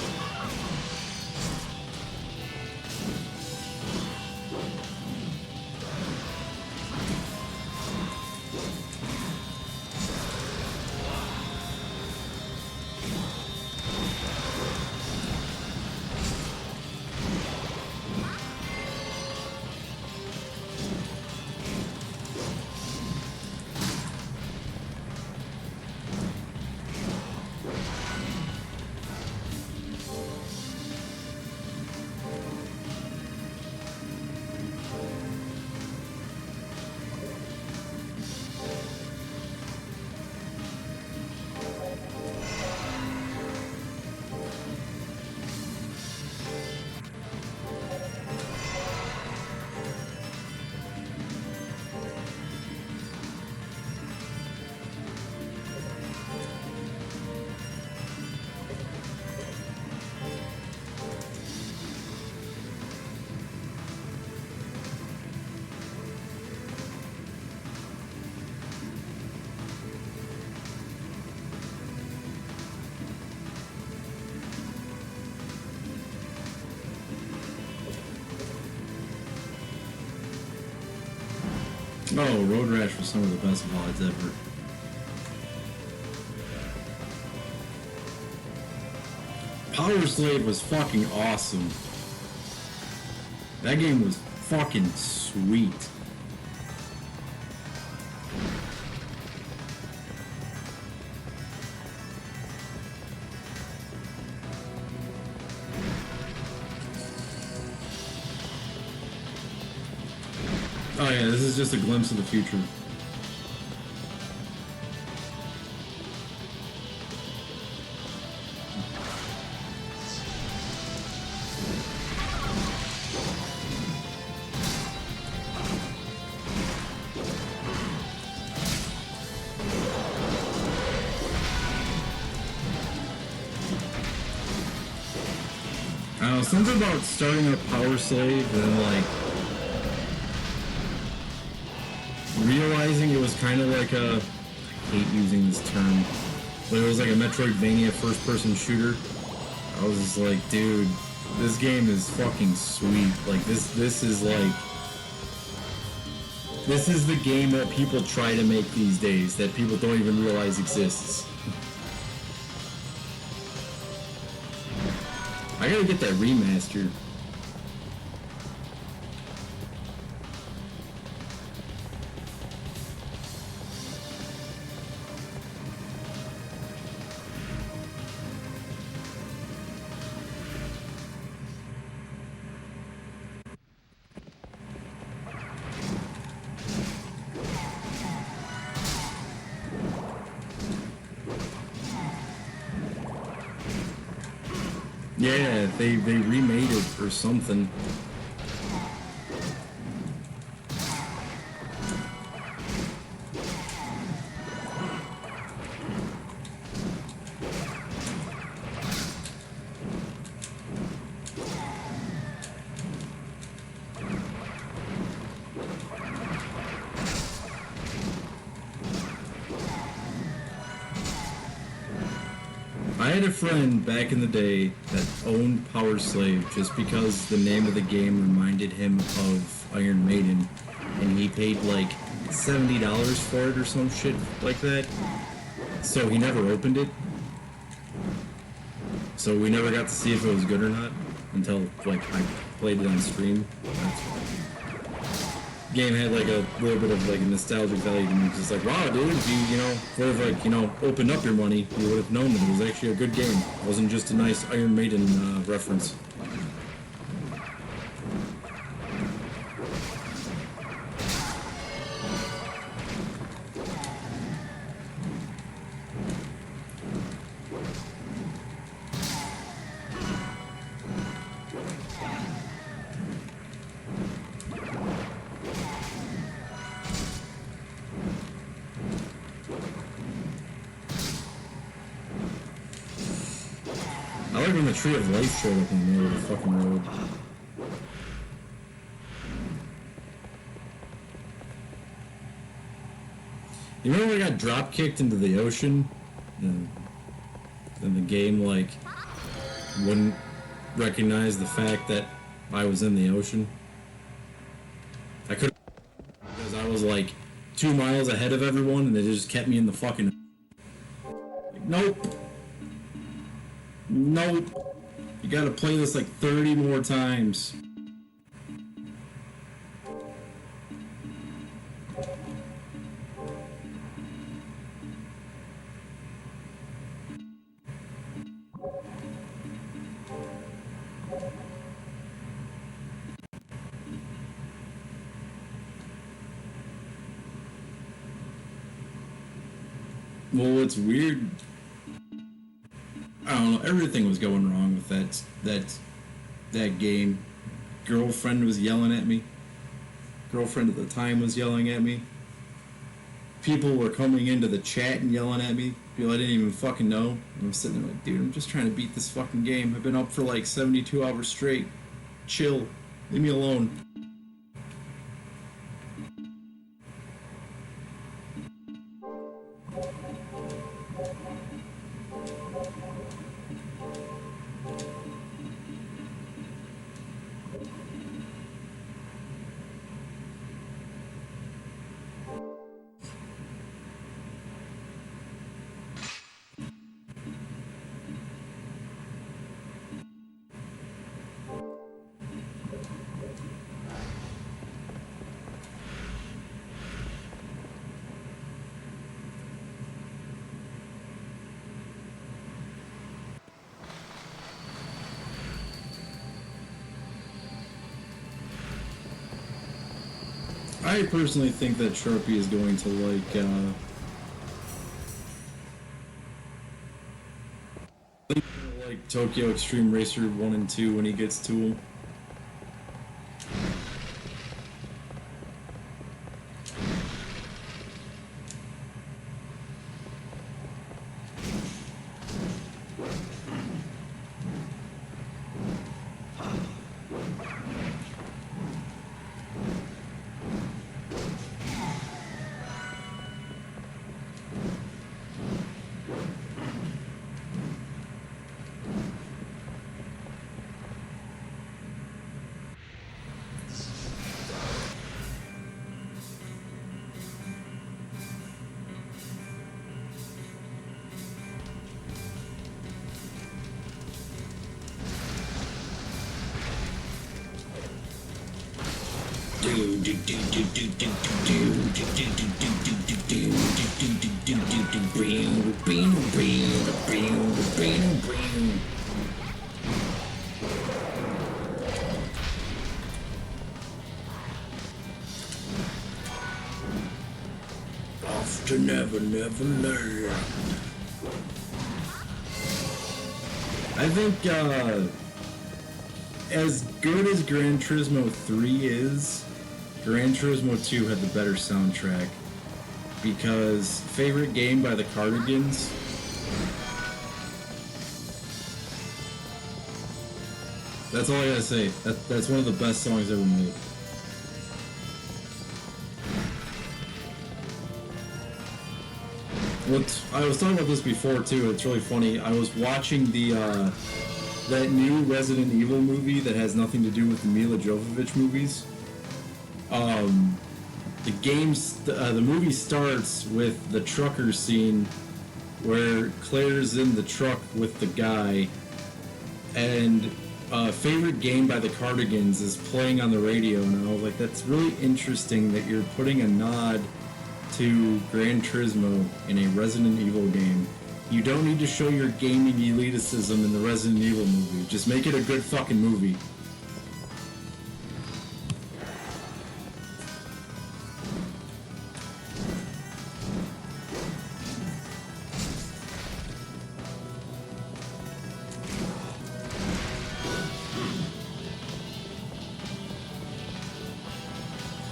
[SPEAKER 1] Oh, Road Rash was some of the best VODs ever. Power Slave was fucking awesome. That game was fucking sweet. Oh yeah, this is just a glimpse of the future. Something about starting a Power Slave and like realizing it was kind of like a, I hate using this term, but it was like a Metroidvania first-person shooter. I was just like, dude, this game is fucking sweet. Like this is like, this is the game that people try to make these days that people don't even realize exists. I gotta get that remaster. Yeah, they remade it or something. I had a friend back in the day that owned Power Slave just because the name of the game reminded him of Iron Maiden, and he paid like $70 for it or some shit like that. So he never opened it. So we never got to see if it was good or not until like I played it on stream. Game had like a little bit of like a nostalgic value to me. It's just like, wow, dude, if you know, would have like, you know, opened up your money, you would have known that it was actually a good game. It wasn't just a nice Iron Maiden reference. I like when the Tree of Life showed up in the middle of the fucking road. You remember when I got drop kicked into the ocean? And the game, like, wouldn't recognize the fact that I was in the ocean? I could have, because I was like 2 miles ahead of everyone and they just kept me in the fucking... Like, nope. Nope. You gotta play this like 30 more times. Well, what's weird, I don't know, everything was going wrong with that game. Girlfriend was yelling at me. Girlfriend at the time was yelling at me. People were coming into the chat and yelling at me. People I didn't even fucking know. And I'm sitting there like, dude, I'm just trying to beat this fucking game. I've been up for like 72 hours straight. Chill. Leave me alone. I personally think that Sharpie is going to like Tokyo Extreme Racer 1 and 2 when he gets to them. Off to Never Never Land. I think as good as Gran Turismo 3 is, Gran Turismo 2 had the better soundtrack, because favorite game by the Cardigans. That's all I gotta say. That's one of the best songs ever made. I was talking about this before too. It's really funny. I was watching that new Resident Evil movie that has nothing to do with the Mila Jovovich movies. The movie starts with the trucker scene where Claire's in the truck with the guy, and favorite game by the Cardigans is playing on the radio, and I was like, that's really interesting that you're putting a nod to Gran Turismo in a Resident Evil game. You don't need to show your gaming elitism in the Resident Evil movie. Just make it a good fucking movie.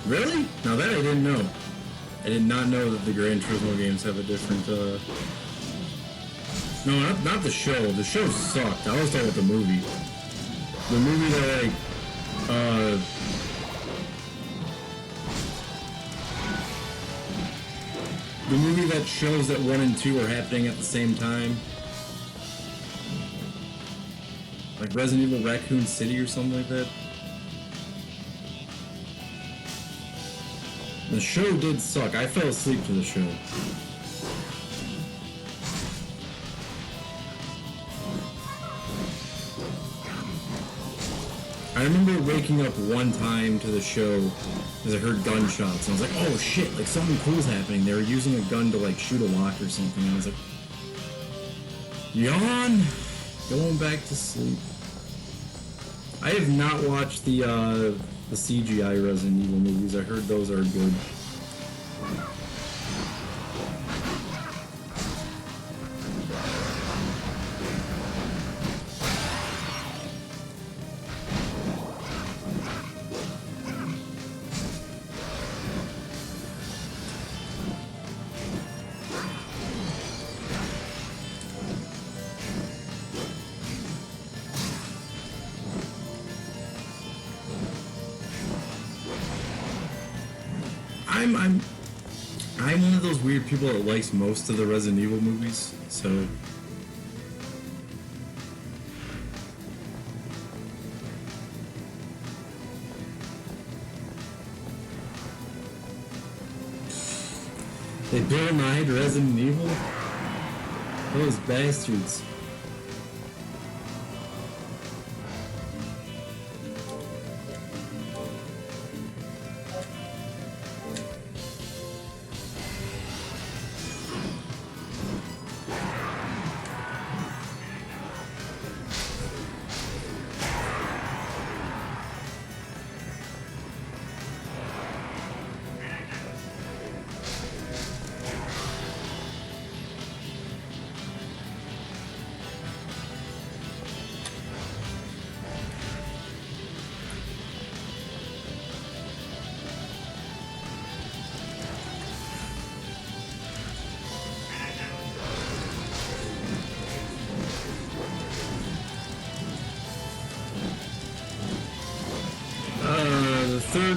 [SPEAKER 1] Really? Now that I didn't know. I did not know that the Gran Turismo games have a different, No, not the show. The show sucked. I was talking about the movie. The movie that, like, the movie that shows that 1 and 2 are happening at the same time. Like Resident Evil Raccoon City or something like that. The show did suck. I fell asleep to the show. I remember waking up one time to the show because I heard gunshots. And I was like, oh shit, like something cool's happening. They were using a gun to like shoot a lock or something. And I was like, yawn, going back to sleep. I have not watched the CGI Resident Evil movies. I heard those are good. I'm one of those weird people that likes most of the Resident Evil movies, so they denied Resident Evil? Those bastards.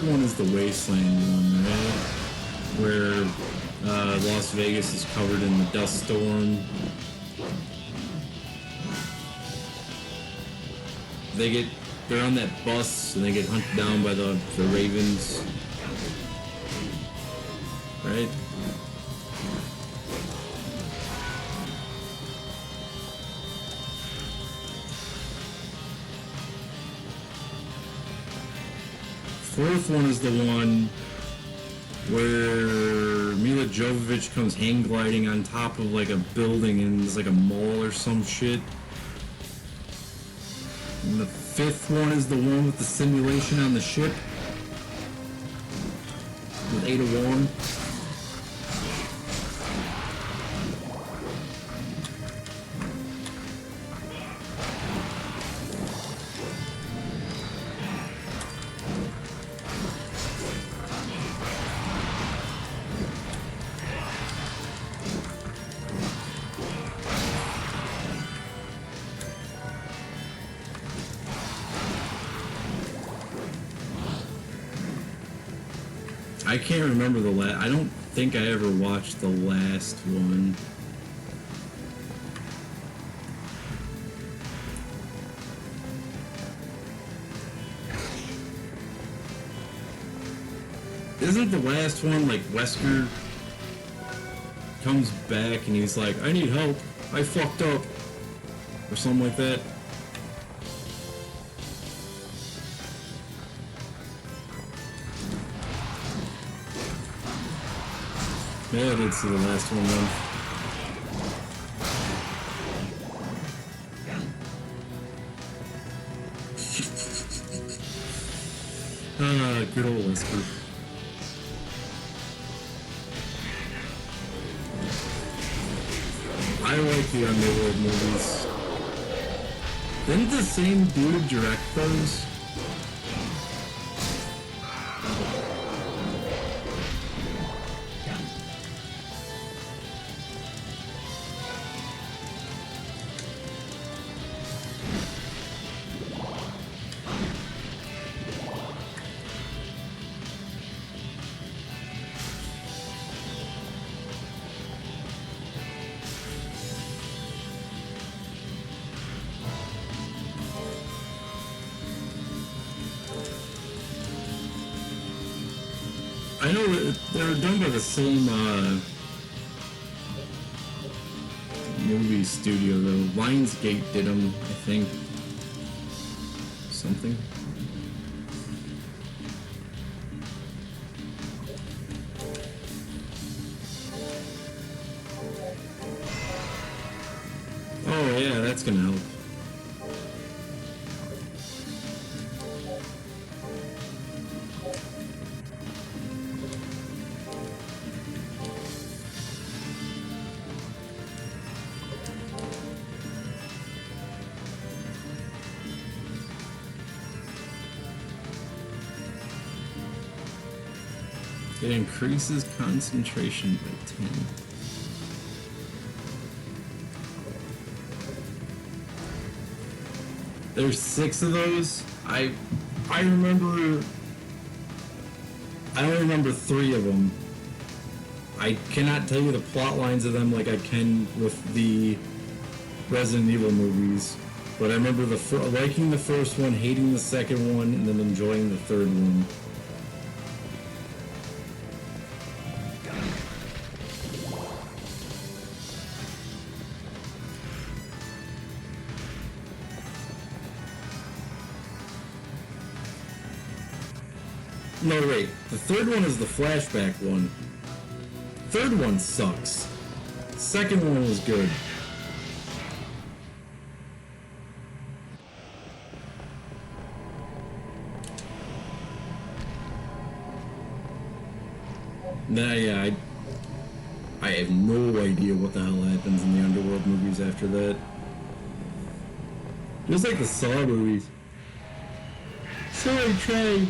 [SPEAKER 1] one is the Wasteland one, right? Where Las Vegas is covered in the dust storm. They're on that bus and they get hunted down by the ravens. Right? Fourth one is the one where Mila Jovovich comes hang gliding on top of like a building and there's like a mall or some shit. And the fifth one is the one with the simulation on the ship with Ada Wong. I can't remember the last. I don't think I ever watched the last one. Isn't the last one like Wesker comes back and he's like, I need help, I fucked up, or something like that? Yeah, I did see the last one then. Good old Wesker. I like the Underworld movies. Didn't the same dude direct those? I know they were done by the same movie studio though. Lionsgate did them, I think. Something. Oh yeah, that's gonna help. It increases concentration by 10. There's 6 of those. I remember. I only remember 3 of them. I cannot tell you the plot lines of them like I can with the Resident Evil movies. But I remember liking the first one, hating the second one, and then enjoying the third one. No, wait. The third one is the flashback one. Third one sucks. Second one was good. Nah, yeah, I have no idea what the hell happens in the Underworld movies after that. Just like the Saw movies. Someone tried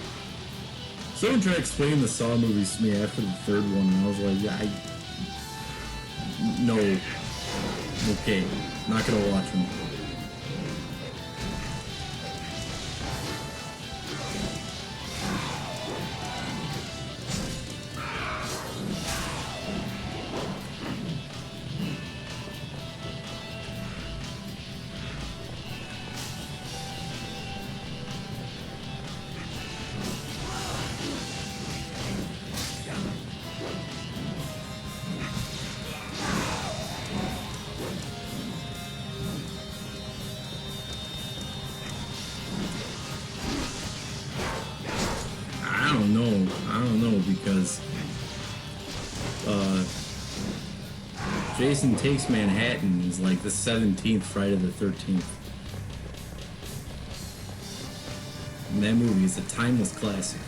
[SPEAKER 1] to explain the Saw movies to me after the third one, and I was like, yeah, no. Okay, not gonna watch them. because Jason Takes Manhattan is like the 17th Friday the 13th. And that movie is a timeless classic.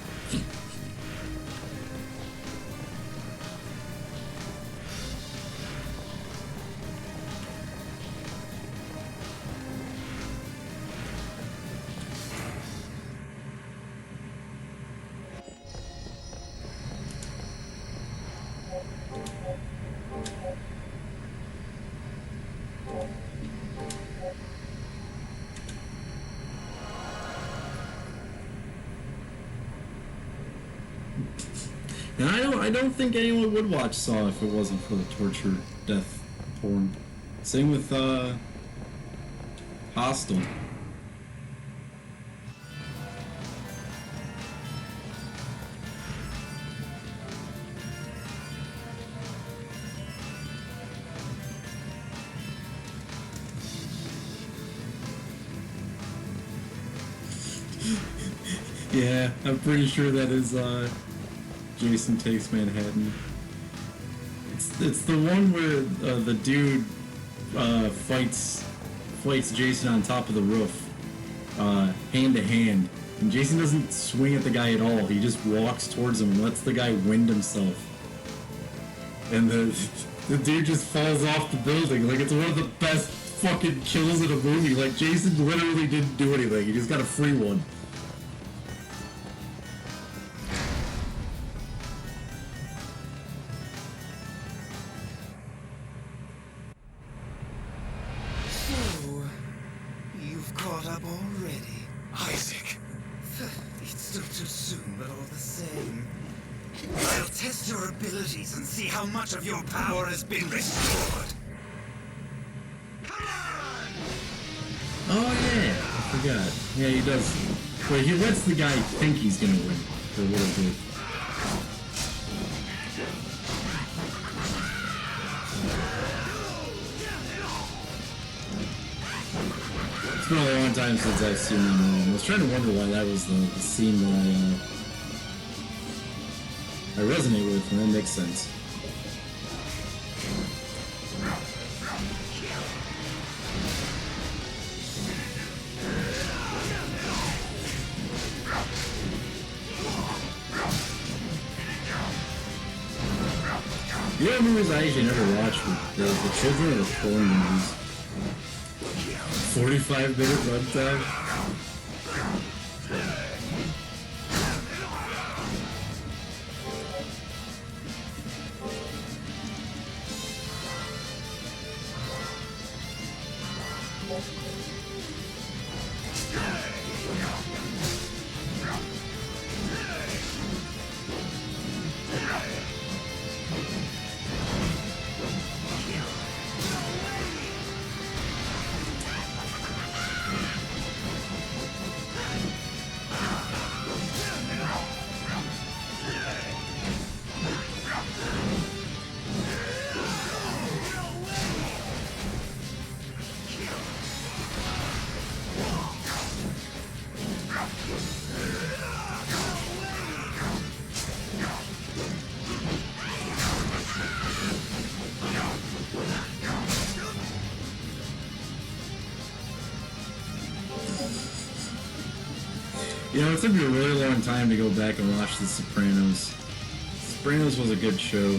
[SPEAKER 1] And I don't think anyone would watch Saw if it wasn't for the torture, death, porn. Same with Hostel. Yeah, I'm pretty sure that is Jason Takes Manhattan. It's the one where the dude fights Jason on top of the roof, hand to hand, and Jason doesn't swing at the guy at all. He just walks towards him and lets the guy wind himself, and the dude just falls off the building. Like, it's one of the best fucking kills in a movie. Like, Jason literally didn't do anything. He just got a free one.
[SPEAKER 4] And see how much of your power has been restored.
[SPEAKER 1] Oh yeah, I forgot. Yeah, he does. But he lets the guy think he's gonna win for a little bit. It's been a long time since I've seen that movie. I was trying to wonder why that was the scene that I resonate with, and that makes sense. The other movies I actually never watched were the Children of the Corn movies. 45-minute runtime. You know, it took me a really long time to go back and watch The Sopranos. Sopranos was a good show.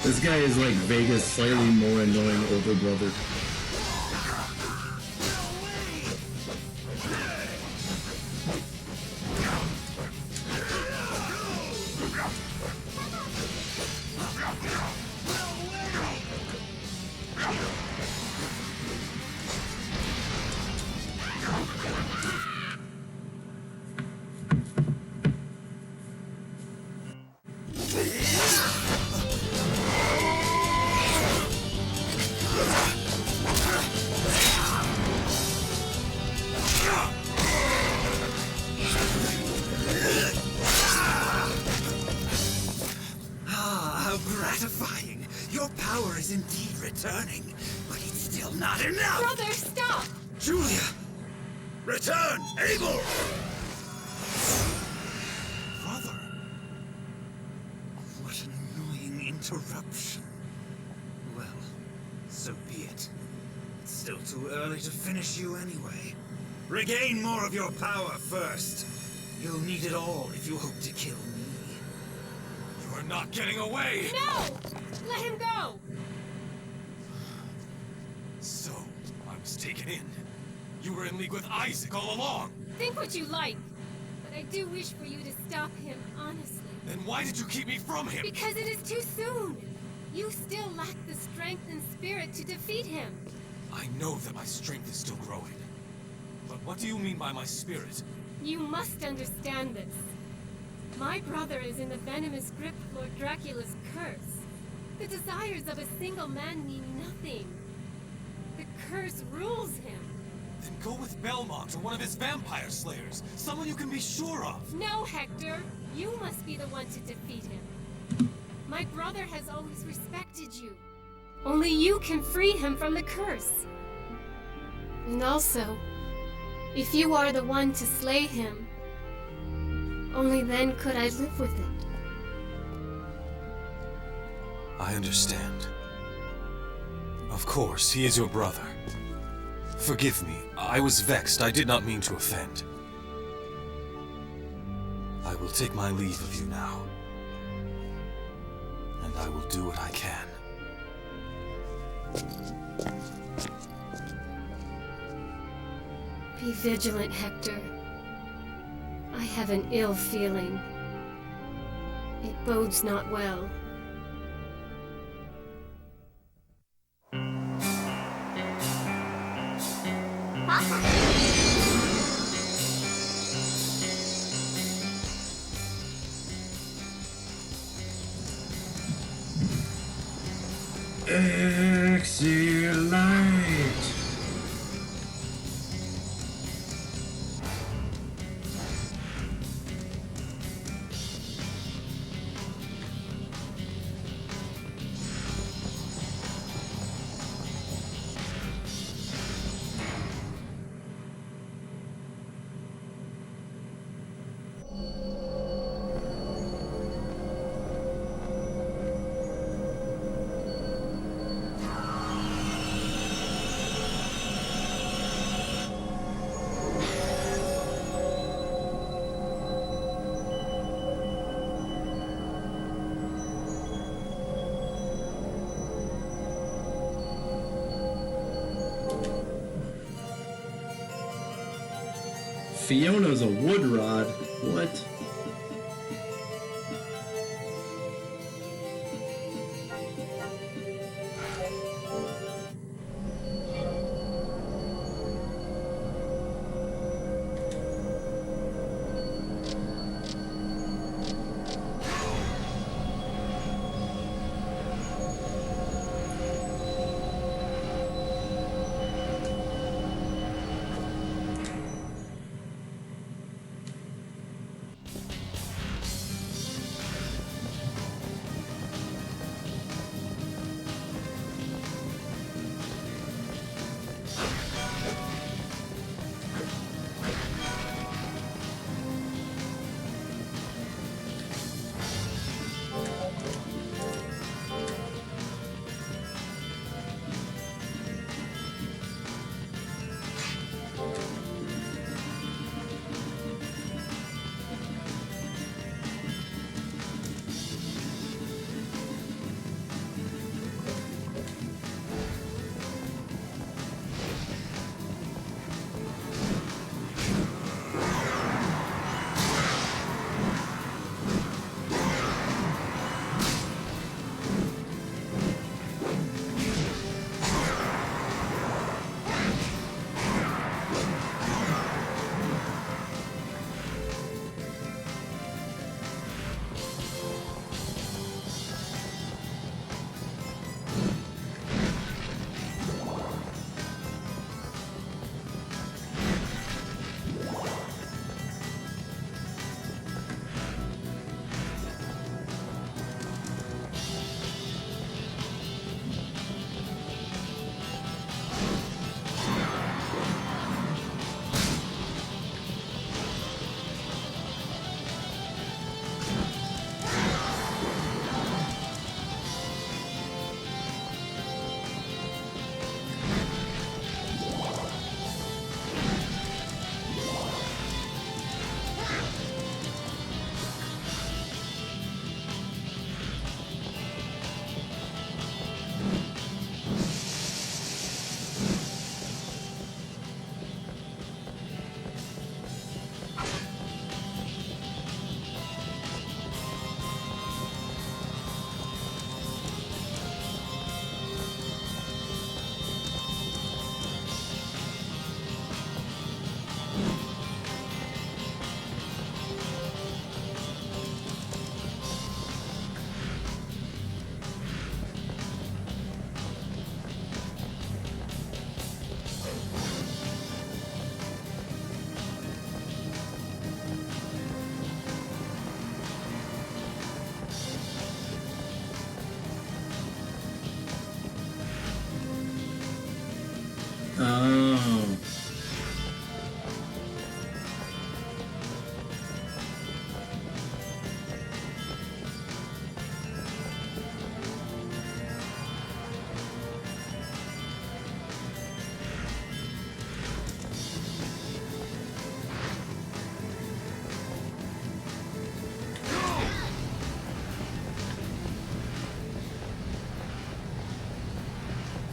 [SPEAKER 1] This guy is like Vega's slightly more annoying older brother.
[SPEAKER 4] How gratifying! Your power is indeed returning, but it's still not enough!
[SPEAKER 5] Brother, stop!
[SPEAKER 4] Julia! Return! Abel! Brother? What an annoying interruption. Well, so be it. It's still too early to finish you anyway. Regain more of your power first. You'll need it all if you hope to kill me.
[SPEAKER 3] You're not getting away!
[SPEAKER 5] No! Let him go!
[SPEAKER 3] So, I was taken in. You were in league with Isaac all along.
[SPEAKER 5] Think what you like, but I do wish for you to stop him, honestly.
[SPEAKER 3] Then why did you keep me from him?
[SPEAKER 5] Because it is too soon! You still lack the strength and spirit to defeat him.
[SPEAKER 3] I know that my strength is still growing. But what do you mean by my spirit?
[SPEAKER 5] You must understand this. My brother is in the venomous grip of Lord Dracula's curse. The desires of a single man mean nothing. The curse rules him.
[SPEAKER 3] Then go with Belmont or one of his vampire slayers. Someone you can be sure of.
[SPEAKER 5] No, Hector! You must be the one to defeat him. My brother has always respected you. Only you can free him from the curse. And also, if you are the one to slay him, only then could I live with it.
[SPEAKER 3] I understand. Of course, he is your brother. Forgive me. I was vexed. I did not mean to offend. I will take my leave of you now. And I will do what I can.
[SPEAKER 5] Be vigilant, Hector. I have an ill feeling. It bodes not well.
[SPEAKER 1] Exit light. Fiona's a wood rod. What?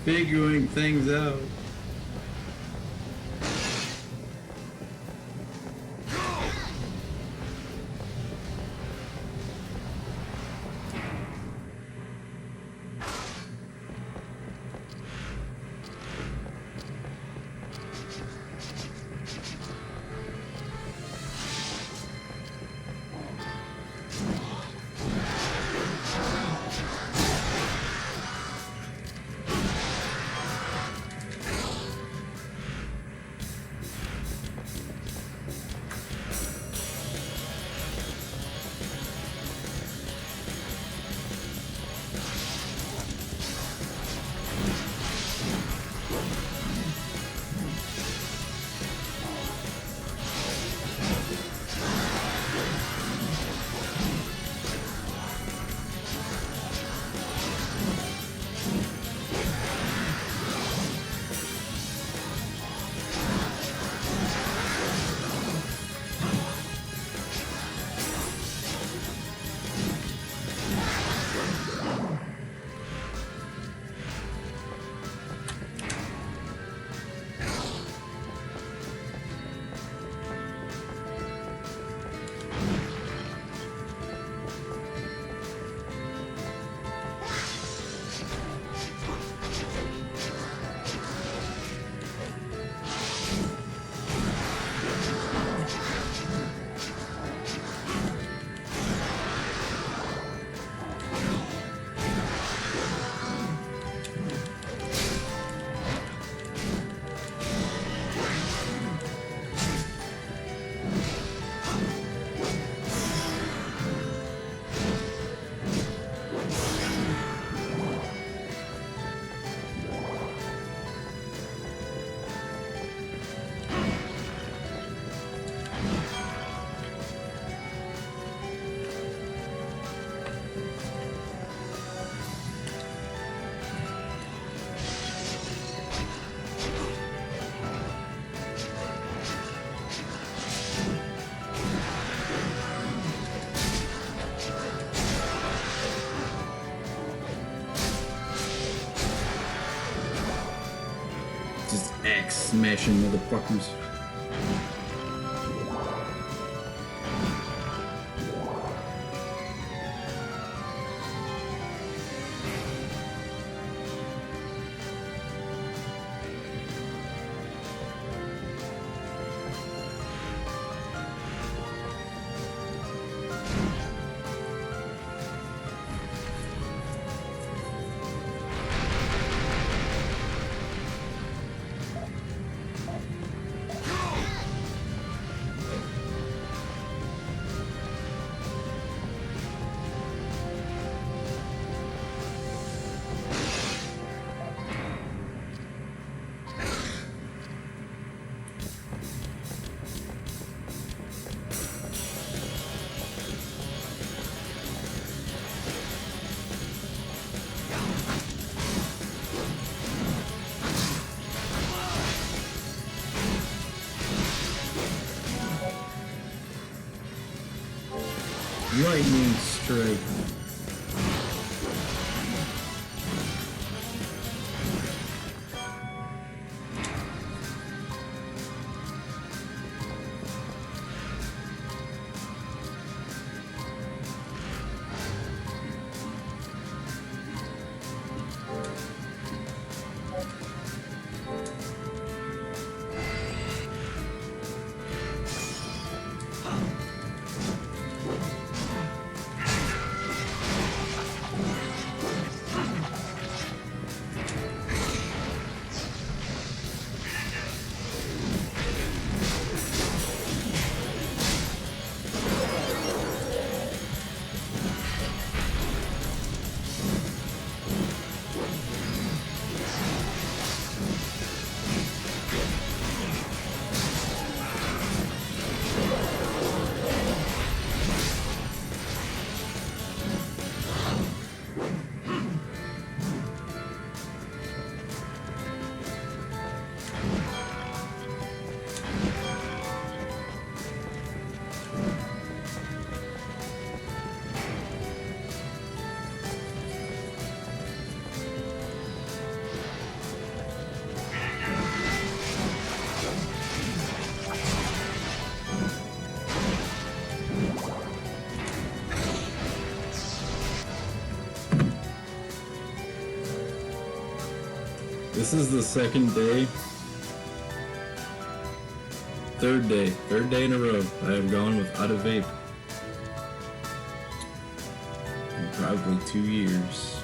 [SPEAKER 1] figuring things out. Just axe smashing motherfuckers. Lightning strike. This is the second day. Third day in a row I have gone without a vape. In probably 2 years.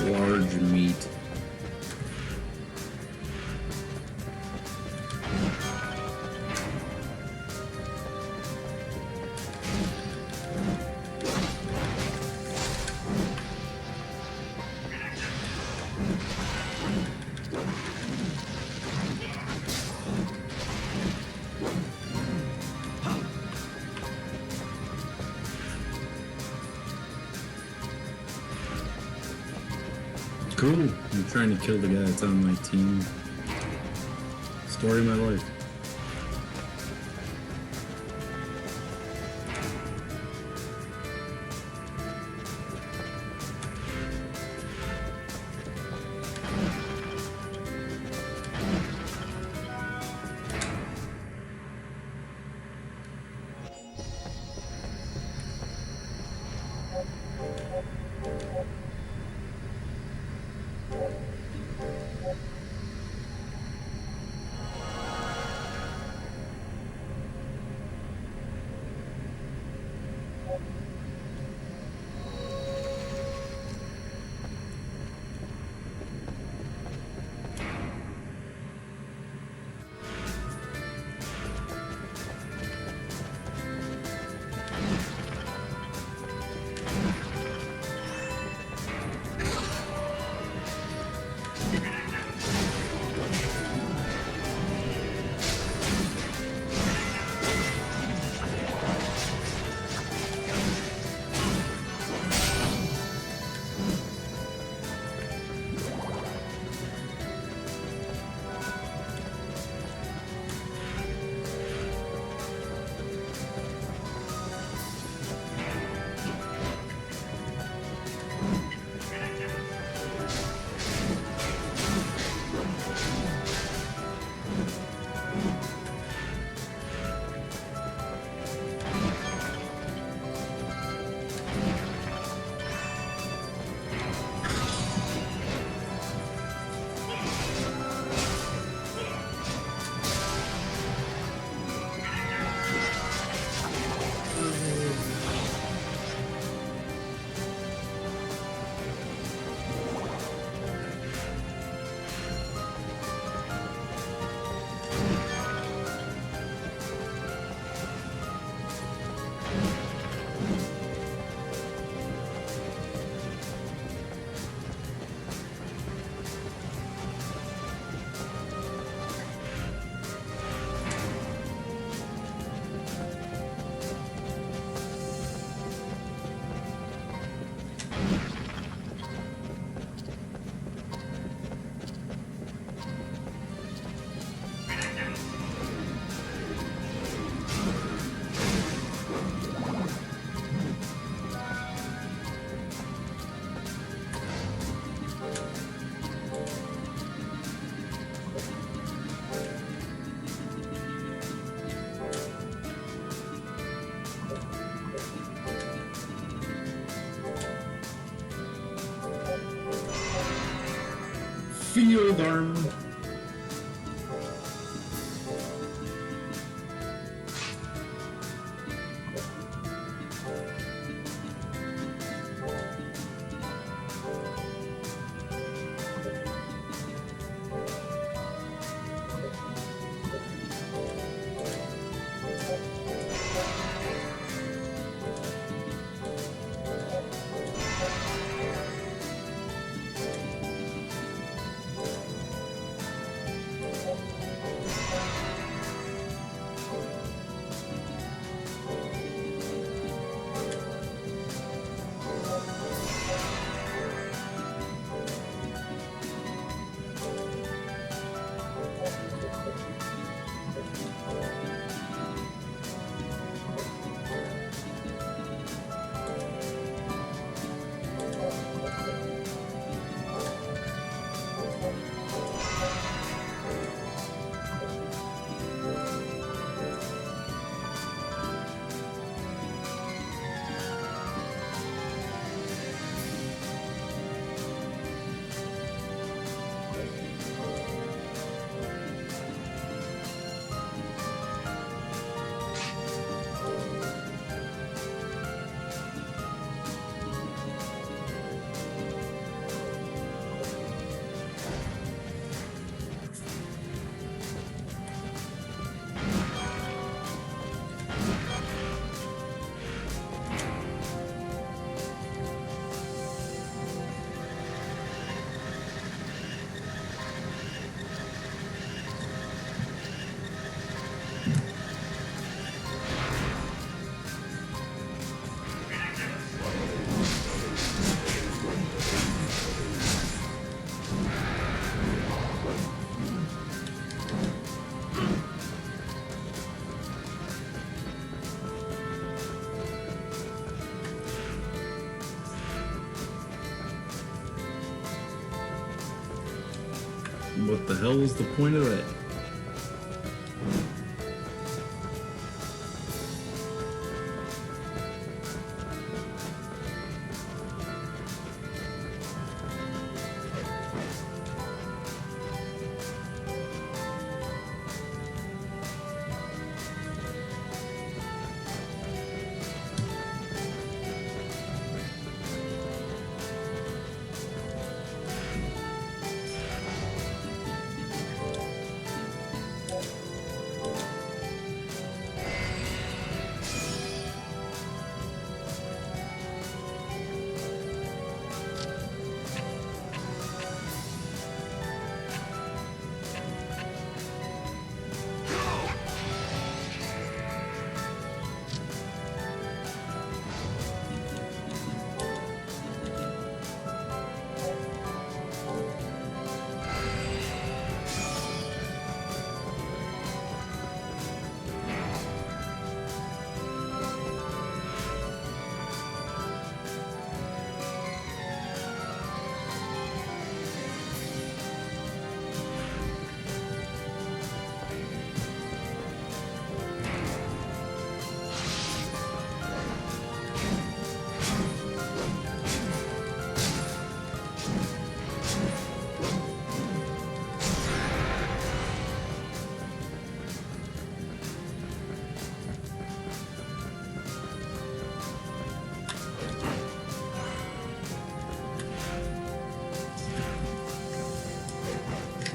[SPEAKER 1] Large meat. Cool. I'm trying to kill the guy that's on my team. Story of my life. field arm. What the hell was the point of that?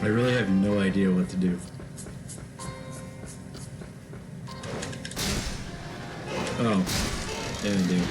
[SPEAKER 1] I really have no idea what to do. Oh, yeah, I do.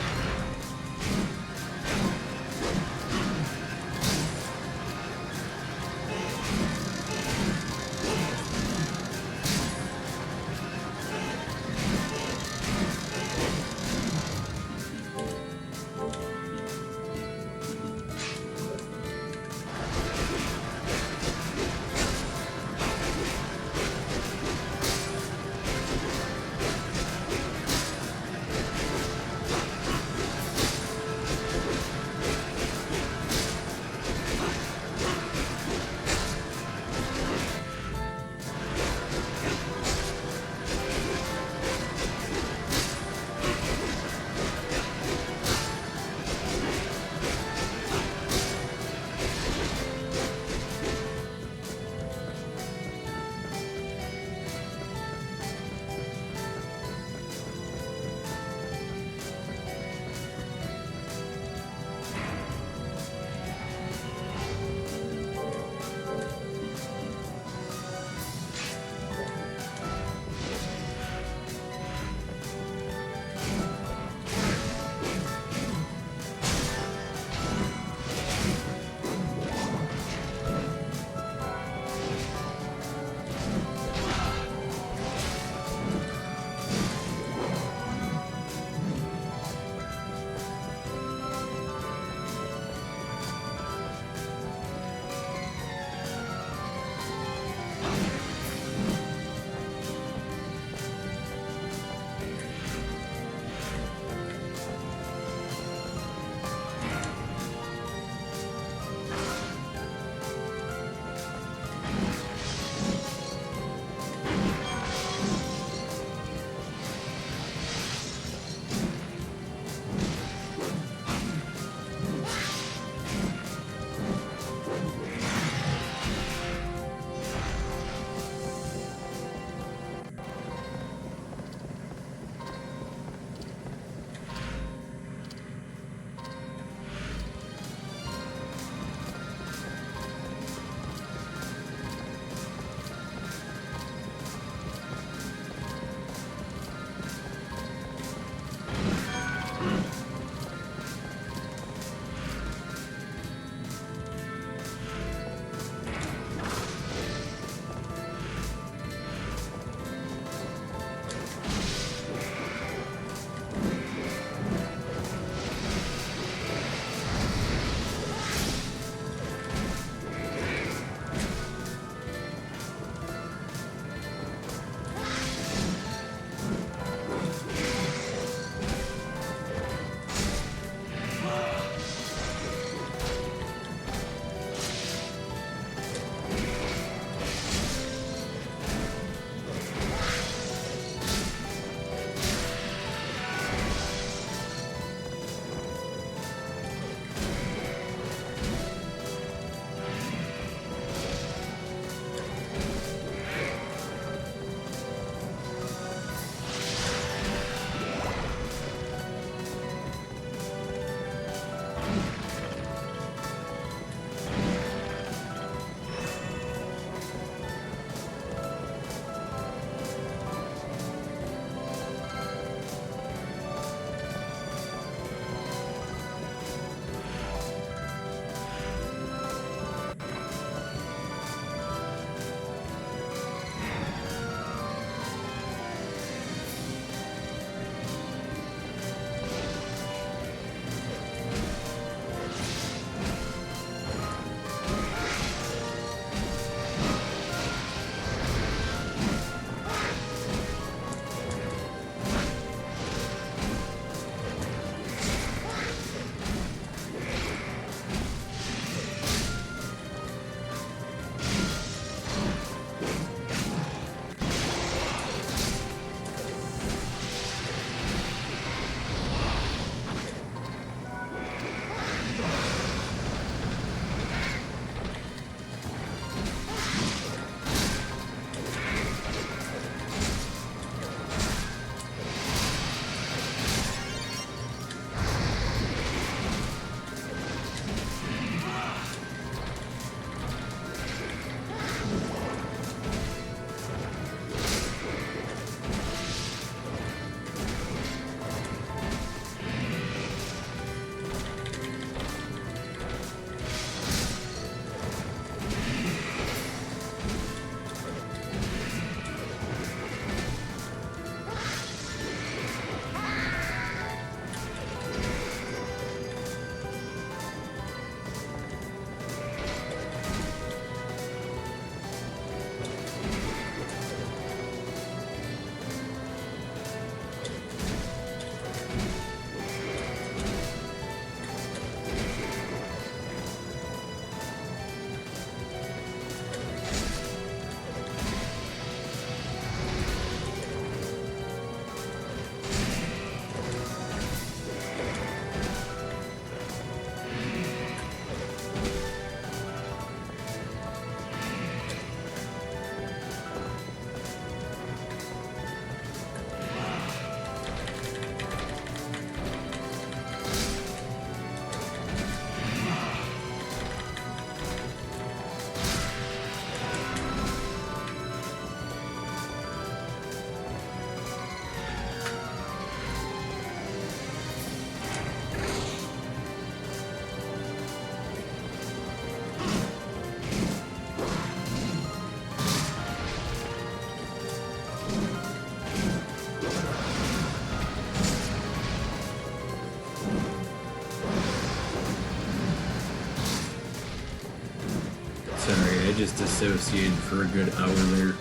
[SPEAKER 1] I just dissociated for a good hour there.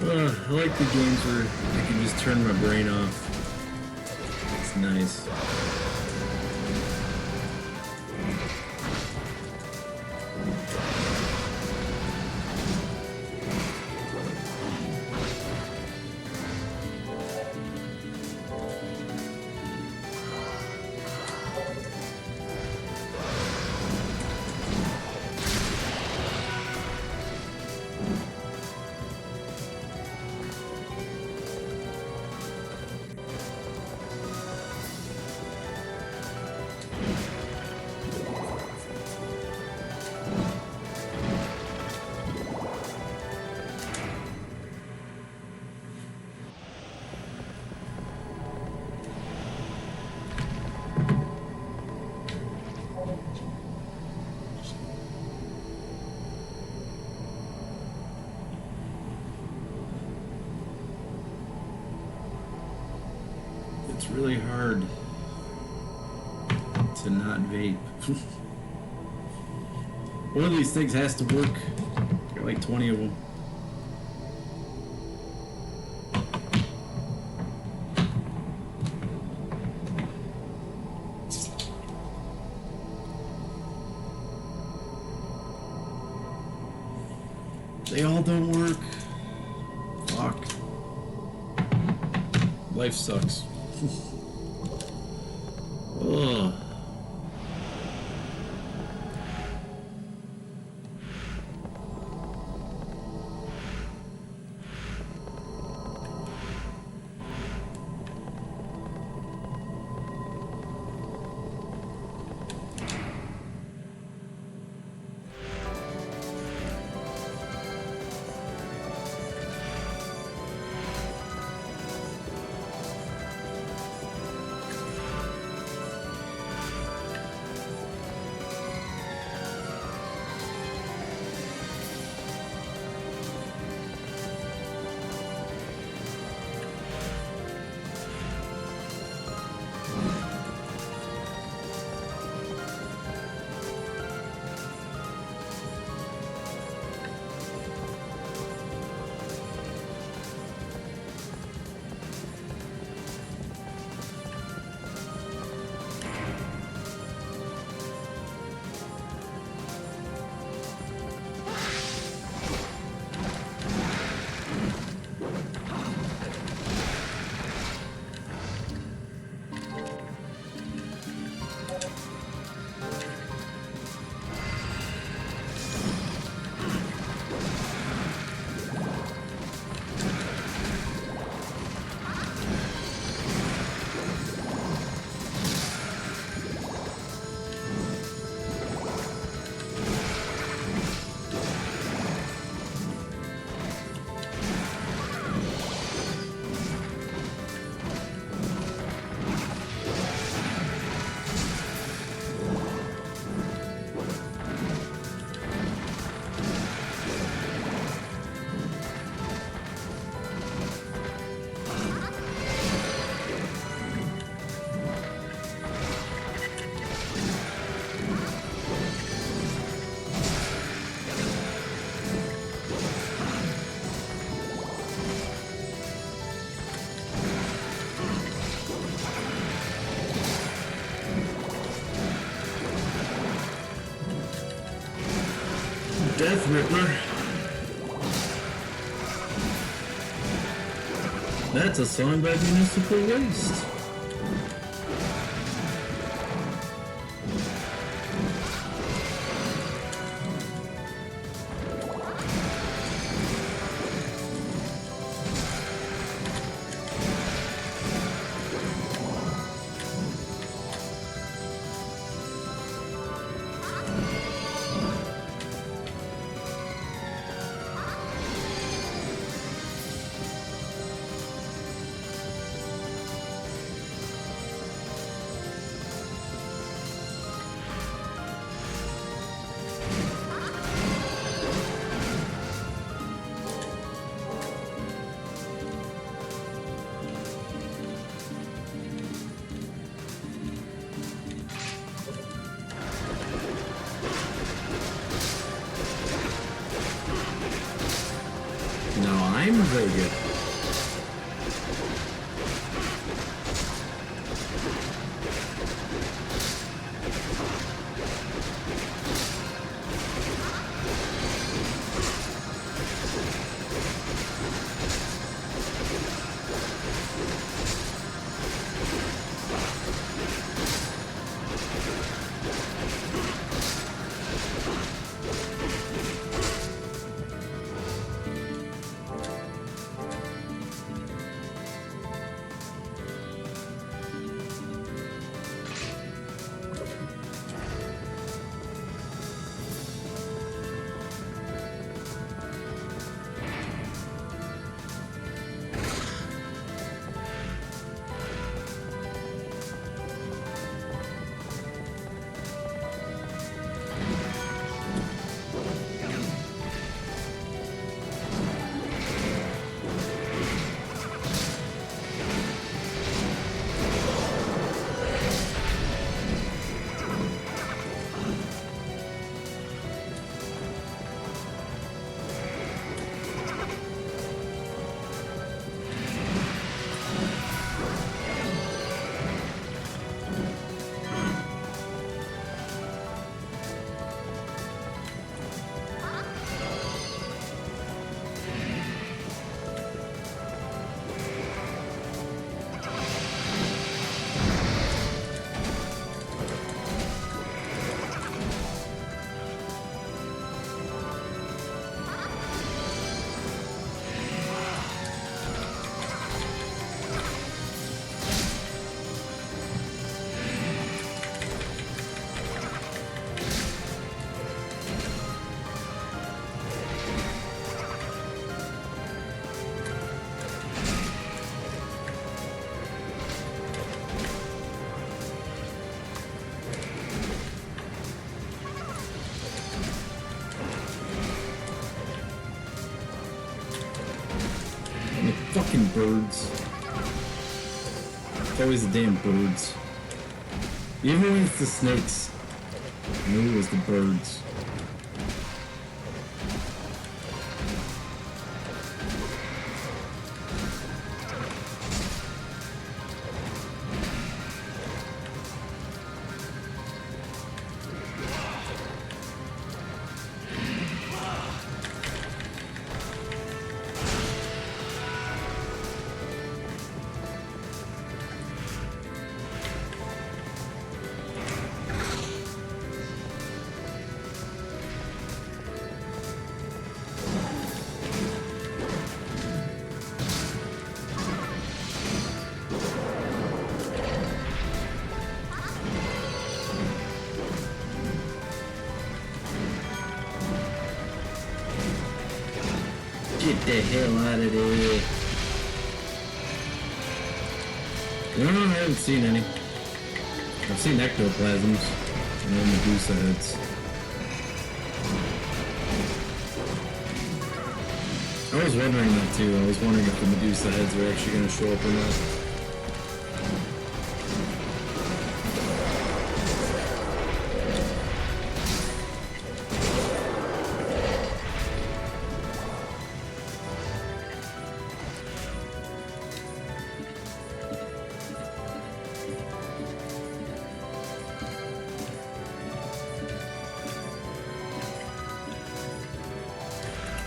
[SPEAKER 1] I like the games where I can just turn my brain off. It's nice. It's really hard to not vape. One of these things has to work. Got like 20 of them. They all don't work. Fuck. Life sucks. Ugh. Death Ripper. That's a song by Municipal Waste. I'm very good. Fucking birds. It's always the damn birds. Even when it's the snakes. I knew it was the birds. Get the hell out of there. No, I haven't seen any. I've seen ectoplasms and then Medusa heads. I was wondering that too. I was wondering if the Medusa heads are actually going to show up or not.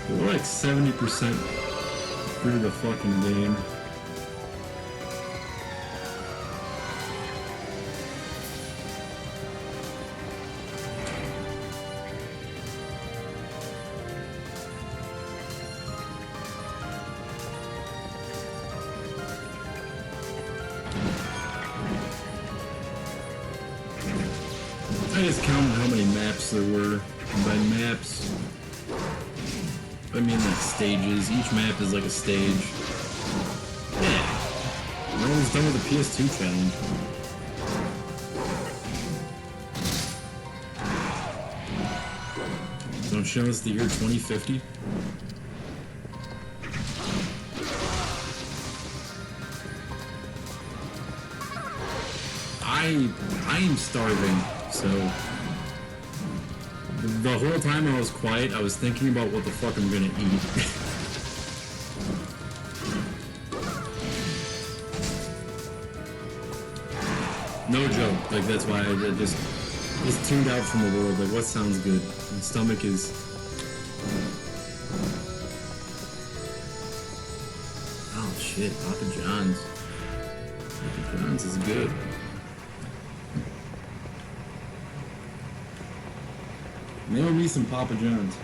[SPEAKER 1] We're like 70% through the fucking game. I just counted how many maps there were, and by maps I mean like stages. Each map is like a stage. Yeah. We're almost done with the PS2 challenge. Don't show us the year 2050. I am starving, so the whole time I was quiet, I was thinking about what the fuck I'm gonna eat. No joke. Like, that's why I just tuned out from the world. Like, what sounds good? My stomach is... Oh, shit. Papa John's. Papa John's is good. Nail me some Papa John's.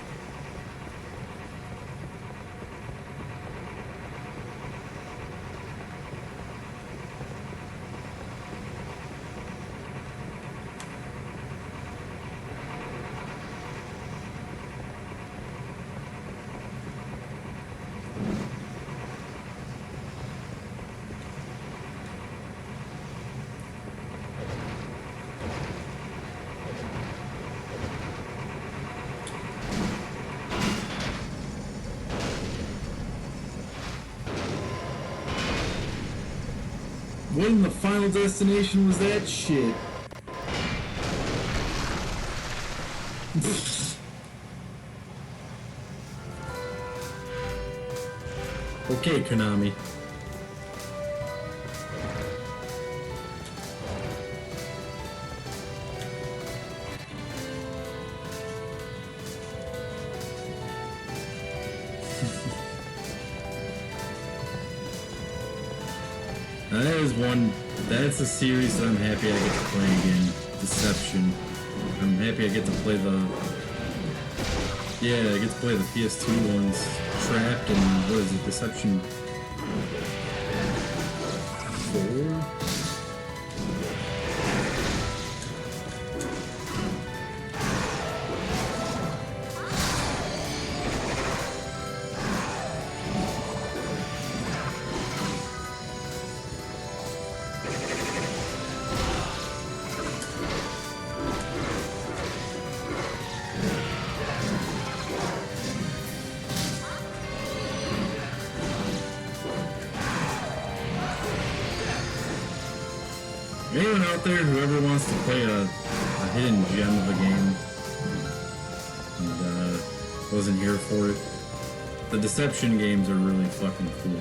[SPEAKER 1] What in the Final Destination was that shit? Okay, Konami. Now that is one, that's a series that I'm happy I get to play again. Deception. I'm happy I get to play the, yeah, I get to play the PS2 ones. Trapped and, what is it, Deception 4? Anyone out there who ever wants to play a hidden gem of a game and wasn't here for it, the Deception games are really fucking cool.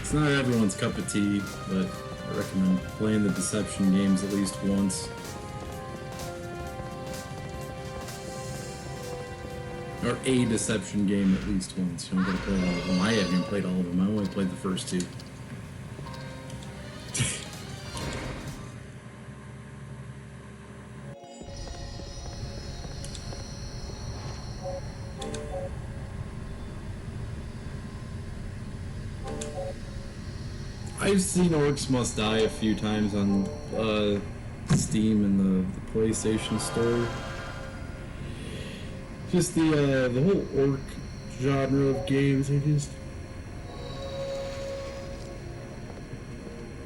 [SPEAKER 1] It's not everyone's cup of tea, but I recommend playing the Deception games at least once. Or a Deception game at least once. You don't gotta play all of them. I haven't played all of them. I only played the first two. I've seen Orcs Must Die a few times on Steam and the PlayStation Store. Just the whole orc genre of games, I just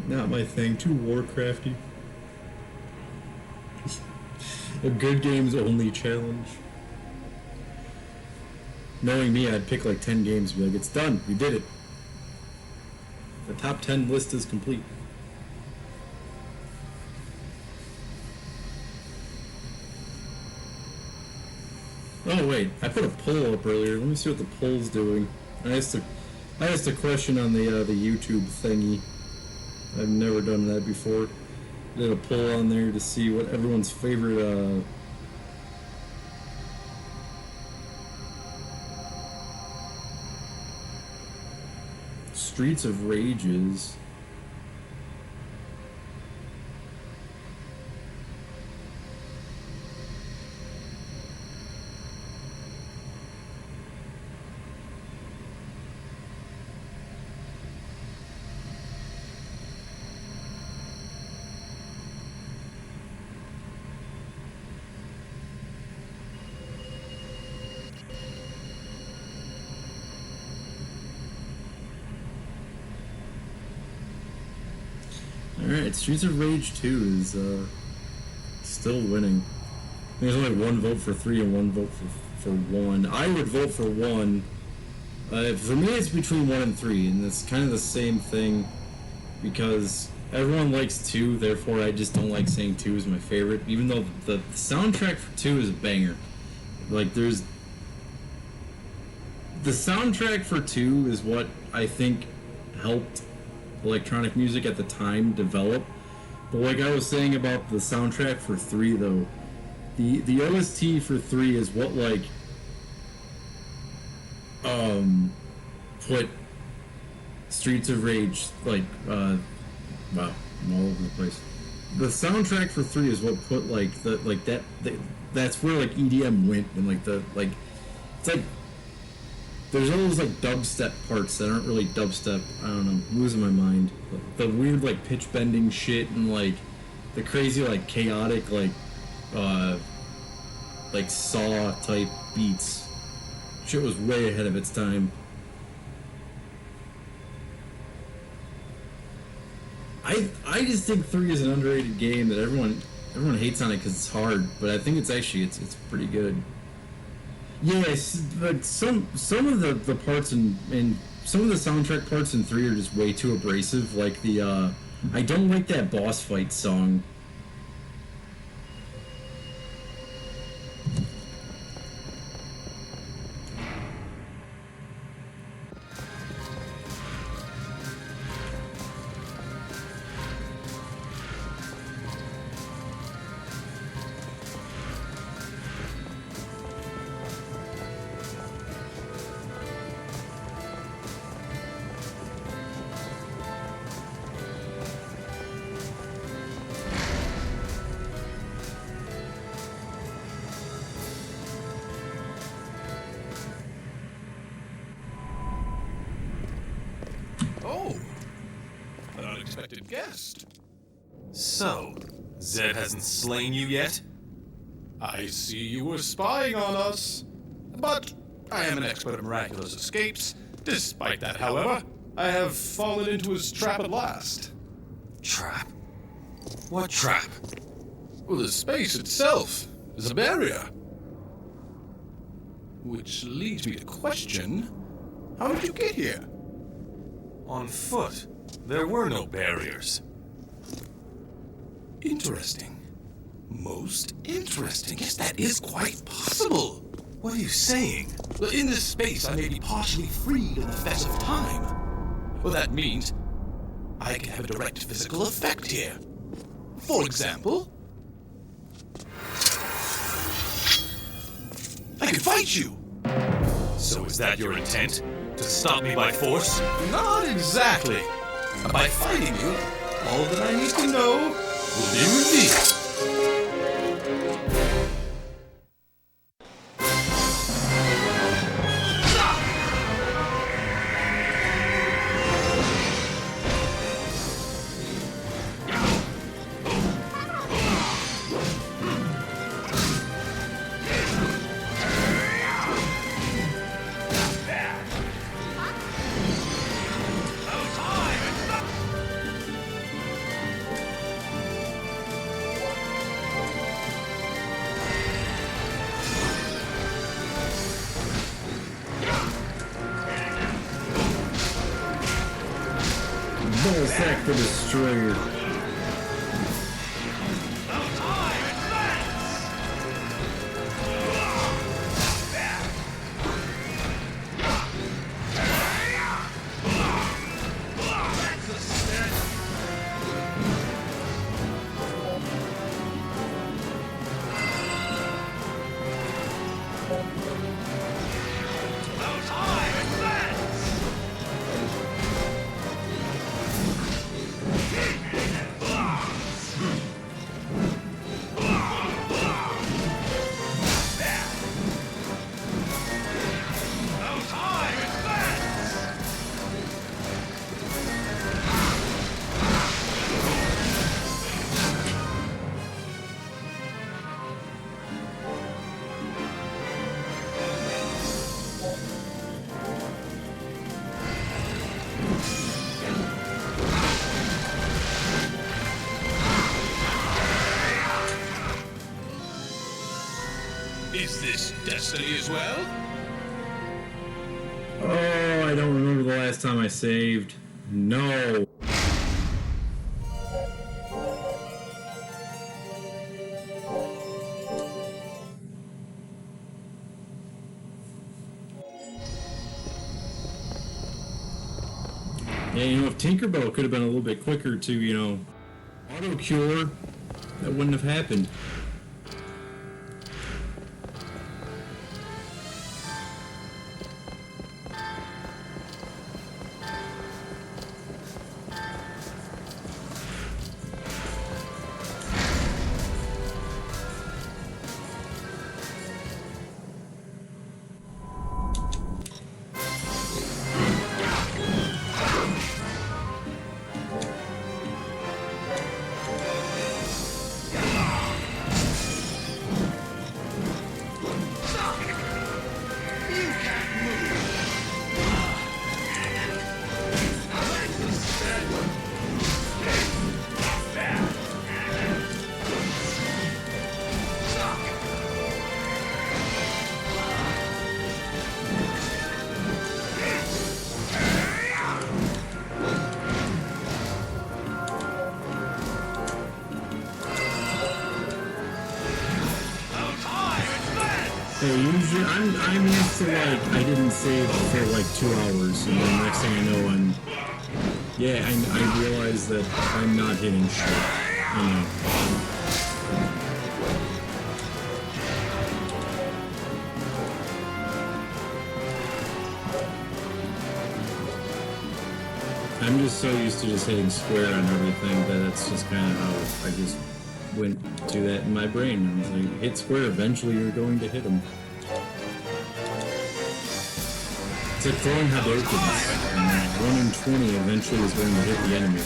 [SPEAKER 1] not my thing. Too Warcrafty. A good game's only challenge. Knowing me, I'd pick like 10 games and be like, it's done, we did it. The top 10 list is complete. Oh wait, I put a poll up earlier. Let me see what the poll's doing. I asked a question on the YouTube thingy. I've never done that before. I did a poll on there to see what everyone's favorite Streets of Rage is. Alright, Streets of Rage 2 is still winning. There's only one vote for 3 and one vote for 1. I would vote for 1. For me, it's between 1 and 3, and it's kind of the same thing because everyone likes 2, therefore I just don't like saying 2 is my favorite, even though the soundtrack for 2 is a banger. Like, there's... The soundtrack for 2 is what I think helped electronic music at the time develop. But like I was saying about the soundtrack for 3, though, the OST for 3 is what like put Streets of Rage like wow, I'm all over the place. The soundtrack for 3 is what put like that's where like EDM went, and like it's like there's all those like dubstep parts that aren't really dubstep. I don't know, I'm losing my mind. The weird like pitch bending shit and like the crazy like chaotic like Saw type beats. Shit was way ahead of its time. I just think 3 is an underrated game that everyone hates on it because it's hard, but I think it's pretty good. Yes, but some of the parts in some of the soundtrack parts in 3 are just way too abrasive. Like the I don't like that boss fight song.
[SPEAKER 3] Oh, an unexpected guest. So, Zed hasn't slain you yet?
[SPEAKER 6] I see you were spying on us. But I am an expert at miraculous escapes. Despite that, however, I have fallen into his trap at last.
[SPEAKER 3] Trap? What trap?
[SPEAKER 6] Well, the space itself is a barrier. Which leads me to question, how did you get here?
[SPEAKER 3] On foot. There were no barriers.
[SPEAKER 6] Interesting. Most interesting. Yes, that is quite possible.
[SPEAKER 3] What are you saying?
[SPEAKER 6] Well, in this space, I may be partially freed in the fess of time. Well, that means I can have a direct physical effect here. For example, I can fight you.
[SPEAKER 3] So is that your intent? To stop me by force?
[SPEAKER 6] Not exactly. By fighting you, all that I need to know will be revealed.
[SPEAKER 1] Ballsack the Destroyer.
[SPEAKER 6] Is this destiny as well?
[SPEAKER 1] Oh, I don't remember the last time I saved. No. Yeah, you know, if Tinkerbell could have been a little bit quicker to, you know, auto cure, that wouldn't have happened. Hey, usually I'm used to like I didn't save for like 2 hours, and then next thing I know I realize that I'm not hitting shit. You know. I'm just so used to just hitting square on everything that that's just kind of how I just went to that in my brain. I was like, hit square, eventually you're going to hit them. It's like throwing Hadoukens. 1 in 20 eventually is going to hit the enemy.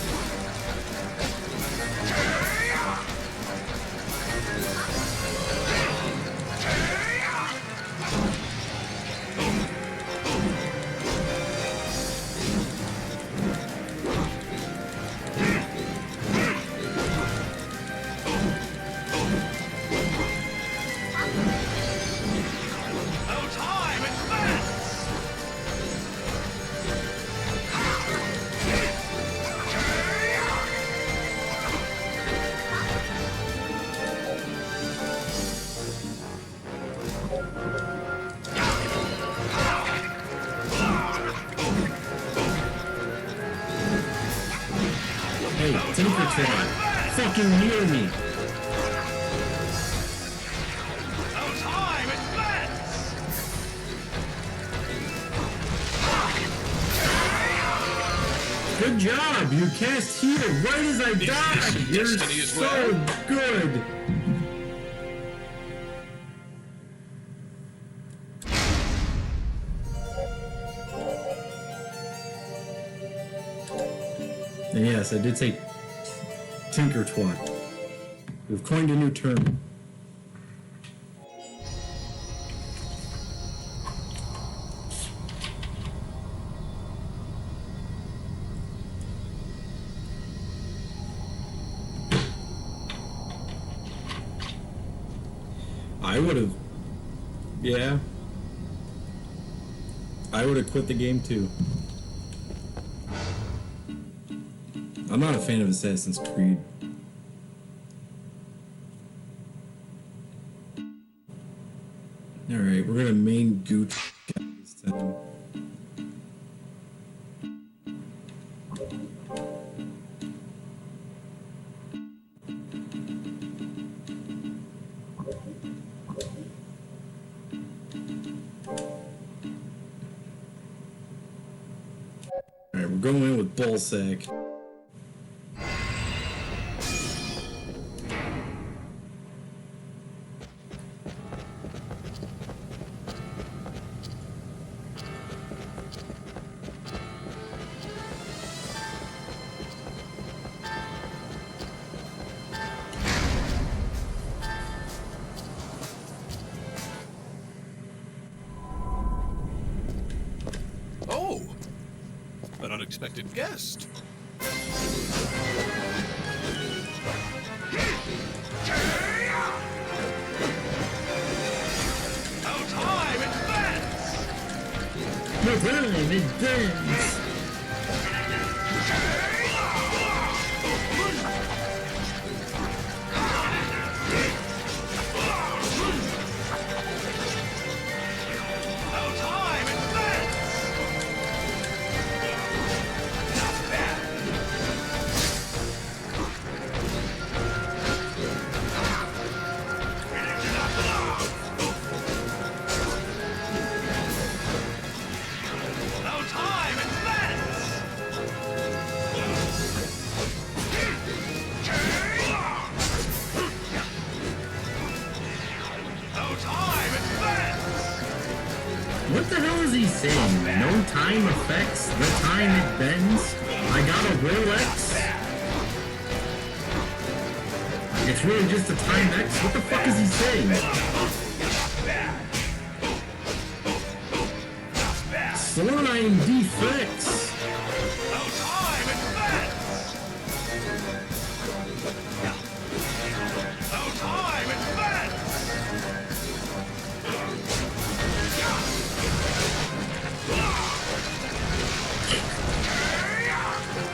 [SPEAKER 1] Hey, Tinkertron, fucking heal me! Good job! You cast heal right as I died! You're so good! And yes, I did say Tinker Twat. We've coined a new term. I would have... Yeah. I would have quit the game too. I'm not a fan of Assassin's Creed. Alright, we're gonna main Gooch this time. Alright, we're going in with Ballsack.
[SPEAKER 6] Oh, an unexpected guest.
[SPEAKER 4] No time, advance!
[SPEAKER 1] Advance! he saying? No time affects the time it bends? I got a Rolex? It's really just a time X? What the fuck is he saying? Slime defects!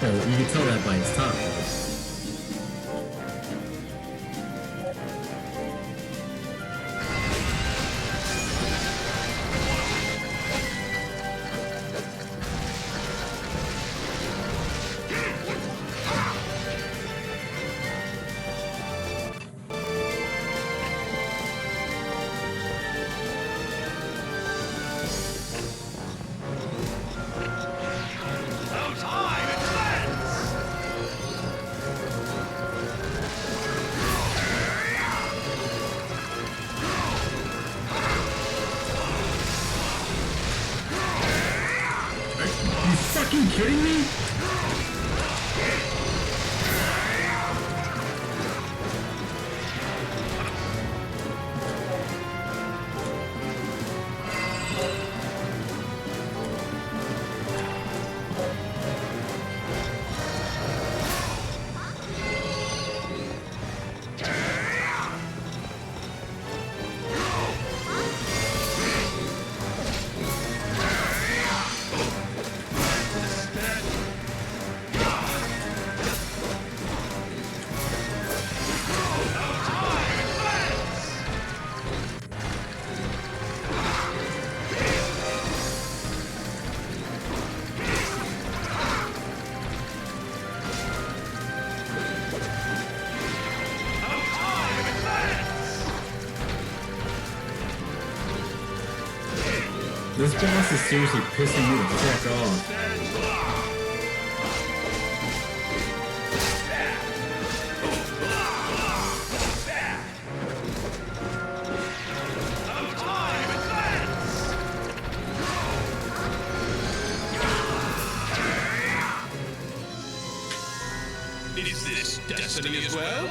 [SPEAKER 1] Oh, you can tell that by its top. Are you kidding me? This boss is seriously pissing me the fuck off.
[SPEAKER 6] Is this destiny as well?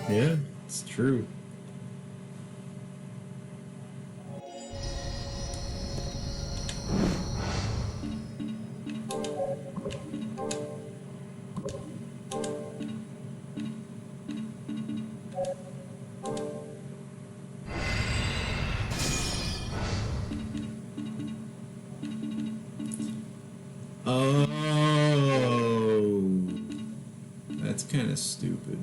[SPEAKER 1] Yeah, it's true. Oh, that's kind of stupid.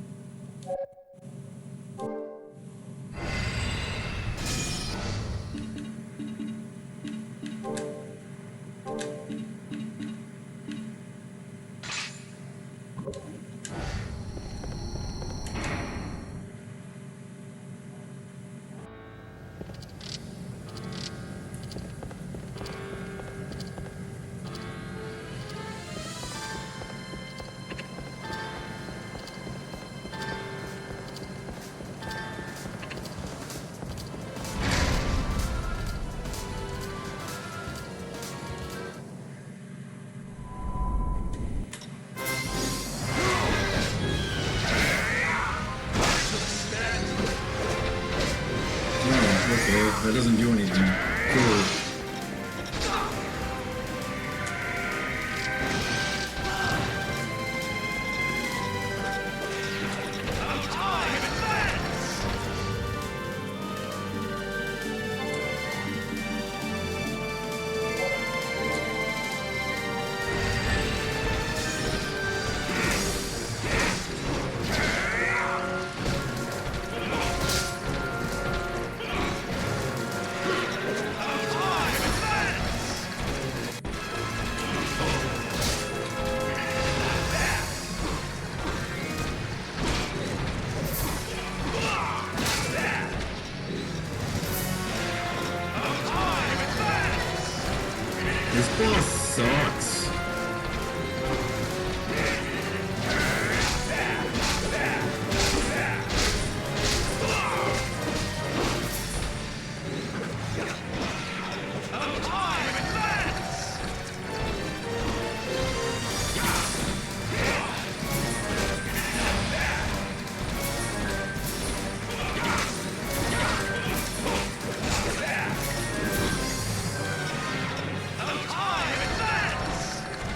[SPEAKER 1] That doesn't do anything. Cool.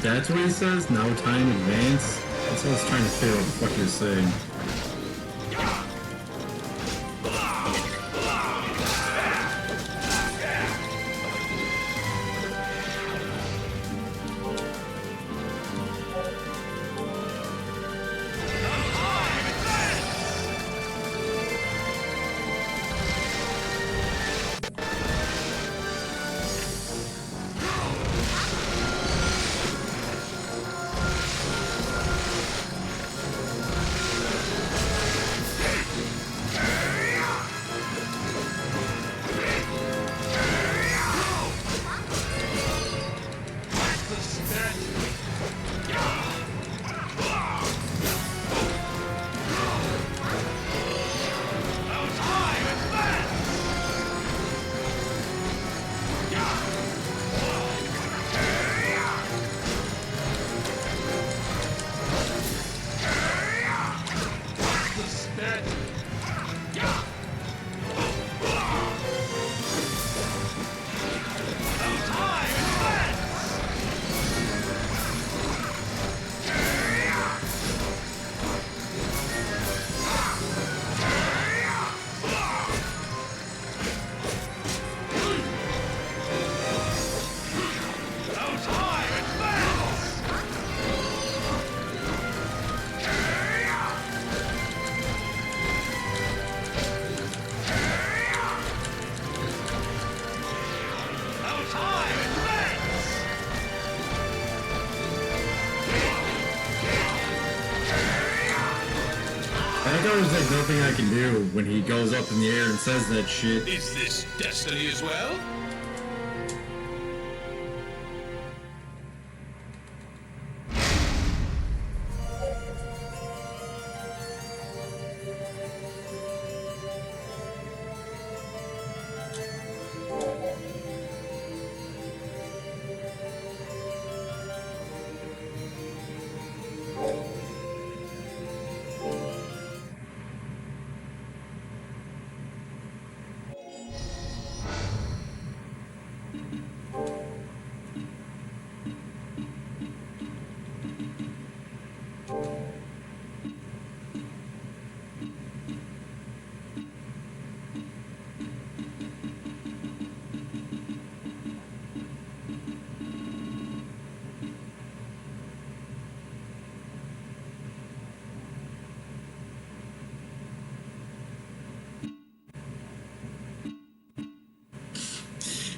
[SPEAKER 1] That's what he says? Now time advance? That's what I was trying to figure out what the fuck he was saying. There's like nothing I can do when he goes up in the air and says that shit.
[SPEAKER 6] Is this destiny as well?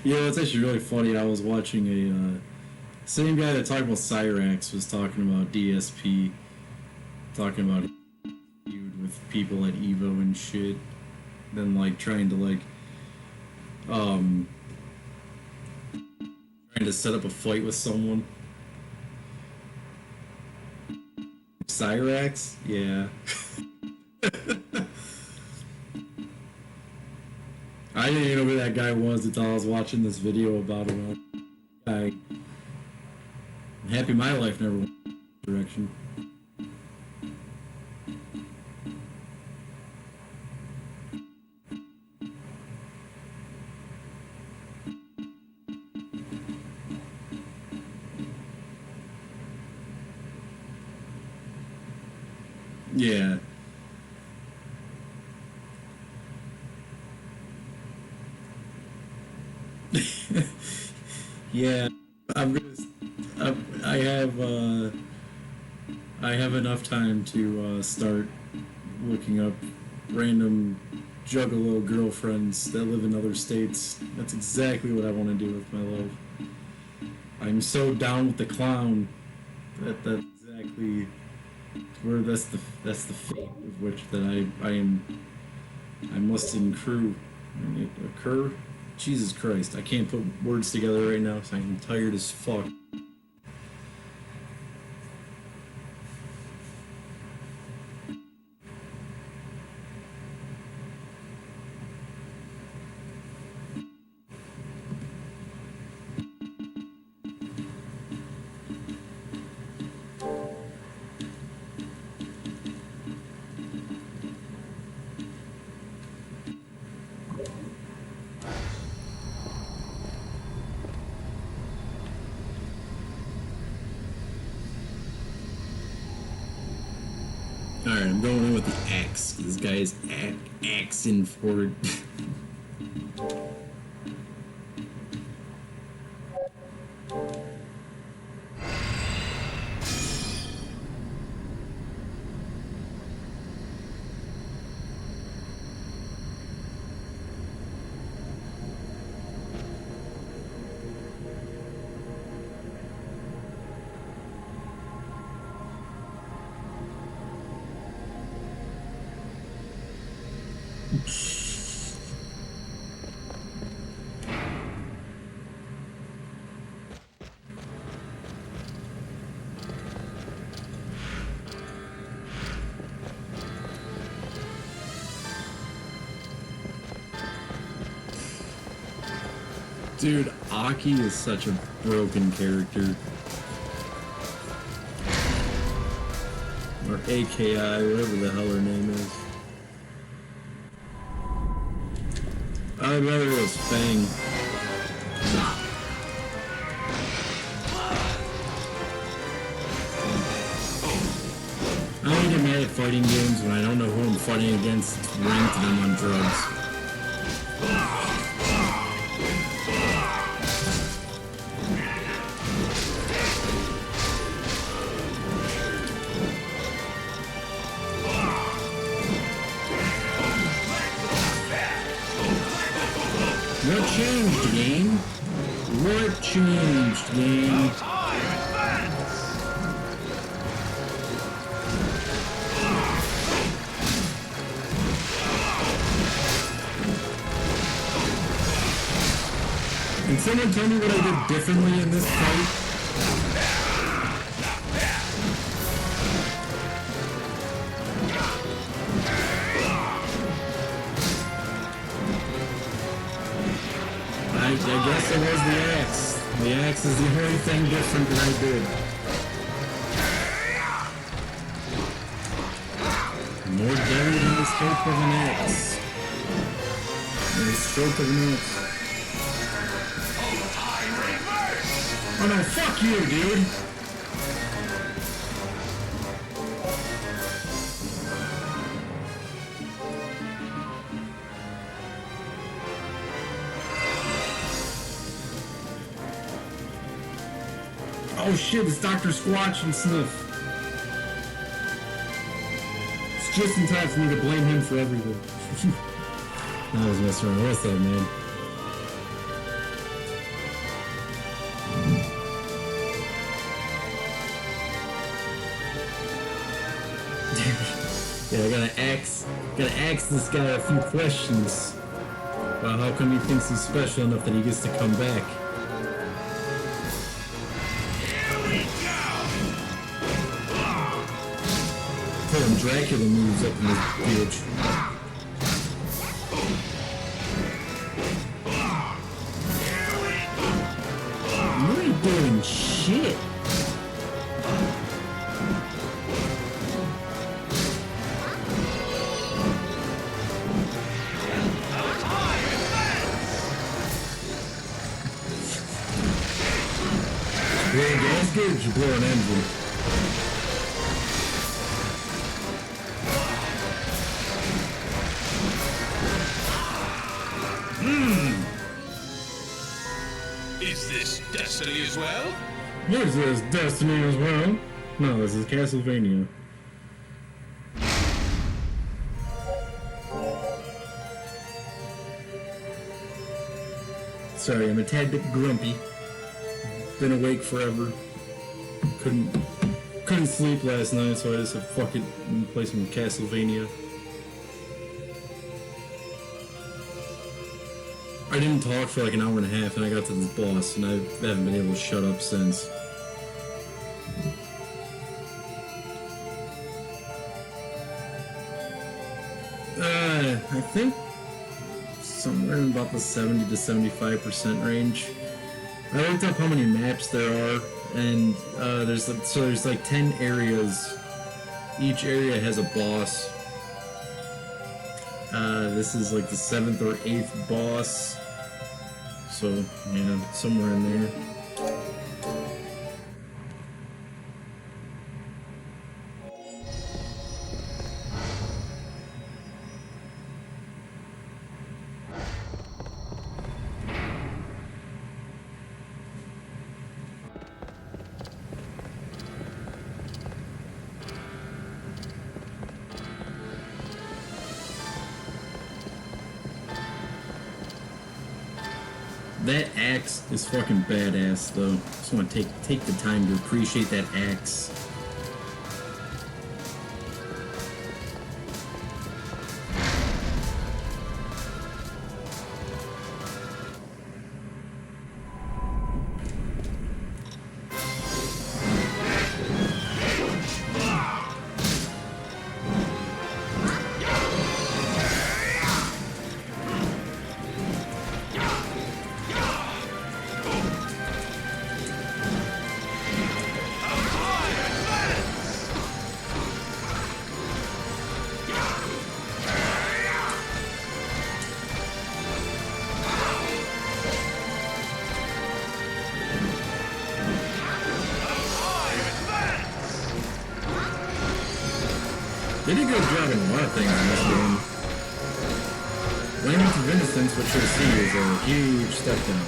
[SPEAKER 1] Yeah, it's actually really funny. I was watching a same guy that talked about Cyrax was talking about DSP, talking about feud with people at Evo and shit, then like trying to set up a fight with someone. Cyrax, yeah. I didn't even know who that guy was until I was watching this video about him. I'm happy my life never went in that direction. Yeah. Yeah, I have enough time to start looking up random juggalo girlfriends that live in other states. That's exactly what I want to do with my life. I'm so down with the clown that's exactly where that's the fate of which that I must accrue. Occur? Jesus Christ, I can't put words together right now, so I'm tired as fuck. Alright, I'm going in with the axe. This guy is axing forward. Dude, Aki is such a broken character. Or AKI, whatever the hell her name is. I'd rather it was Fang. I don't get mad at fighting games when I don't know who I'm fighting against, ranked and I'm on drugs. What changed, game? What changed, game? Can someone tell me what I did differently in this fight? I guess it was the axe. The axe is the only thing different that I did. More deadly than the stroke of an axe. The stroke of an axe. Oh no, fuck you, dude! Oh shit, it's Dr. Squatch and Sniff. It's just in time for me to blame him for everything. I was messing around. What's up, man? Yeah, I gotta ask this guy a few questions about how come he thinks he's special enough that he gets to come back. Pulling Dracula moves up in this bitch. You ain't doing shit. Blowing gas gauge, you blow an engine.
[SPEAKER 6] Is this Destiny as well?
[SPEAKER 1] What is this, Destiny as well? No, this is Castlevania. Sorry, I'm a tad bit grumpy. Been awake forever. Couldn't sleep last night, so I just said fuck it and play some Castlevania. I didn't talk for like an hour and a half, and I got to this boss, and I haven't been able to shut up since. I think somewhere in about the 70 to 75% range. I looked up how many maps there are, and there's like 10 areas. Each area has a boss. This is like the 7th or 8th boss. So, yeah, somewhere in there. That axe is fucking badass, though. Just want to take the time to appreciate that axe. They did a good job in a lot of things in this game. Laments of Innocence, which you'll see, is a huge step down.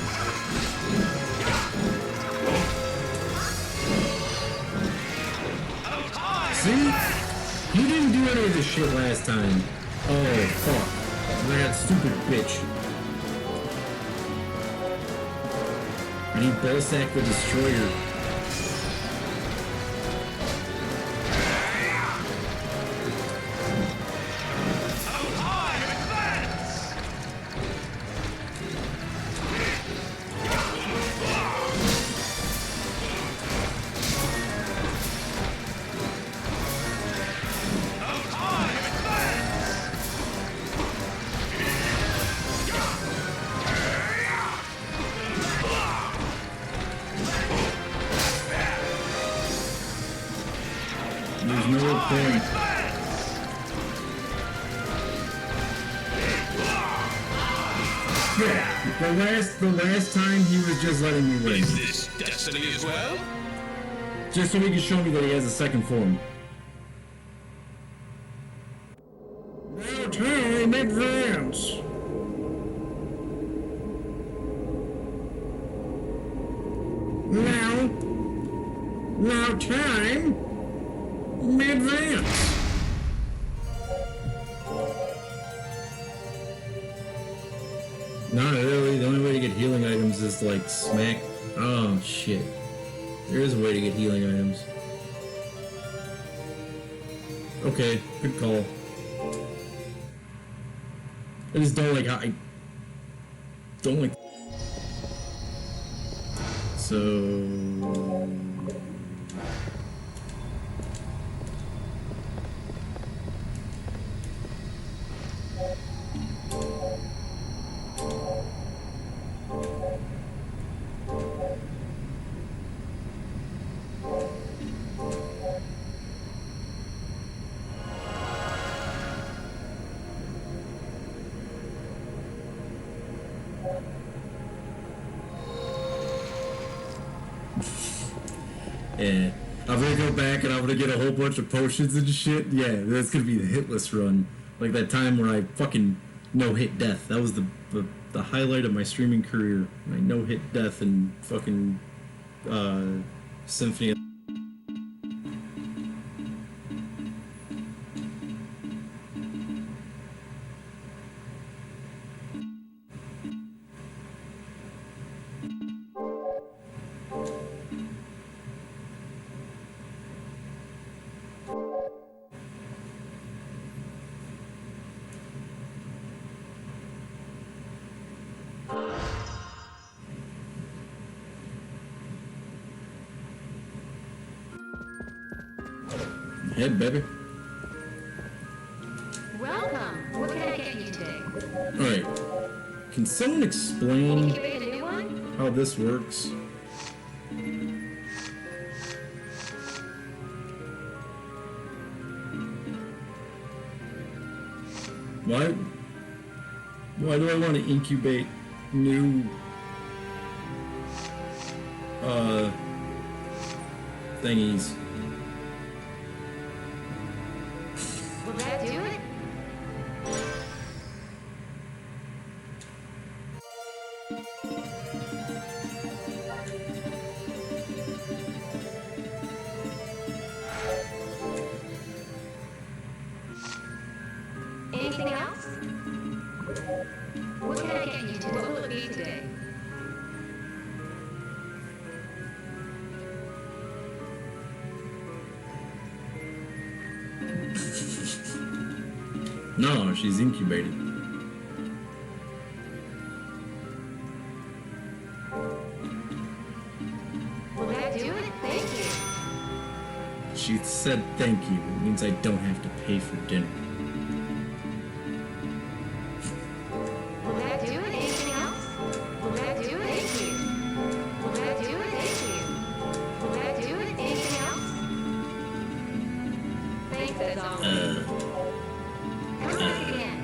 [SPEAKER 1] See? He didn't do any of this shit last time. Oh, fuck. That stupid bitch. I need Ballsack the Destroyer. There's no point. Yeah, the last time he was just letting me win.
[SPEAKER 6] Is this destiny as well?
[SPEAKER 1] Just so he can show me that he has a second form. Now time advance. Now time advance. Not really. The only way to get healing items is like smack. Oh shit. There is a way to get healing items. Okay, good call. I just don't like how I don't like. So. Yeah, I'm gonna go back and I'm gonna get a whole bunch of potions and shit. Yeah, that's gonna be the hitless run. Like that time where I fucking no-hit death. That was the highlight of my streaming career. My no-hit death and fucking Symphony. Hey, baby.
[SPEAKER 7] Welcome. What can I get you today?
[SPEAKER 1] Alright. Can someone explain
[SPEAKER 7] Can you get a new one?
[SPEAKER 1] how this works? Why do I want to incubate new thingies?
[SPEAKER 7] Will that do it? Anything else? What can I get you today? What will it be today?
[SPEAKER 1] No, she's incubated.
[SPEAKER 7] Will that do it? Thank you.
[SPEAKER 1] She said thank you. It means I don't have to pay for dinner.
[SPEAKER 7] Will that do it? Anything else? Will that do it? Thank you. Will that do it? Thank you. Will that do it? Anything else? Thanks, as always. Come back again.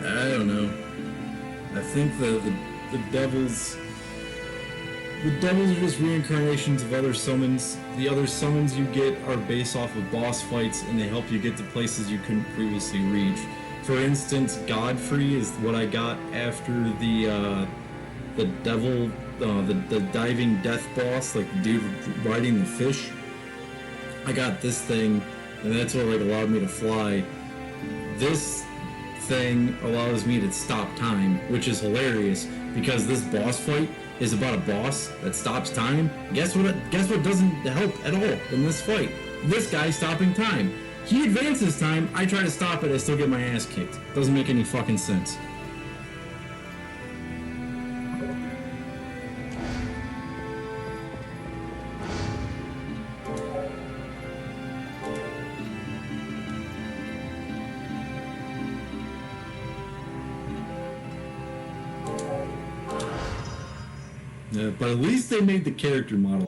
[SPEAKER 1] I don't know. I think the devils are just reincarnations of other summons. The other summons you get are based off of boss fights, and they help you get to places you couldn't previously reach. For instance, Godfrey is what I got after the devil, the diving death boss, like the dude riding the fish. I got this thing, and that's what like allowed me to fly. This thing allows me to stop time, which is hilarious because this boss fight is about a boss that stops time. Guess what doesn't help at all in this fight? This guy stopping time. He advances time, I try to stop it, I still get my ass kicked. Doesn't make any fucking sense. Yeah, but at least they made the character model.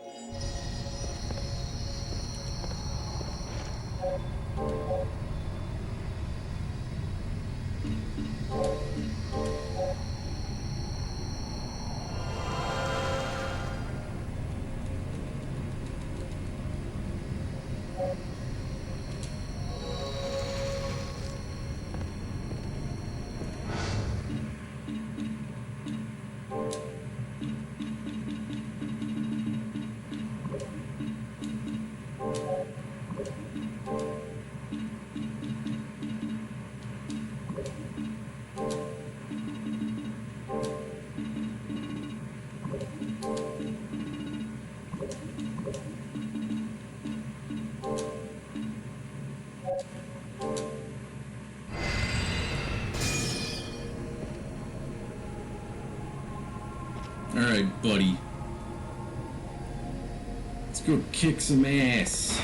[SPEAKER 1] Alright, buddy. Let's go kick some ass.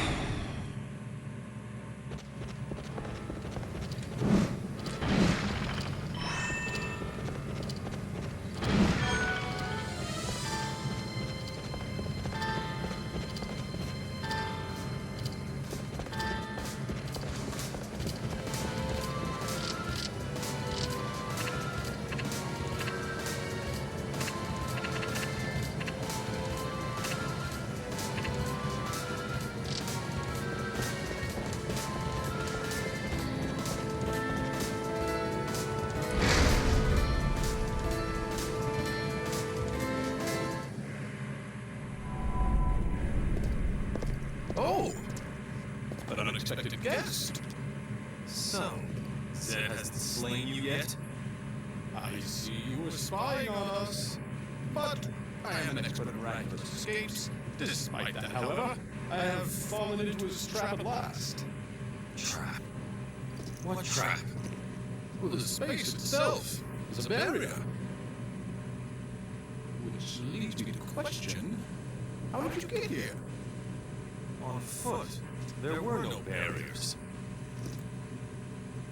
[SPEAKER 6] Oh! An unexpected guest.
[SPEAKER 3] So, Zed hasn't slain you yet?
[SPEAKER 6] I see you were spying on us. But I am an expert in miraculous escapes. Despite that, however, I have fallen into his trap at last.
[SPEAKER 3] Trap? What trap?
[SPEAKER 6] Well, the space itself is a barrier. Which leads me to question, how did you get here?
[SPEAKER 3] On foot. There were no barriers.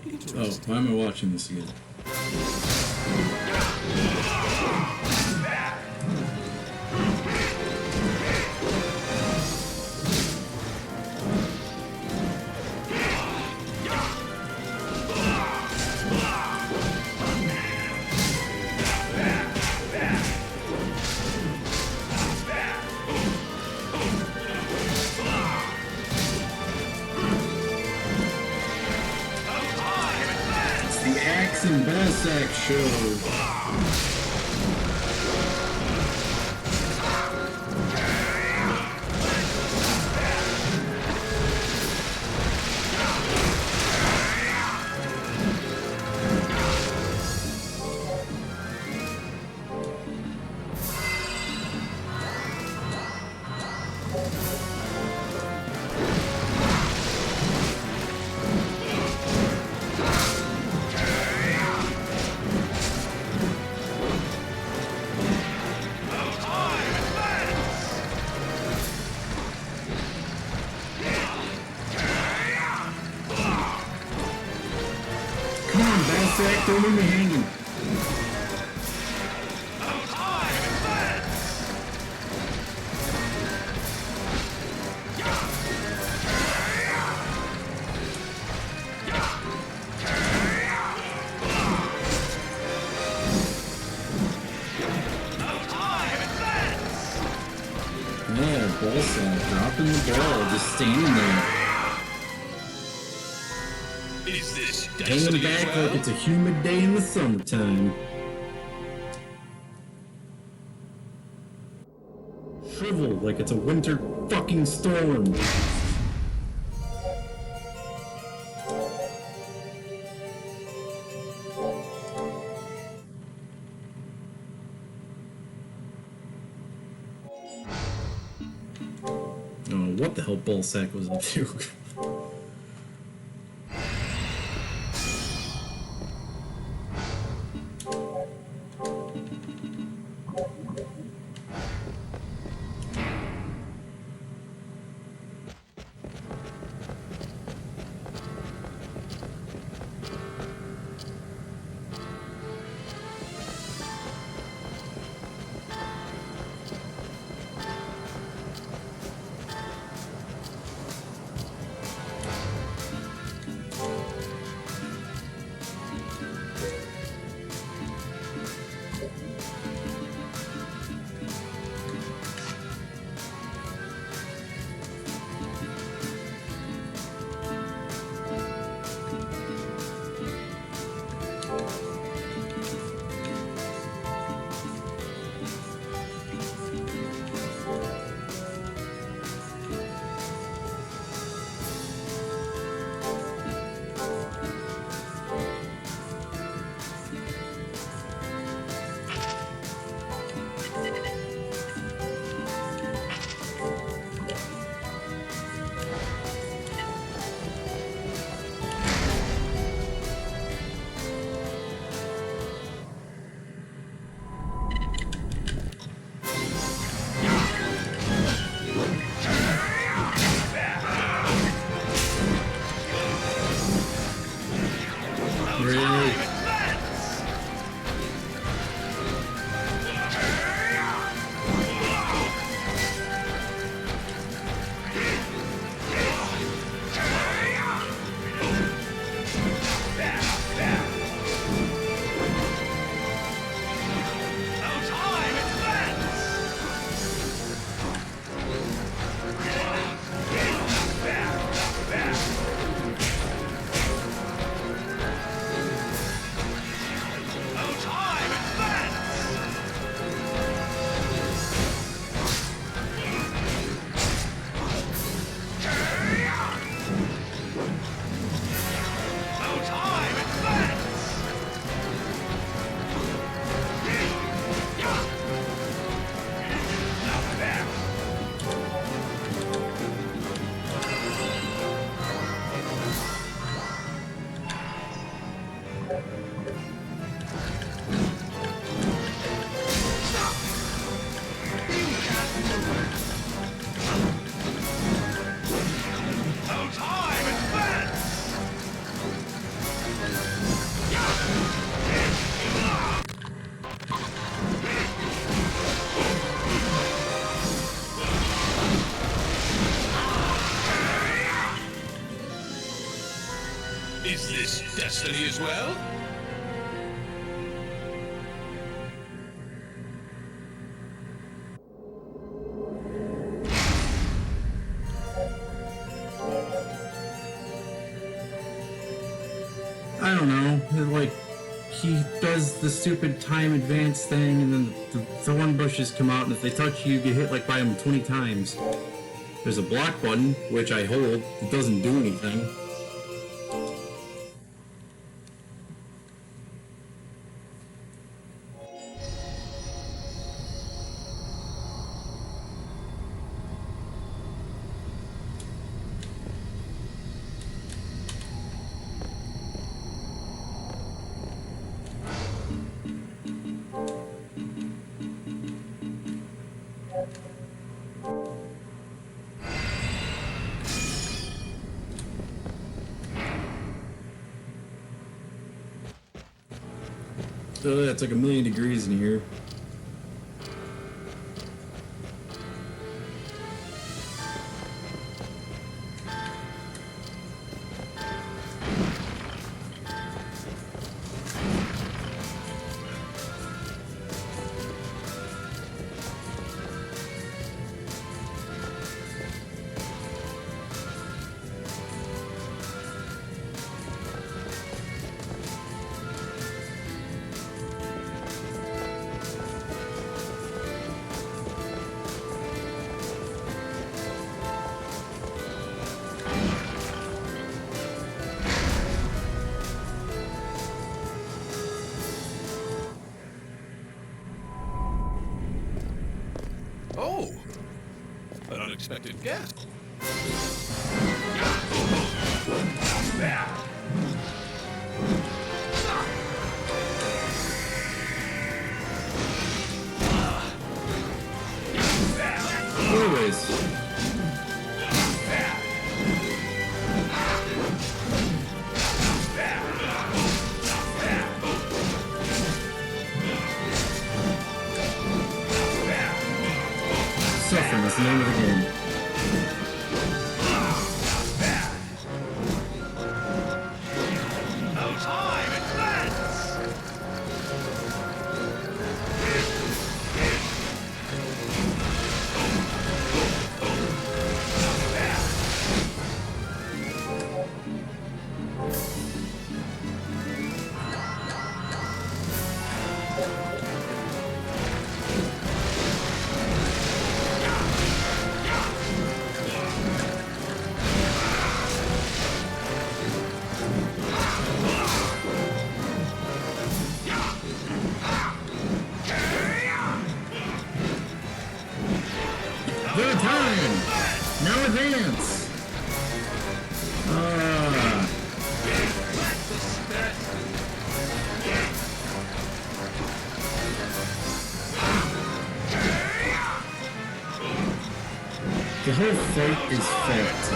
[SPEAKER 1] Oh,
[SPEAKER 6] Interesting.
[SPEAKER 1] why am I watching this again? The Axe and Basak Show. sack, don't leave me hanging. Yeah, ball sack, dropping the ball, just standing there.
[SPEAKER 6] Is this
[SPEAKER 1] Hanging
[SPEAKER 6] destiny
[SPEAKER 1] back
[SPEAKER 6] as well?
[SPEAKER 1] like it's a humid day in the summertime. Shriveled like it's a winter fucking storm. Oh, what the hell Ballsack was up to? Really?
[SPEAKER 6] Is this destiny as well?
[SPEAKER 1] I don't know. Like, he does the stupid time advance thing, and then the thorn bushes come out, and if they touch you, you get hit like by them 20 times. There's a block button, which I hold. It doesn't do anything. feel it. It's like 1,000,000 degrees in here.
[SPEAKER 6] Oh, an unexpected guest.
[SPEAKER 1] Anyways. Suffering is the name of the game. Good time! Now advance! The whole fight is fucked.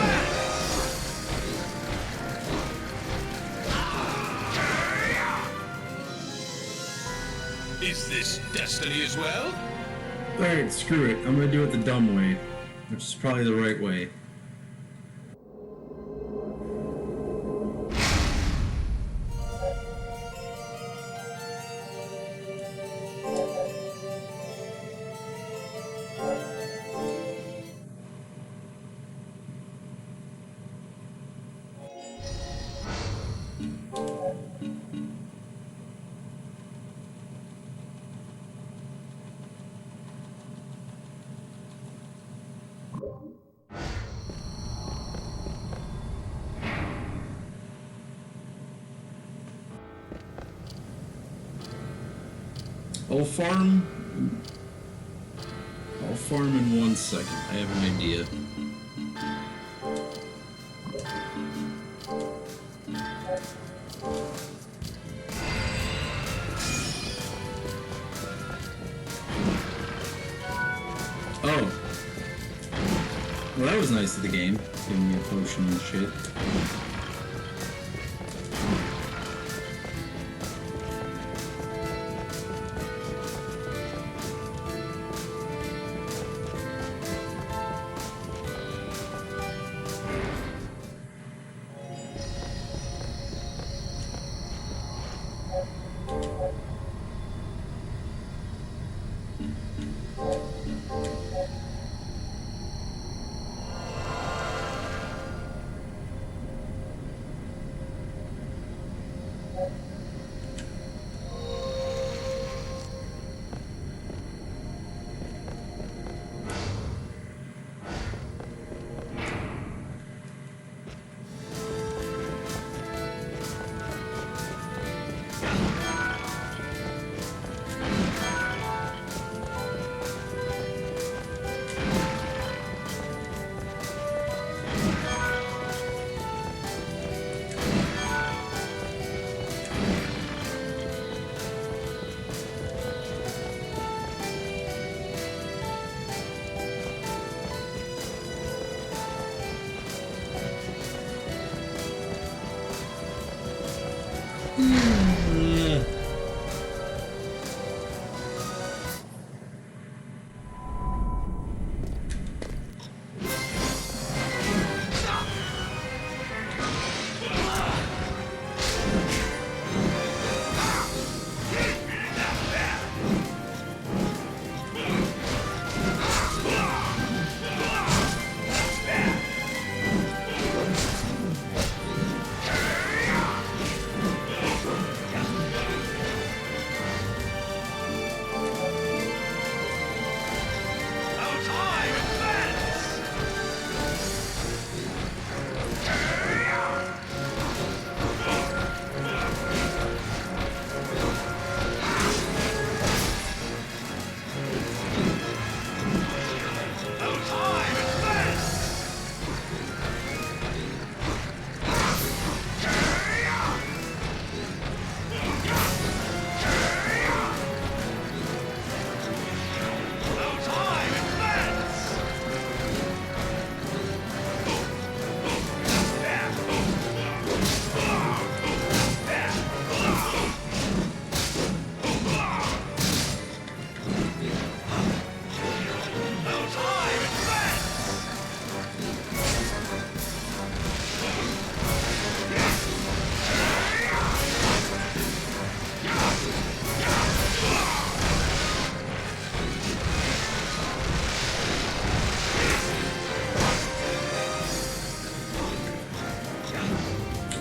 [SPEAKER 6] Is this destiny as well?
[SPEAKER 1] Alright, screw it. I'm gonna do it the dumb way, which is probably the right way. I'll farm in 1 second. I have an idea. Oh. Well, that was nice of the game, giving me a potion and shit.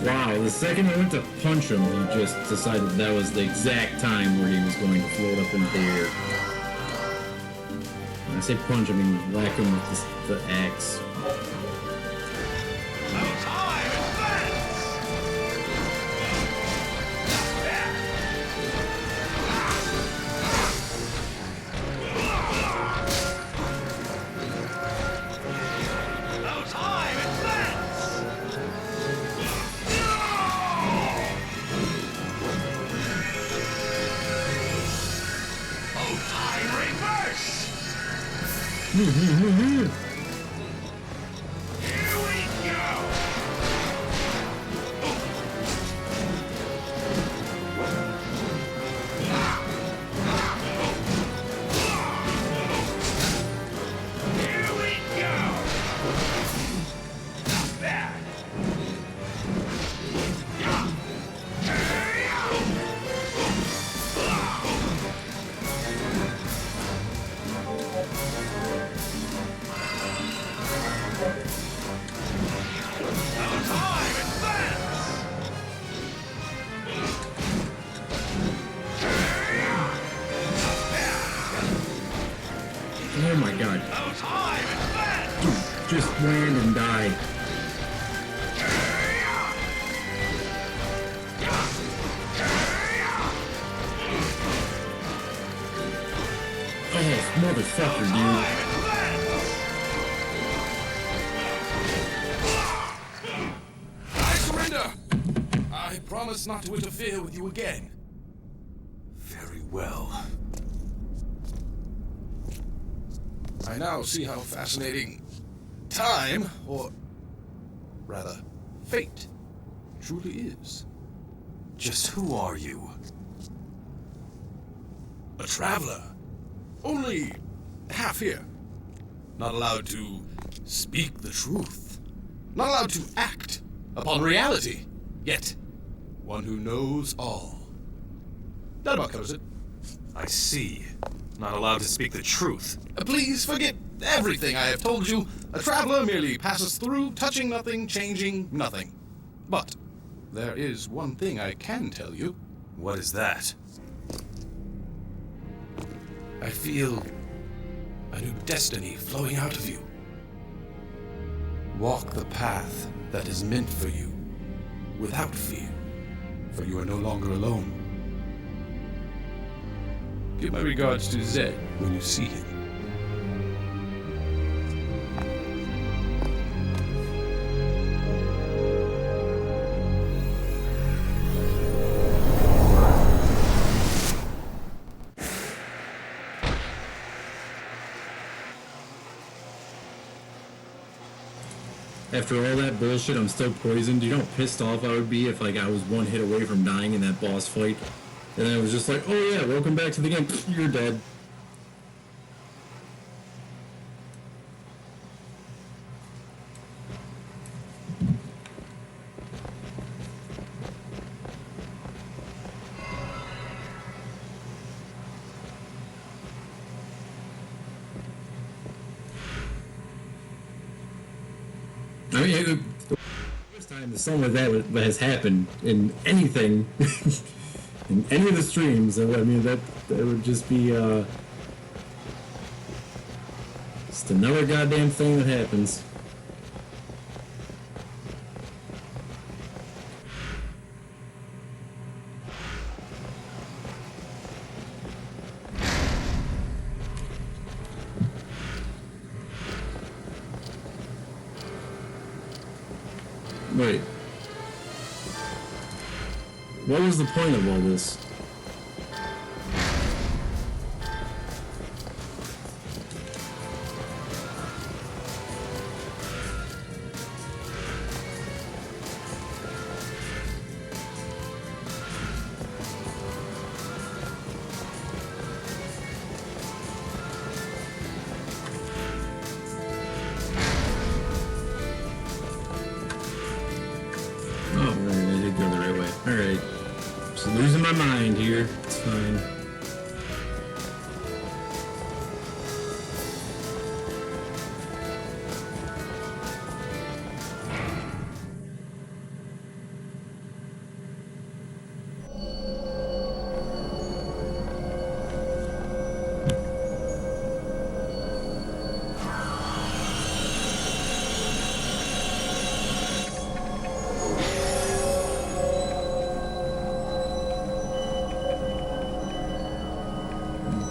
[SPEAKER 1] Wow, the second I went to punch him, he just decided that was the exact time where he was going to float up into the air. When I say punch, I mean whack him with the axe. Oh my god. Dude, just land and die. Oh, motherfucker, dude.
[SPEAKER 6] I surrender! I promise not to interfere with you again.
[SPEAKER 3] Very well.
[SPEAKER 6] I now see how fascinating time, or rather, fate, truly is.
[SPEAKER 3] Just who are you?
[SPEAKER 6] A traveler. Only half here. Not allowed to speak the truth. Not allowed to act upon reality. Yet, one who knows all. That about covers it.
[SPEAKER 3] I see. Not allowed to speak the truth.
[SPEAKER 6] Please forget everything I have told you. A traveler merely passes through, touching nothing, changing nothing. But there is one thing I can tell you.
[SPEAKER 3] What is that?
[SPEAKER 6] I feel a new destiny flowing out of you. Walk the path that is meant for you, without fear, for you are no longer alone. Give my regards to Zed when you see him.
[SPEAKER 1] After all that bullshit, I'm still poisoned. Do you know how pissed off I would be if like I was one hit away from dying in that boss fight? And I was just like, oh yeah, welcome back to the game. You're dead. I mean, the first time that something like that has happened in anything, in any of the streams, I mean, that would just be just another goddamn thing that happens. Wait. What was the point of all this? Alright. Just losing my mind here. It's fine.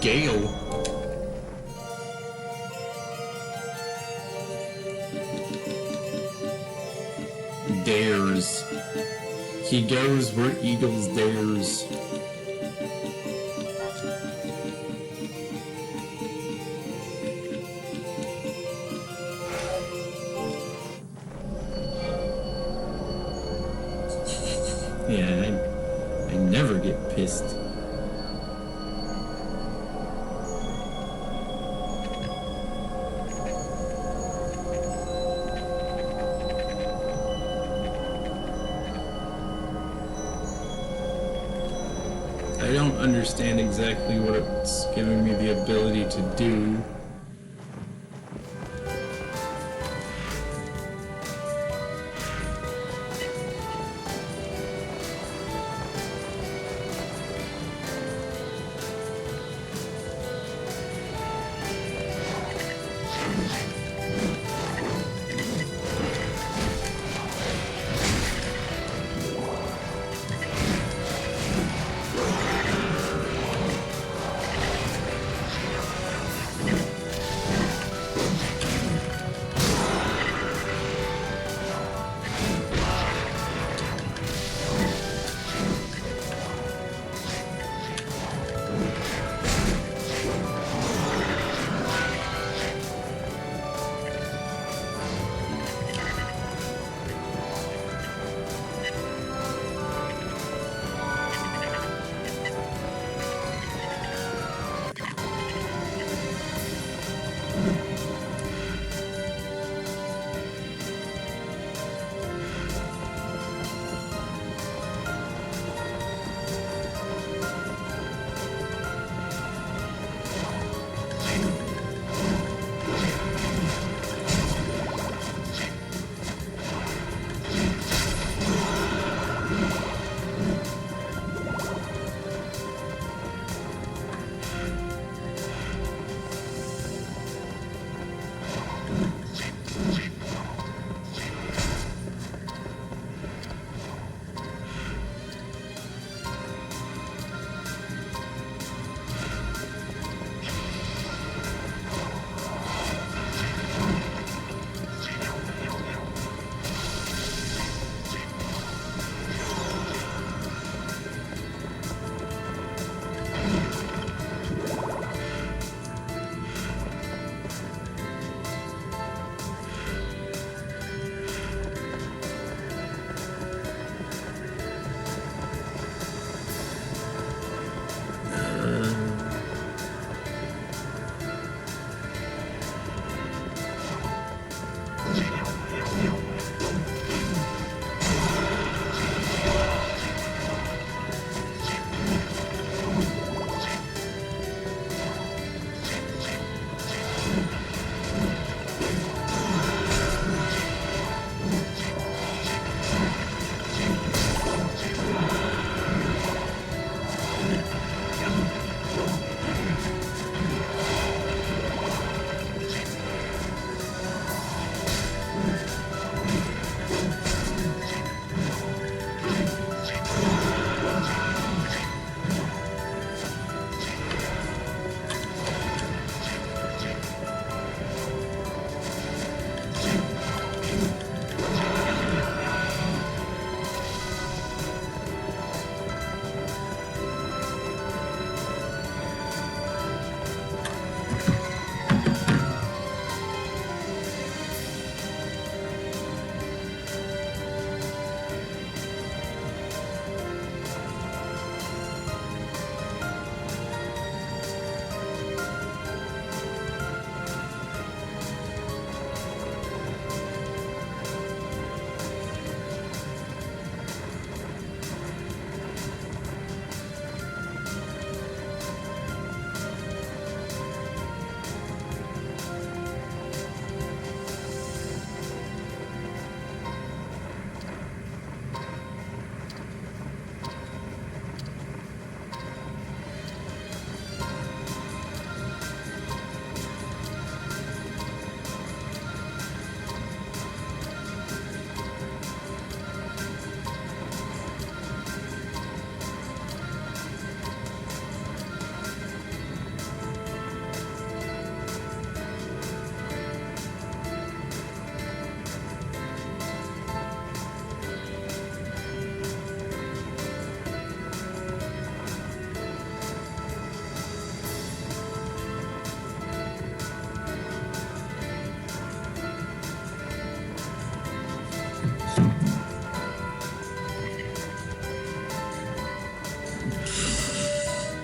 [SPEAKER 1] Gale. Dares. He goes where eagles dares. Yeah, I never get pissed. I don't understand exactly what it's giving me the ability to do.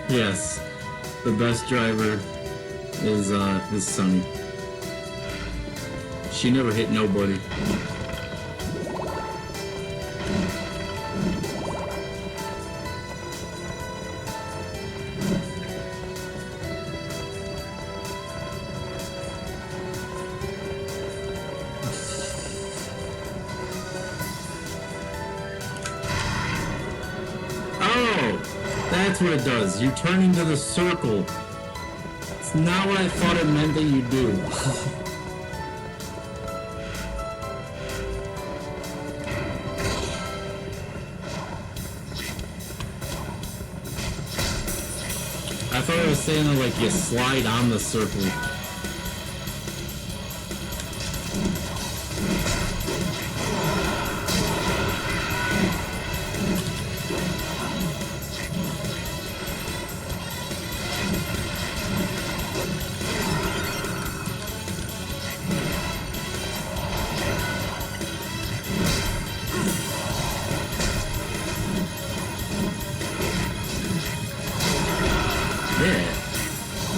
[SPEAKER 1] Yes, the best driver is Sunny. She never hit nobody. That's what it does. You turn into the circle. It's not what I thought it meant that you do. I thought it was saying that, like, you slide on the circle.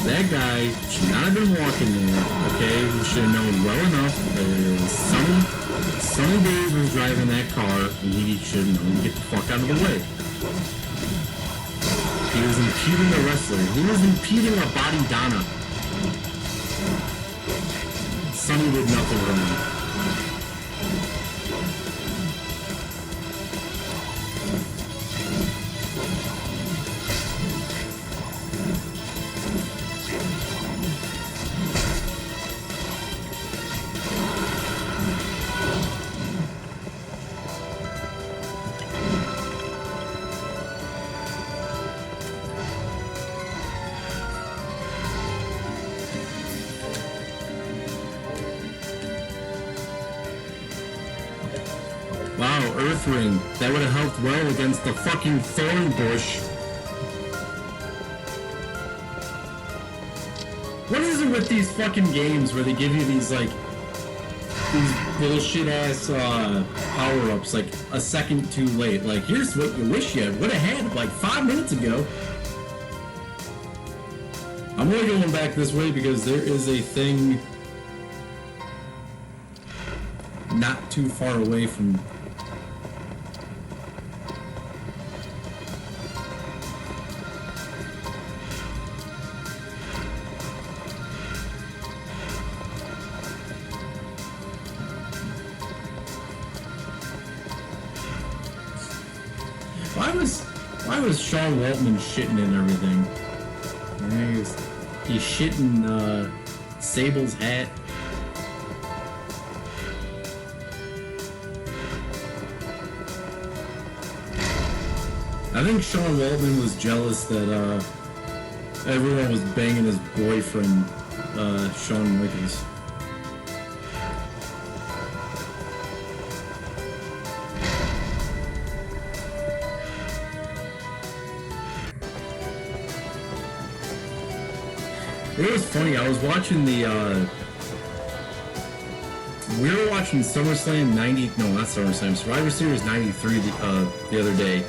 [SPEAKER 1] That guy should not have been walking there, okay? He should have known well enough that it was Sunny Days was driving that car, and he should have known to get the fuck out of the way. He was impeding the wrestler. He was impeding a body Donna. Sunny did nothing wrong. Wow, Earth Ring. That would have helped well against the fucking thorn bush. What is it with these fucking games where they give you these, like, these bullshit ass power-ups, like, a second too late? Like, here's what you wish you would have had, like, 5 minutes ago. I'm really going back this way because there is a thing not too far away from... Why was Sean Waltman shitting in everything? He's shitting Sable's hat. I think Sean Waltman was jealous that everyone was banging his boyfriend, Shawn Michaels. It was funny, I was watching we were watching SummerSlam 90, no not SummerSlam, Survivor Series 93 the other day.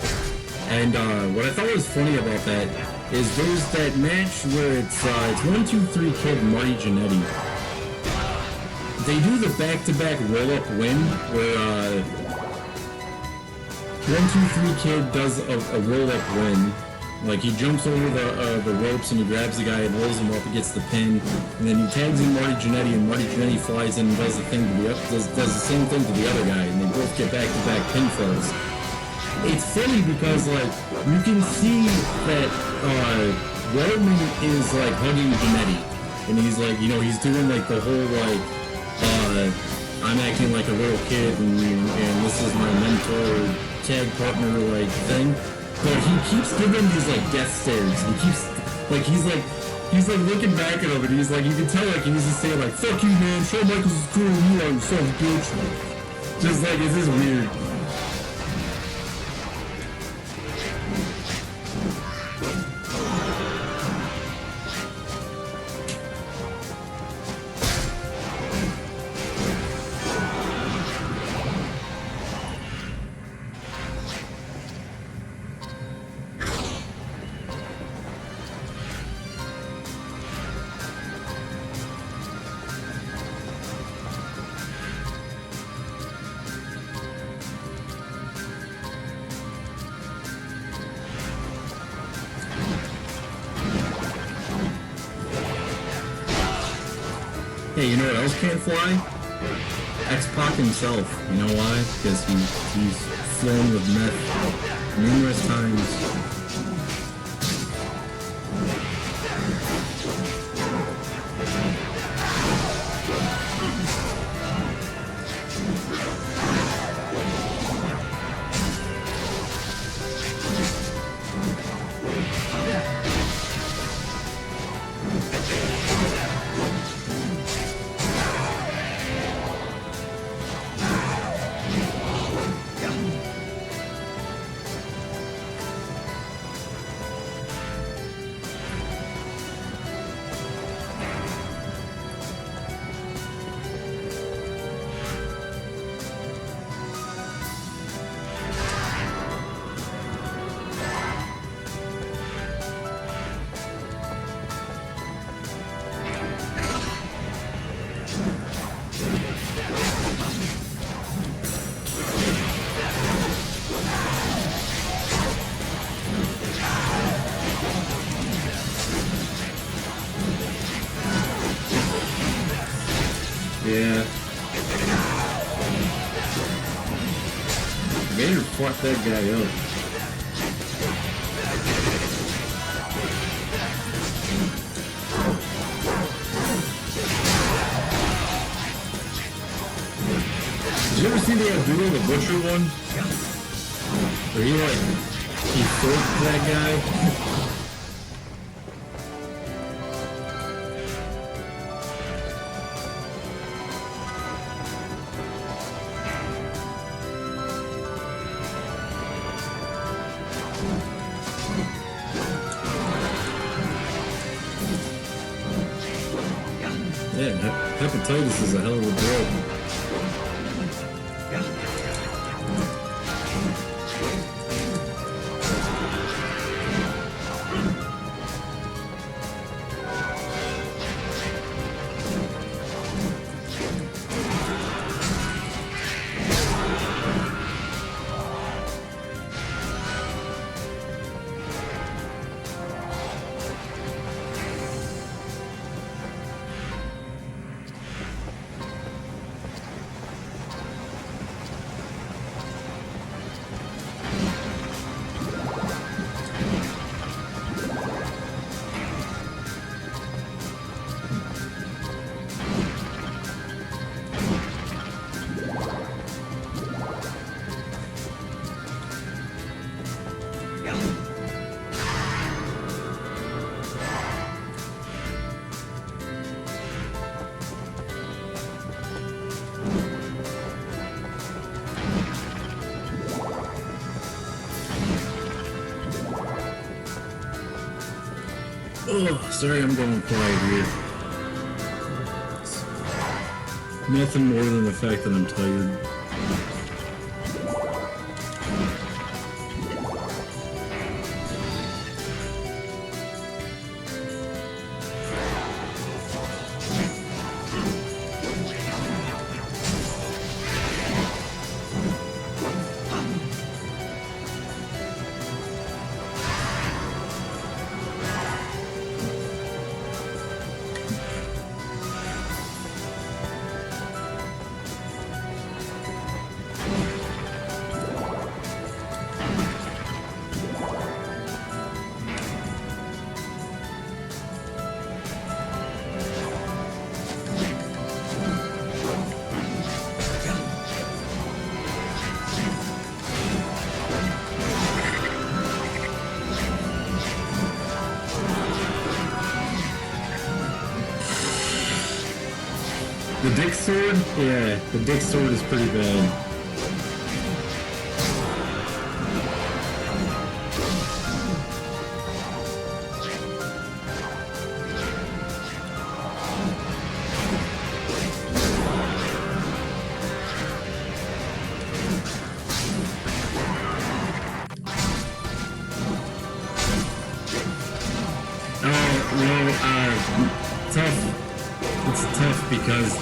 [SPEAKER 1] And what I thought was funny about that is there's that match where it's 1, 2, 3 Kid and Marty Jannetty. They do the back-to-back roll-up win where 1, 2, 3 Kid does a roll-up win. Like, he jumps over the ropes and he grabs the guy and rolls him up and gets the pin. And then he tags in Marty Jannetty, and Marty Jannetty flies in and does the thing to does the same thing to the other guy, and they both get back-to-back pinfalls. It's funny because, like, you can see that Roman is, like, hugging Jannetty. And he's, like, you know, he's doing, like, the whole, like, I'm acting like a little kid, and this is my mentor, tag partner, like, thing. But he keeps giving these, like, death stares. He keeps, like, he's looking back at him, and he's like, you can tell, like, he needs to say, like, fuck you, man, Shawn Michaels is cool, you are, you son of a bitch. Just, like, it's just weird. Hey, you know what else can't fly? X-Pac himself. You know why? Because he's flown with meth numerous times. Yeah. Gator fucked that guy up. Did you ever see the Abdullah the Butcher one? Where he forked that guy? Yeah, hepatitis is a hell of a drug. Oh, sorry I'm going quiet here. Nothing more than the fact that I'm tired. The dick sword? Yeah, the dick sword is pretty bad. It's tough because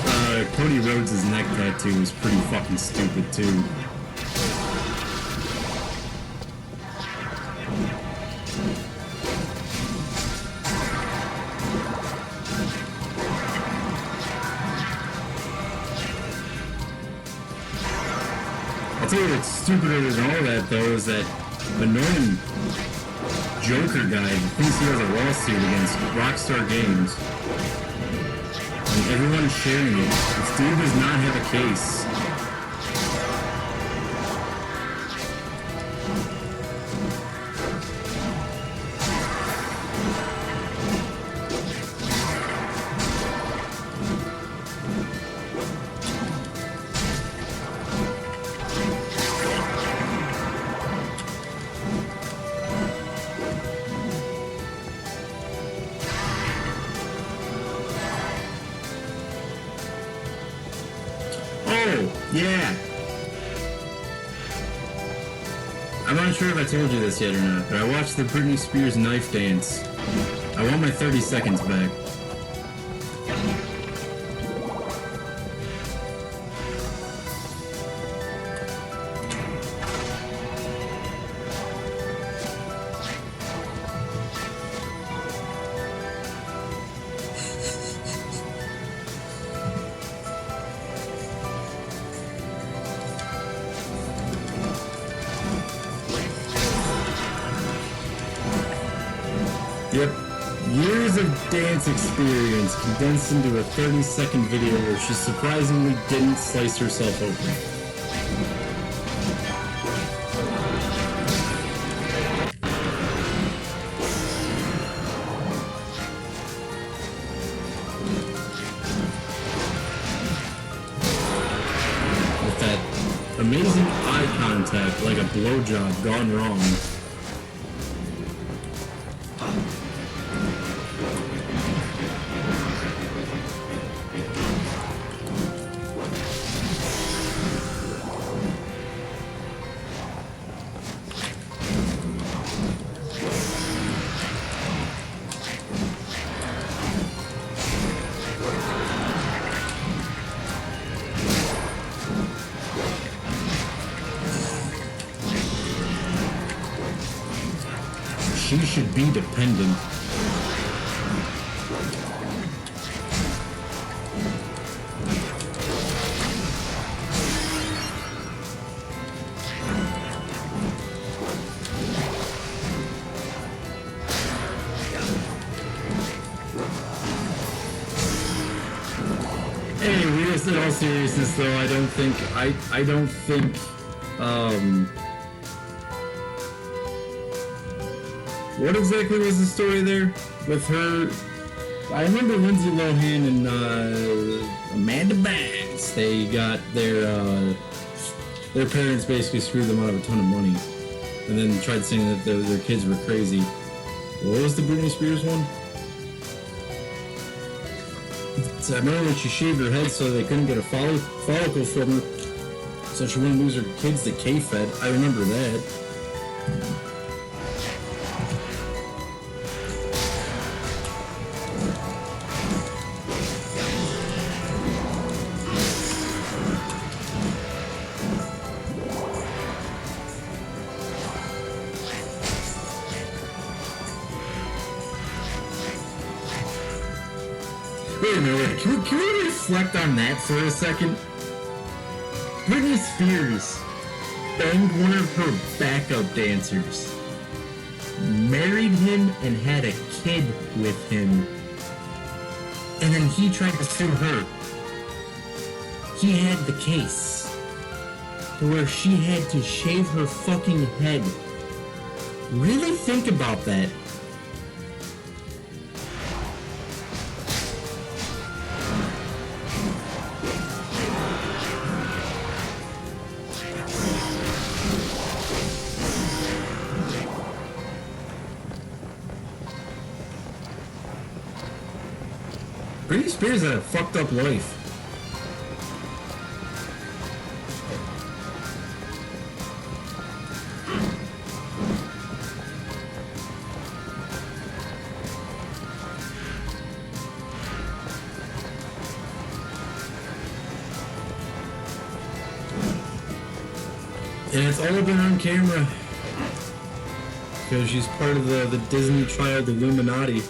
[SPEAKER 1] Cody Rhodes' neck tattoo is pretty fucking stupid too. tell you what's stupider than all that, though, is that annoying Joker guy thinks he has a lawsuit against Rockstar Games. And everyone's sharing it. This dude does not have a case. Yeah. I'm not sure if I told you this yet or not, but I watched the Britney Spears knife dance. I want my 30 seconds back. Yep. Years of dance experience condensed into a 30-second video where she surprisingly didn't slice herself open. With that amazing eye contact like a blowjob gone wrong. She should be dependent. Hey, in all seriousness though, I don't think, what exactly was the story there with her? I remember Lindsay Lohan and Amanda Bynes. They got their parents basically screwed them out of a ton of money, and then tried saying that their kids were crazy. What was the Britney Spears one? So I remember when she shaved her head so they couldn't get a follicle from her, so she wouldn't lose her kids to K-Fed. I remember that. Wait a minute, can we reflect on that for a second? Britney Spears banged one of her backup dancers, married him and had a kid with him, and then he tried to sue her. He had the case to where she had to shave her fucking head. Really think about that. Britney Spears had a fucked up life. And it's all been on camera. Because she's part of the Disney Child Illuminati.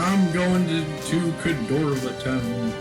[SPEAKER 1] I'm going to Cadorva Town.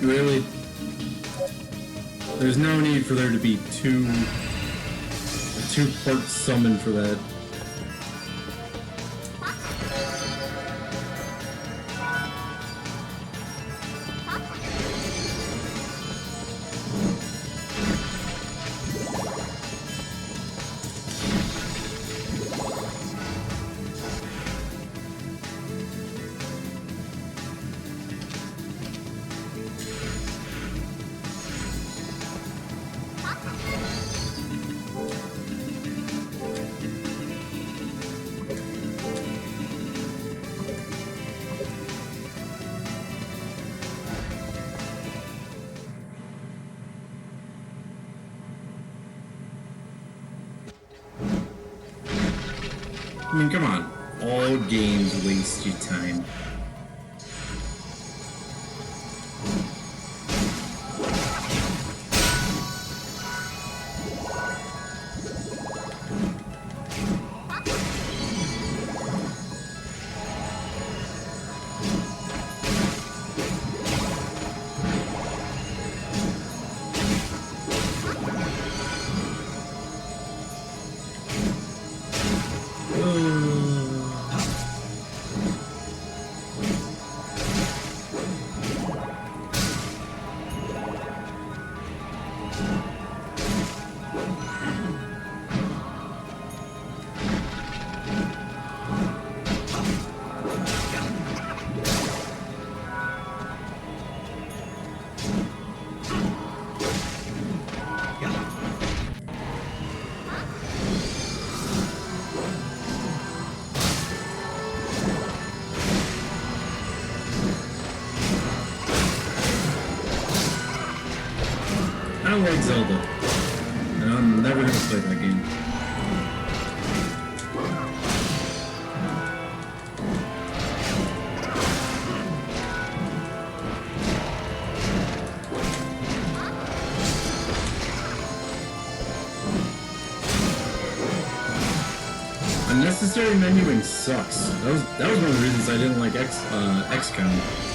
[SPEAKER 1] Really? There's no need for there to be a two-part summon for that. I mean, come on. All games waste you time. don't like Zelda. And I'm never gonna play that game. Unnecessary menuing sucks. That was one of the reasons I didn't like XCOM.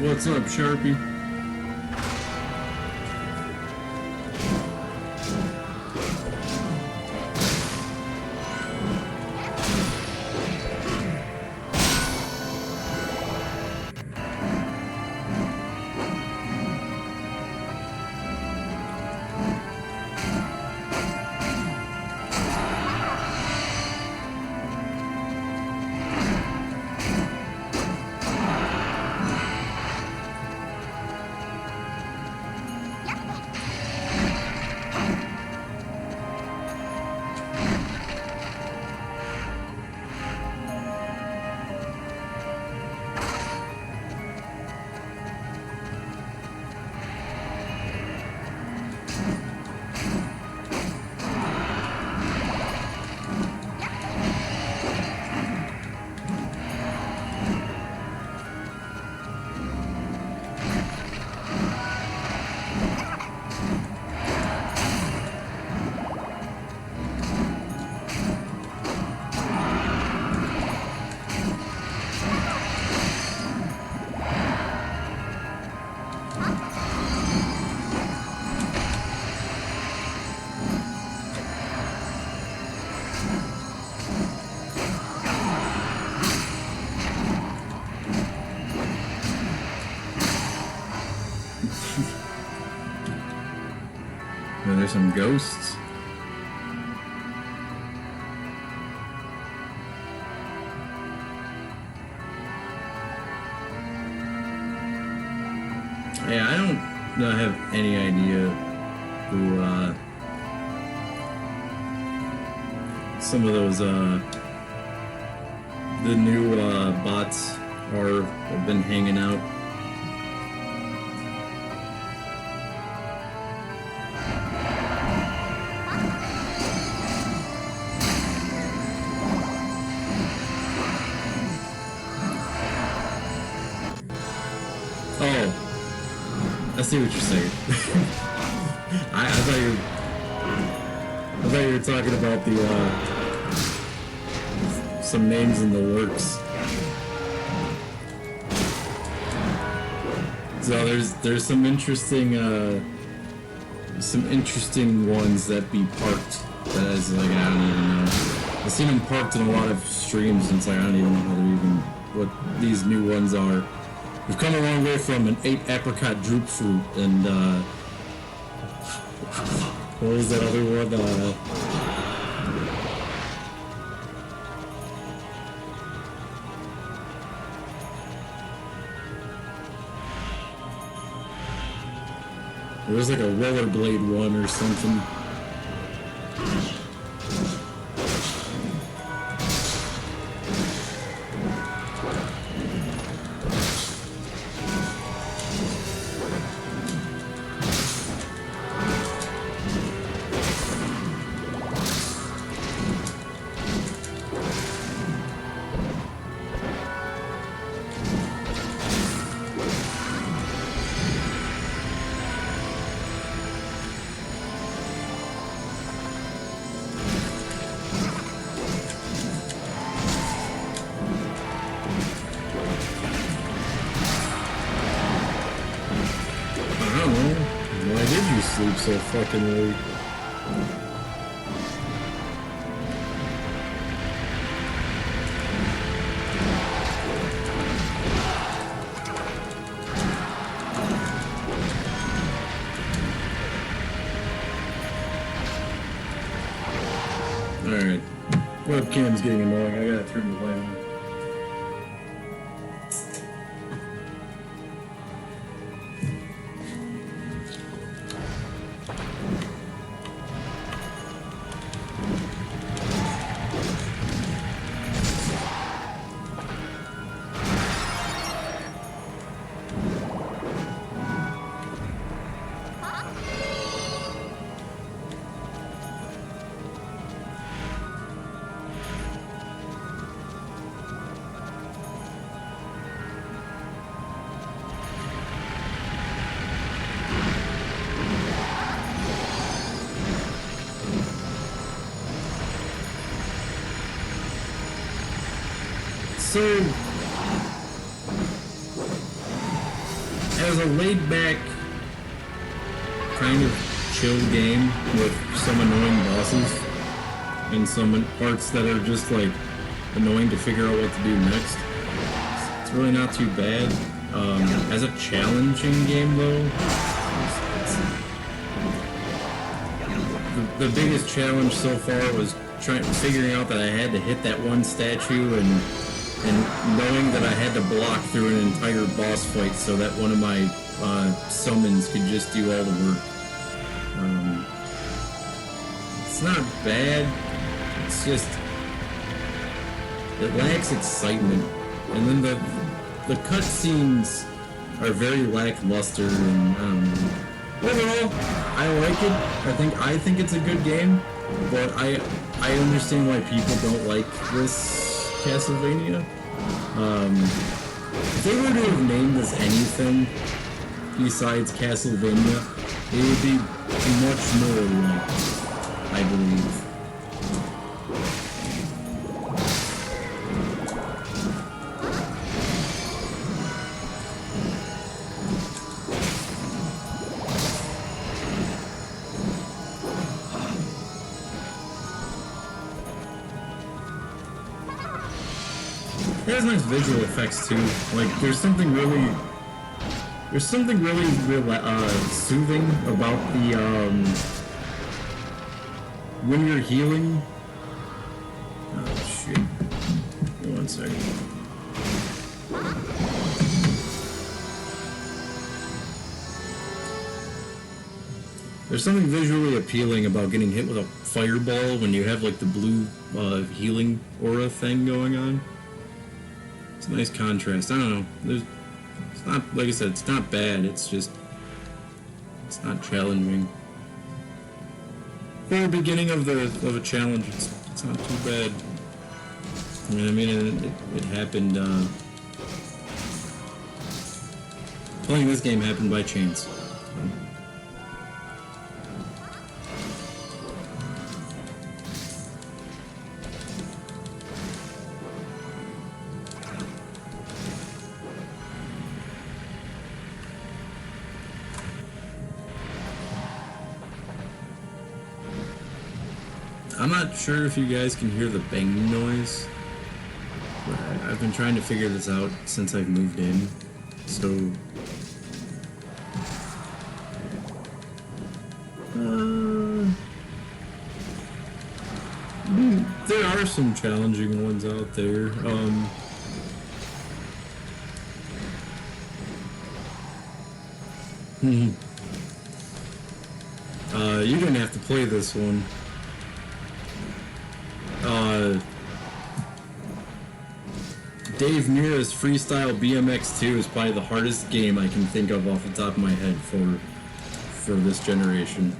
[SPEAKER 1] What's up, Sharpie? There's some ghosts. Yeah, I don't have any idea who some of those the new bots have been hanging out. Oh, I see what you're saying. I thought you were talking about the some names in the works. So there's some interesting ones that be parked. That is like I don't even know. I've seen them parked in a lot of streams, and it's like I don't even know how they're even what these new ones are. We've come a long way from an 8 apricot droop fruit and what was that other one? There was like a rollerblade one or something. don't know. Why did you sleep so fucking late? Alright. Webcam's getting annoying. I gotta turn the light on. So, as a laid-back, kind of chill game with some annoying bosses and some parts that are just like annoying to figure out what to do next, it's really not too bad. As a challenging game, though, the biggest challenge so far was figuring out that I had to hit that one statue and knowing that I had to block through an entire boss fight so that one of my summons could just do all the work. It's not bad, it's just, it lacks excitement. And then the cutscenes are very lackluster, and overall, I like it. I think it's a good game, but I understand why people don't like this Castlevania. If they were to have named this anything besides Castlevania, it would be much more liked, I believe. It has nice visual effects too. Like there's something really soothing about the when you're healing. Oh shit! Give me 1 second. There's something visually appealing about getting hit with a fireball when you have like the blue healing aura thing going on. It's a nice contrast. I don't know. It's not, like I said, it's not bad. It's just, it's not challenging. For the beginning of a challenge, it's not too bad. I mean, it happened. Playing this game happened by chance. I'm not sure if you guys can hear the banging noise, but I've been trying to figure this out since I've moved in, so... there are some challenging ones out there. You didn't have to play this one. Dave Mira's Freestyle BMX 2 is probably the hardest game I can think of off the top of my head for this generation.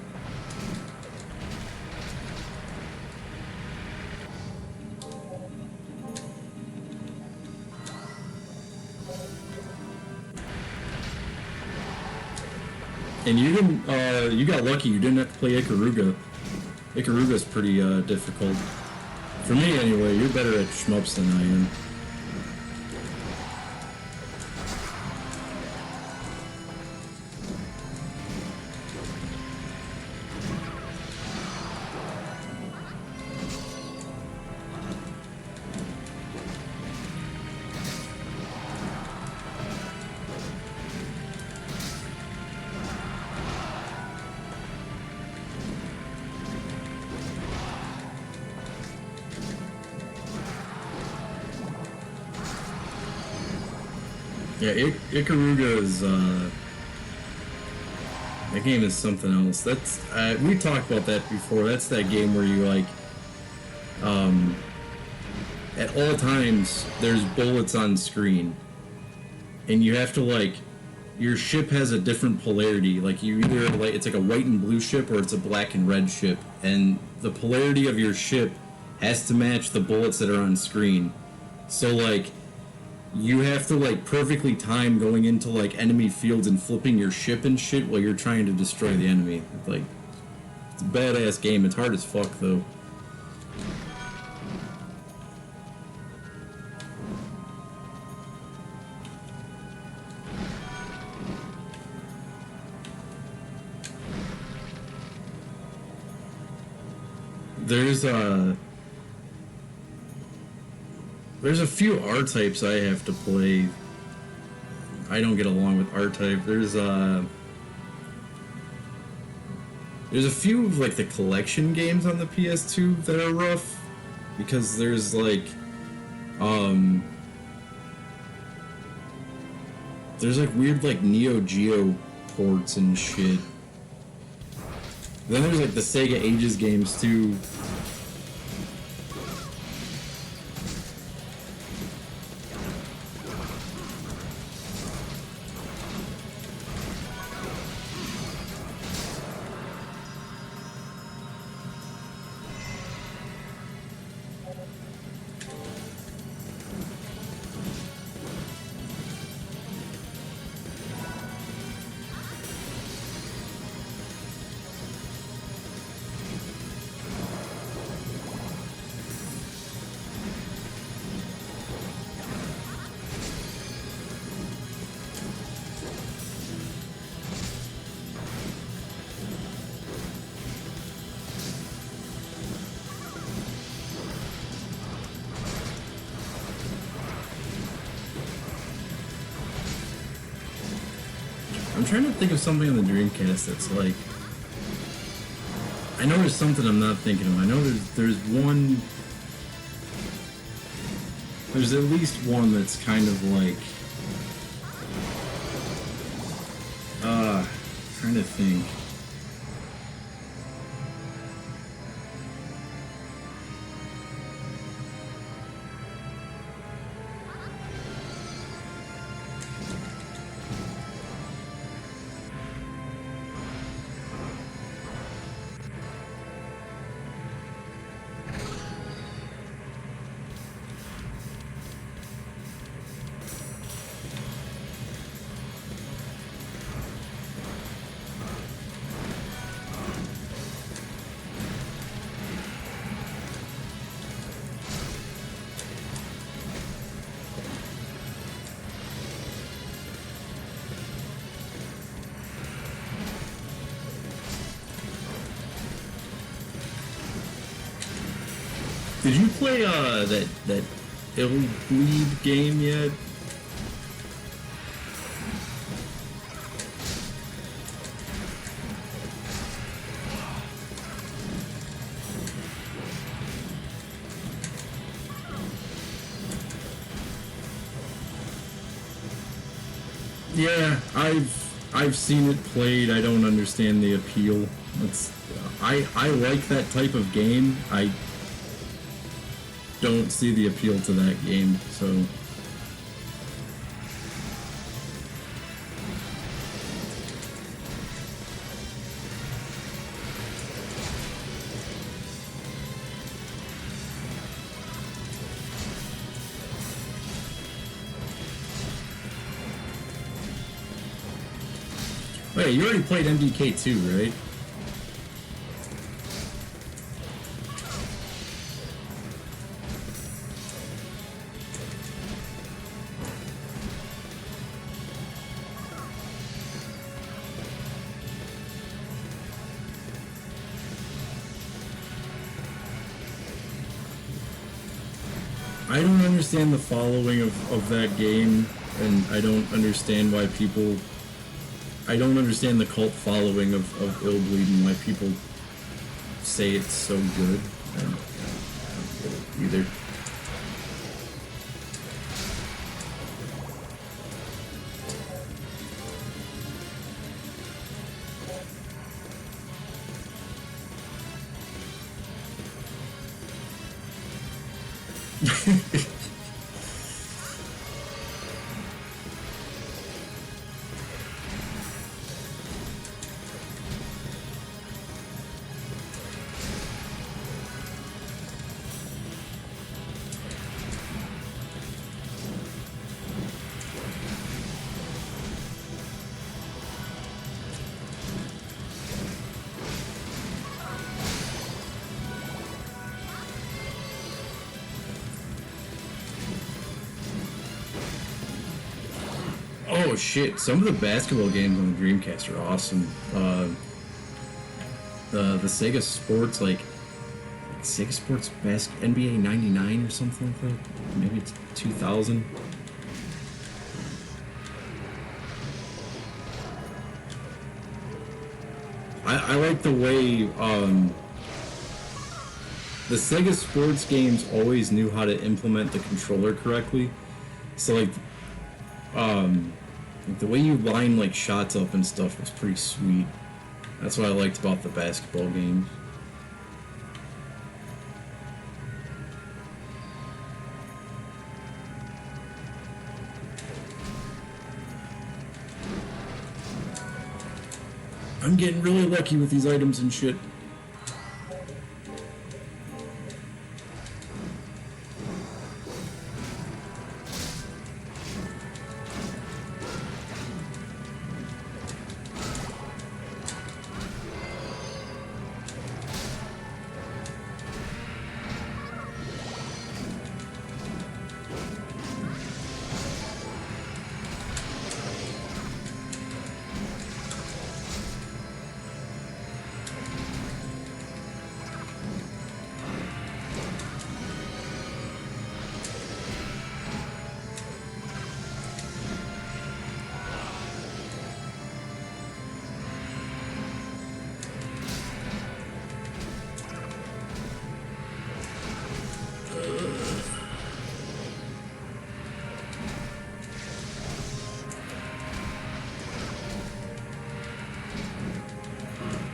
[SPEAKER 1] And you didn't, you got lucky, you didn't have to play Ikaruga. Ikaruga's pretty, difficult. For me, anyway, you're better at shmups than I am. Yeah, Ikaruga is, that game is something else. That's, we talked about that before. That's that game where you, like, at all times, there's bullets on screen. And you have to, like, your ship has a different polarity. Like, you either, like, it's like a white and blue ship or it's a black and red ship. And the polarity of your ship has to match the bullets that are on screen. So, like, you have to, like, perfectly time going into, like, enemy fields and flipping your ship and shit while you're trying to destroy the enemy. Like, it's a badass game. It's hard as fuck, though. There's a few R-types I have to play. I don't get along with R-type. There's a few of, like, the collection games on the PS2 that are rough, because there's, like, there's, like, weird, like, Neo Geo ports and shit. Then there's, like, the Sega Ages games, too. I'm trying to think of something on the Dreamcast that's like... I know there's something I'm not thinking of. I know there's one... There's at least one that's kind of like... trying to think. Did you play that Ill Bleed game yet? Yeah, I've seen it played. I don't understand the appeal. I like that type of game. I don't see the appeal to that game, so... Wait, you already played MDK2, right? I don't understand the following of that game, and I don't understand why people... I don't understand the cult following of Ill Bleed and why people say it's so good. I don't get it either. Oh shit! Some of the basketball games on the Dreamcast are awesome. The Sega Sports, like Sega Sports NBA '99 or something like that. Maybe it's 2000. I like the way the Sega Sports games always knew how to implement the controller correctly. So like the way you line like shots up and stuff was pretty sweet. That's what I liked about the basketball games. I'm getting really lucky with these items and shit.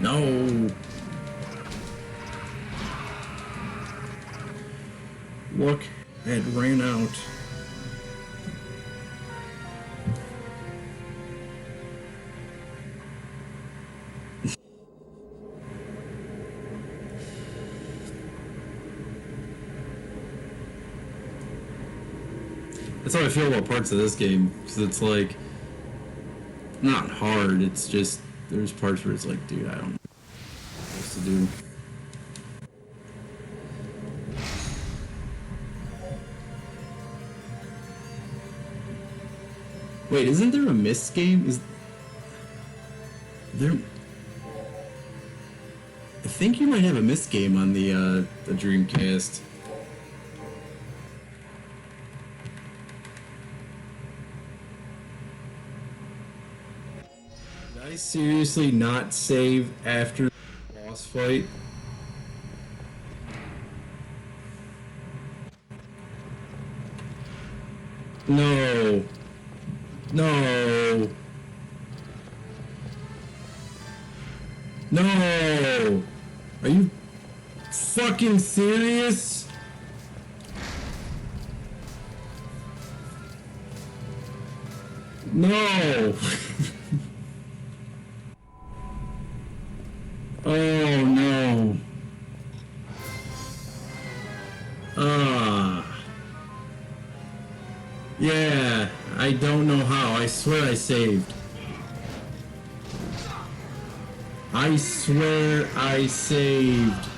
[SPEAKER 1] No. Look, it ran out. That's how I feel about parts of this game, because it's like not hard, it's just there's parts where it's like, dude, I don't know what to do. Wait, isn't there a Myst game? Is there? I think you might have a Myst game on the Dreamcast. Did I seriously not save after the boss fight? No. No. No. Are you fucking serious? No. Oh no. Yeah, I don't know how. I swear I saved. I swear I saved.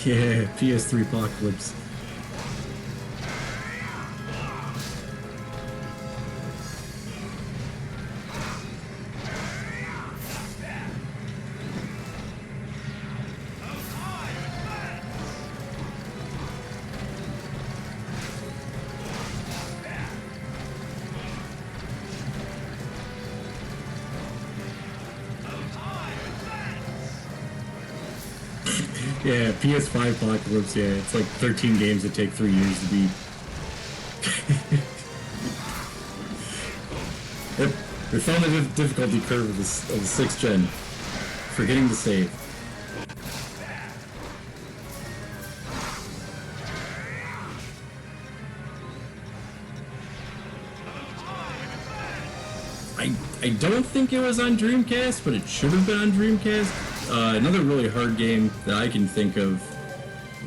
[SPEAKER 1] Yeah, PS2POCALYPSE. Yeah, PS5 Apocalypse, yeah. It's like 13 games that take 3 years to beat. Yep. We found the difficulty curve of the 6th gen. Forgetting to save. I don't think it was on Dreamcast, but it should have been on Dreamcast. Another really hard game that I can think of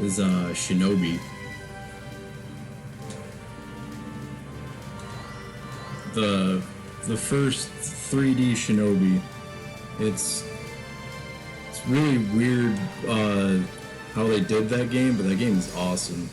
[SPEAKER 1] is Shinobi. The first 3D Shinobi. It's really weird how they did that game, but that game is awesome.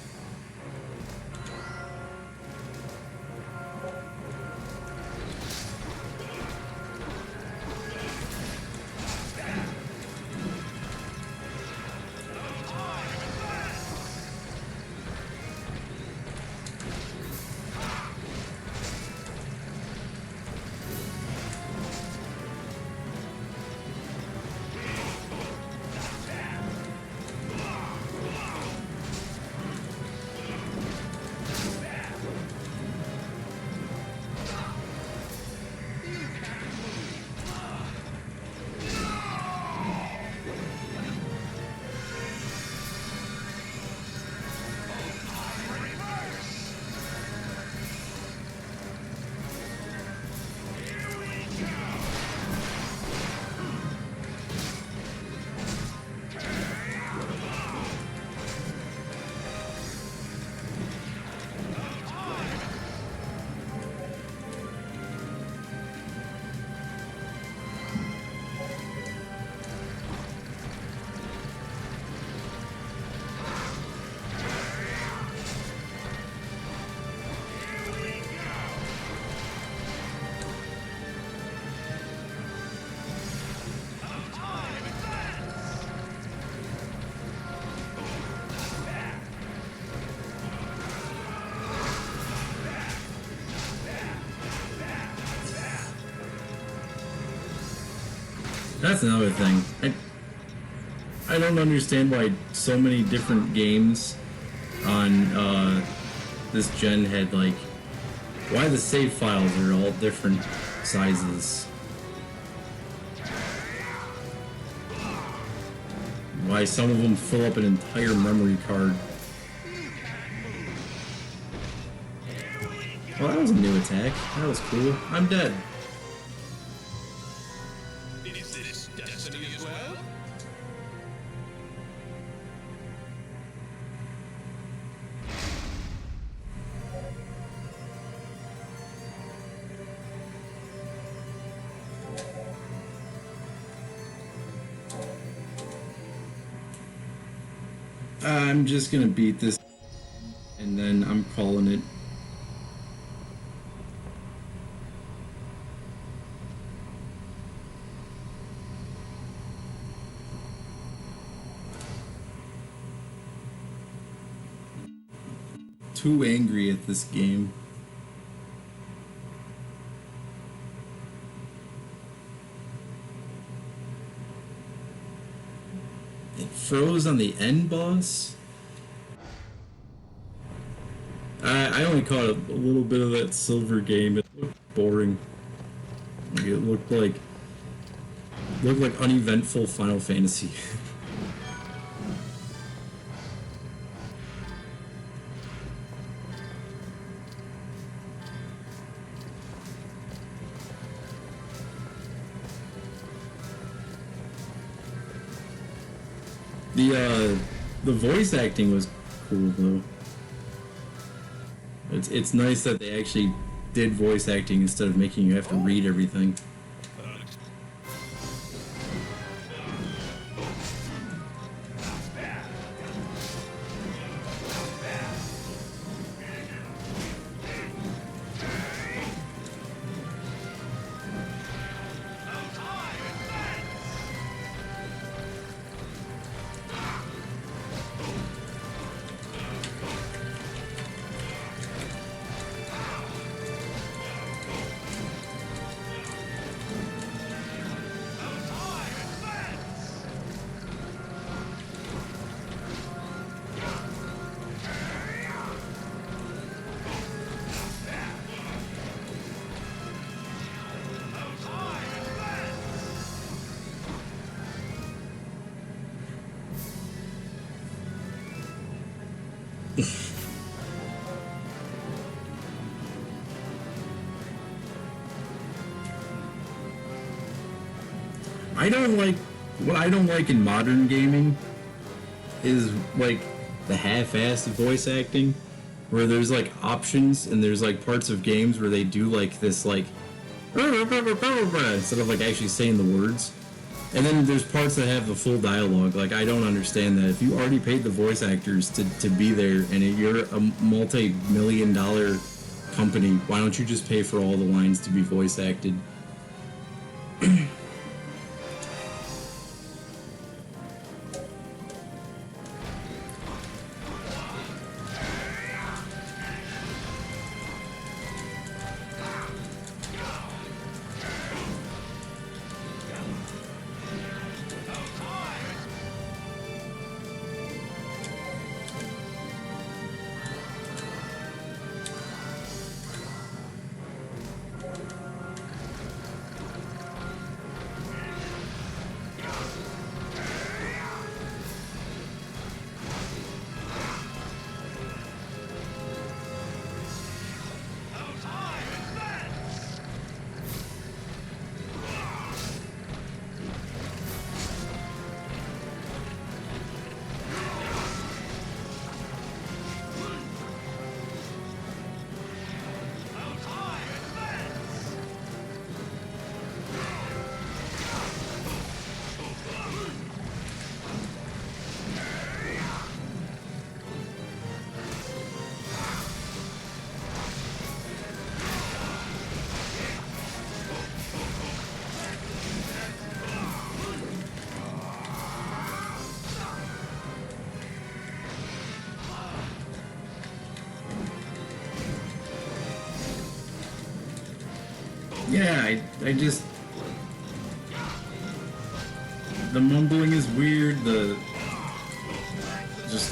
[SPEAKER 1] That's another thing. I don't understand why so many different games on this gen had, like, why the save files are all different sizes. Why some of them fill up an entire memory card. Well, that was a new attack. That was cool. I'm dead. I'm just gonna beat this, and then I'm calling it. Too angry at this game. It froze on the end boss? I only caught a little bit of that silver game. It looked boring. Like, it looked like uneventful Final Fantasy. The voice acting was cool though. It's nice that they actually did voice acting instead of making you have to read everything. I don't like what I don't like in modern gaming is like the half-assed voice acting, where there's like options and there's like parts of games where they do like this like instead of like actually saying the words. And then there's parts that have the full dialogue. Like, I don't understand that. If you already paid the voice actors to be there and you're a multi-million-dollar company, why don't you just pay for all the lines to be voice acted? Yeah, I just... The mumbling is weird,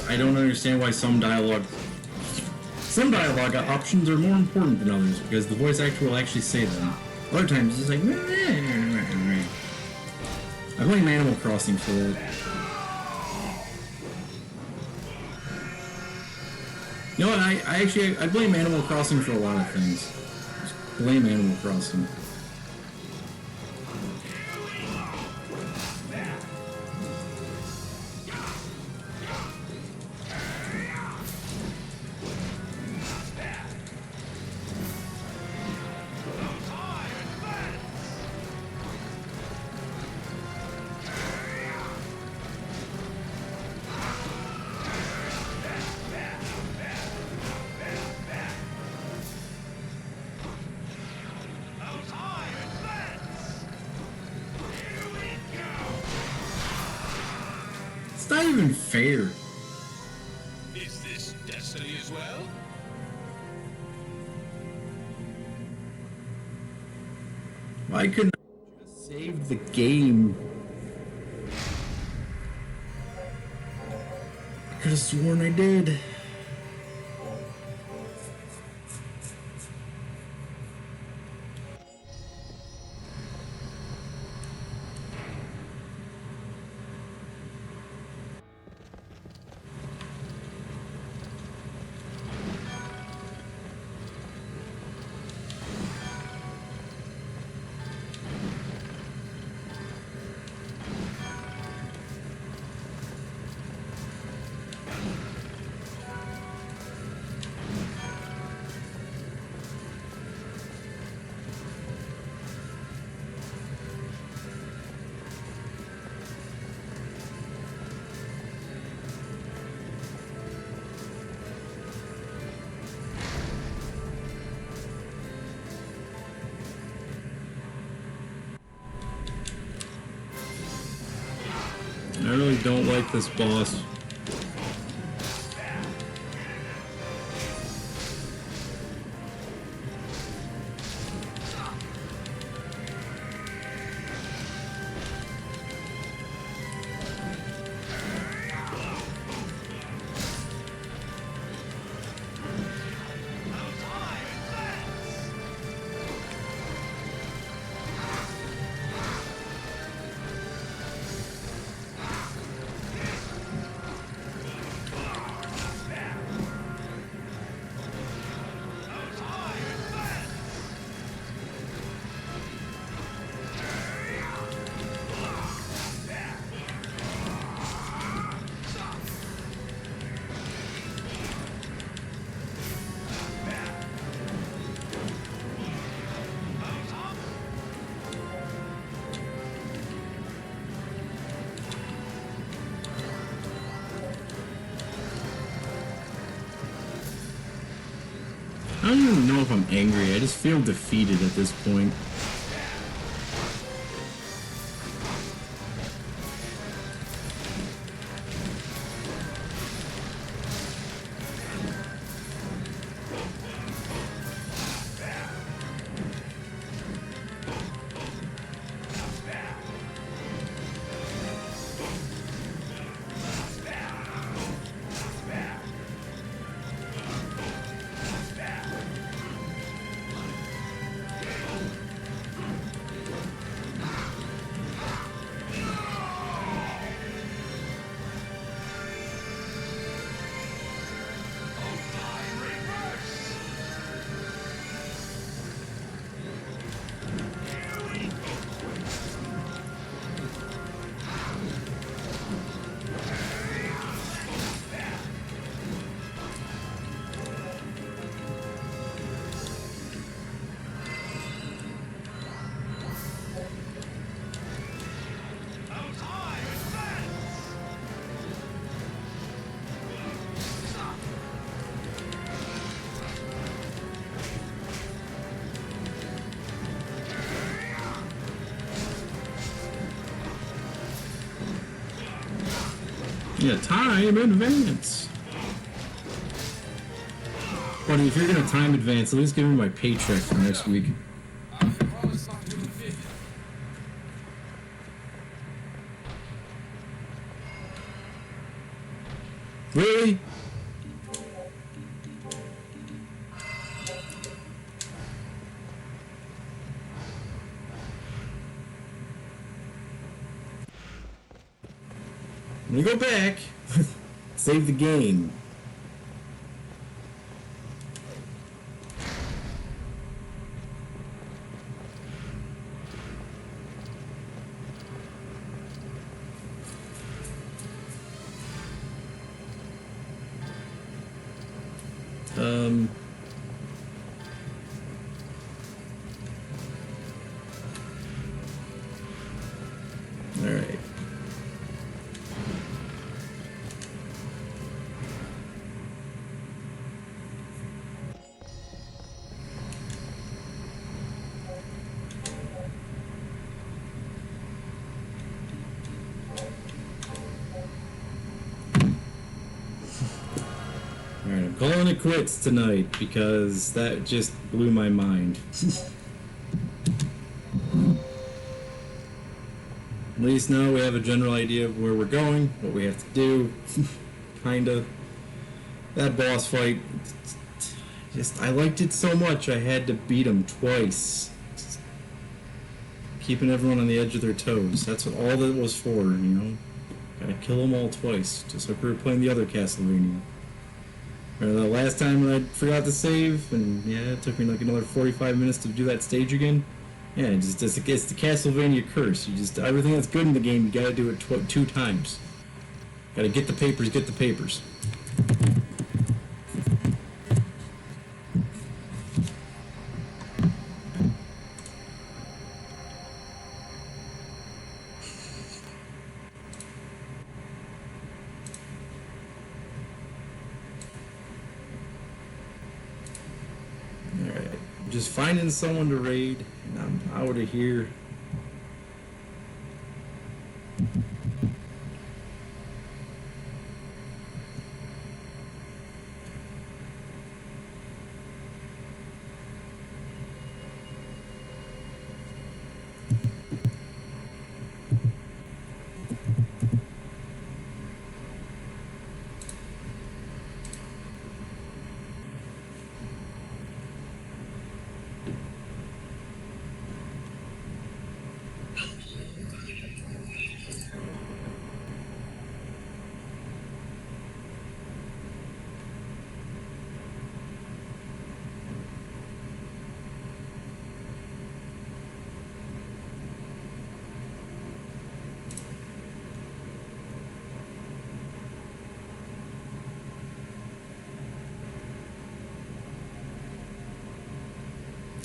[SPEAKER 1] I don't understand why some dialogue options are more important than others, because the voice actor will actually say them. Other times it's just like... I blame Animal Crossing for that. You know what, I blame Animal Crossing for a lot of things. Blame Animal Crossing. It's not even fair.
[SPEAKER 6] Is this destiny as well?
[SPEAKER 1] Why couldn't I just save the game? I could have sworn I did. I really don't like this boss. I don't even know if I'm angry. I just feel defeated at this point. Yeah, time advance. Buddy, if you're gonna time advance, at least give me my paycheck for next week. Really? Let me go back. Save the game. All right. Alright, I'm calling it quits tonight because that just blew my mind. At least now we have a general idea of where we're going, what we have to do. Kinda. That boss fight, I liked it so much I had to beat him twice. Just keeping everyone on the edge of their toes. That's what all that was for, you know? Gotta kill them all twice, just like we were playing the other Castlevania. Or the last time I forgot to save, and yeah, it took me like another 45 minutes to do that stage again. Yeah, it's the Castlevania curse. You just, everything that's good in the game, you gotta do it 2 times. Gotta get the papers, get the papers. Just finding someone to raid, and I'm out of here.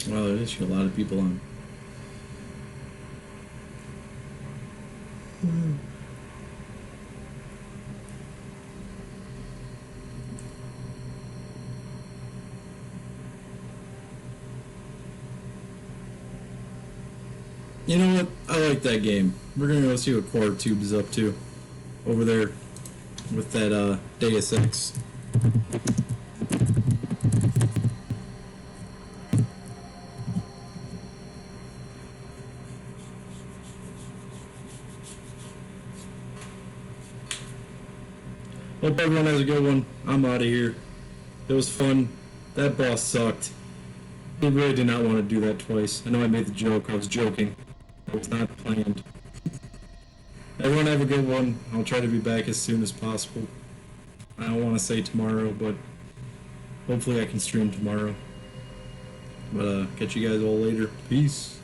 [SPEAKER 1] Well, there's a lot of people on. You know what? I like that game. We're gonna go see what Core Tube is up to over there with that Deus Ex. Hope everyone has a good one. I'm out of here. It was fun. That boss sucked. He really did not want to do that twice. I know I made the joke. I was joking. It was not planned. Everyone have a good one. I'll try to be back as soon as possible. I don't want to say tomorrow, but hopefully I can stream tomorrow. But catch you guys all later. Peace.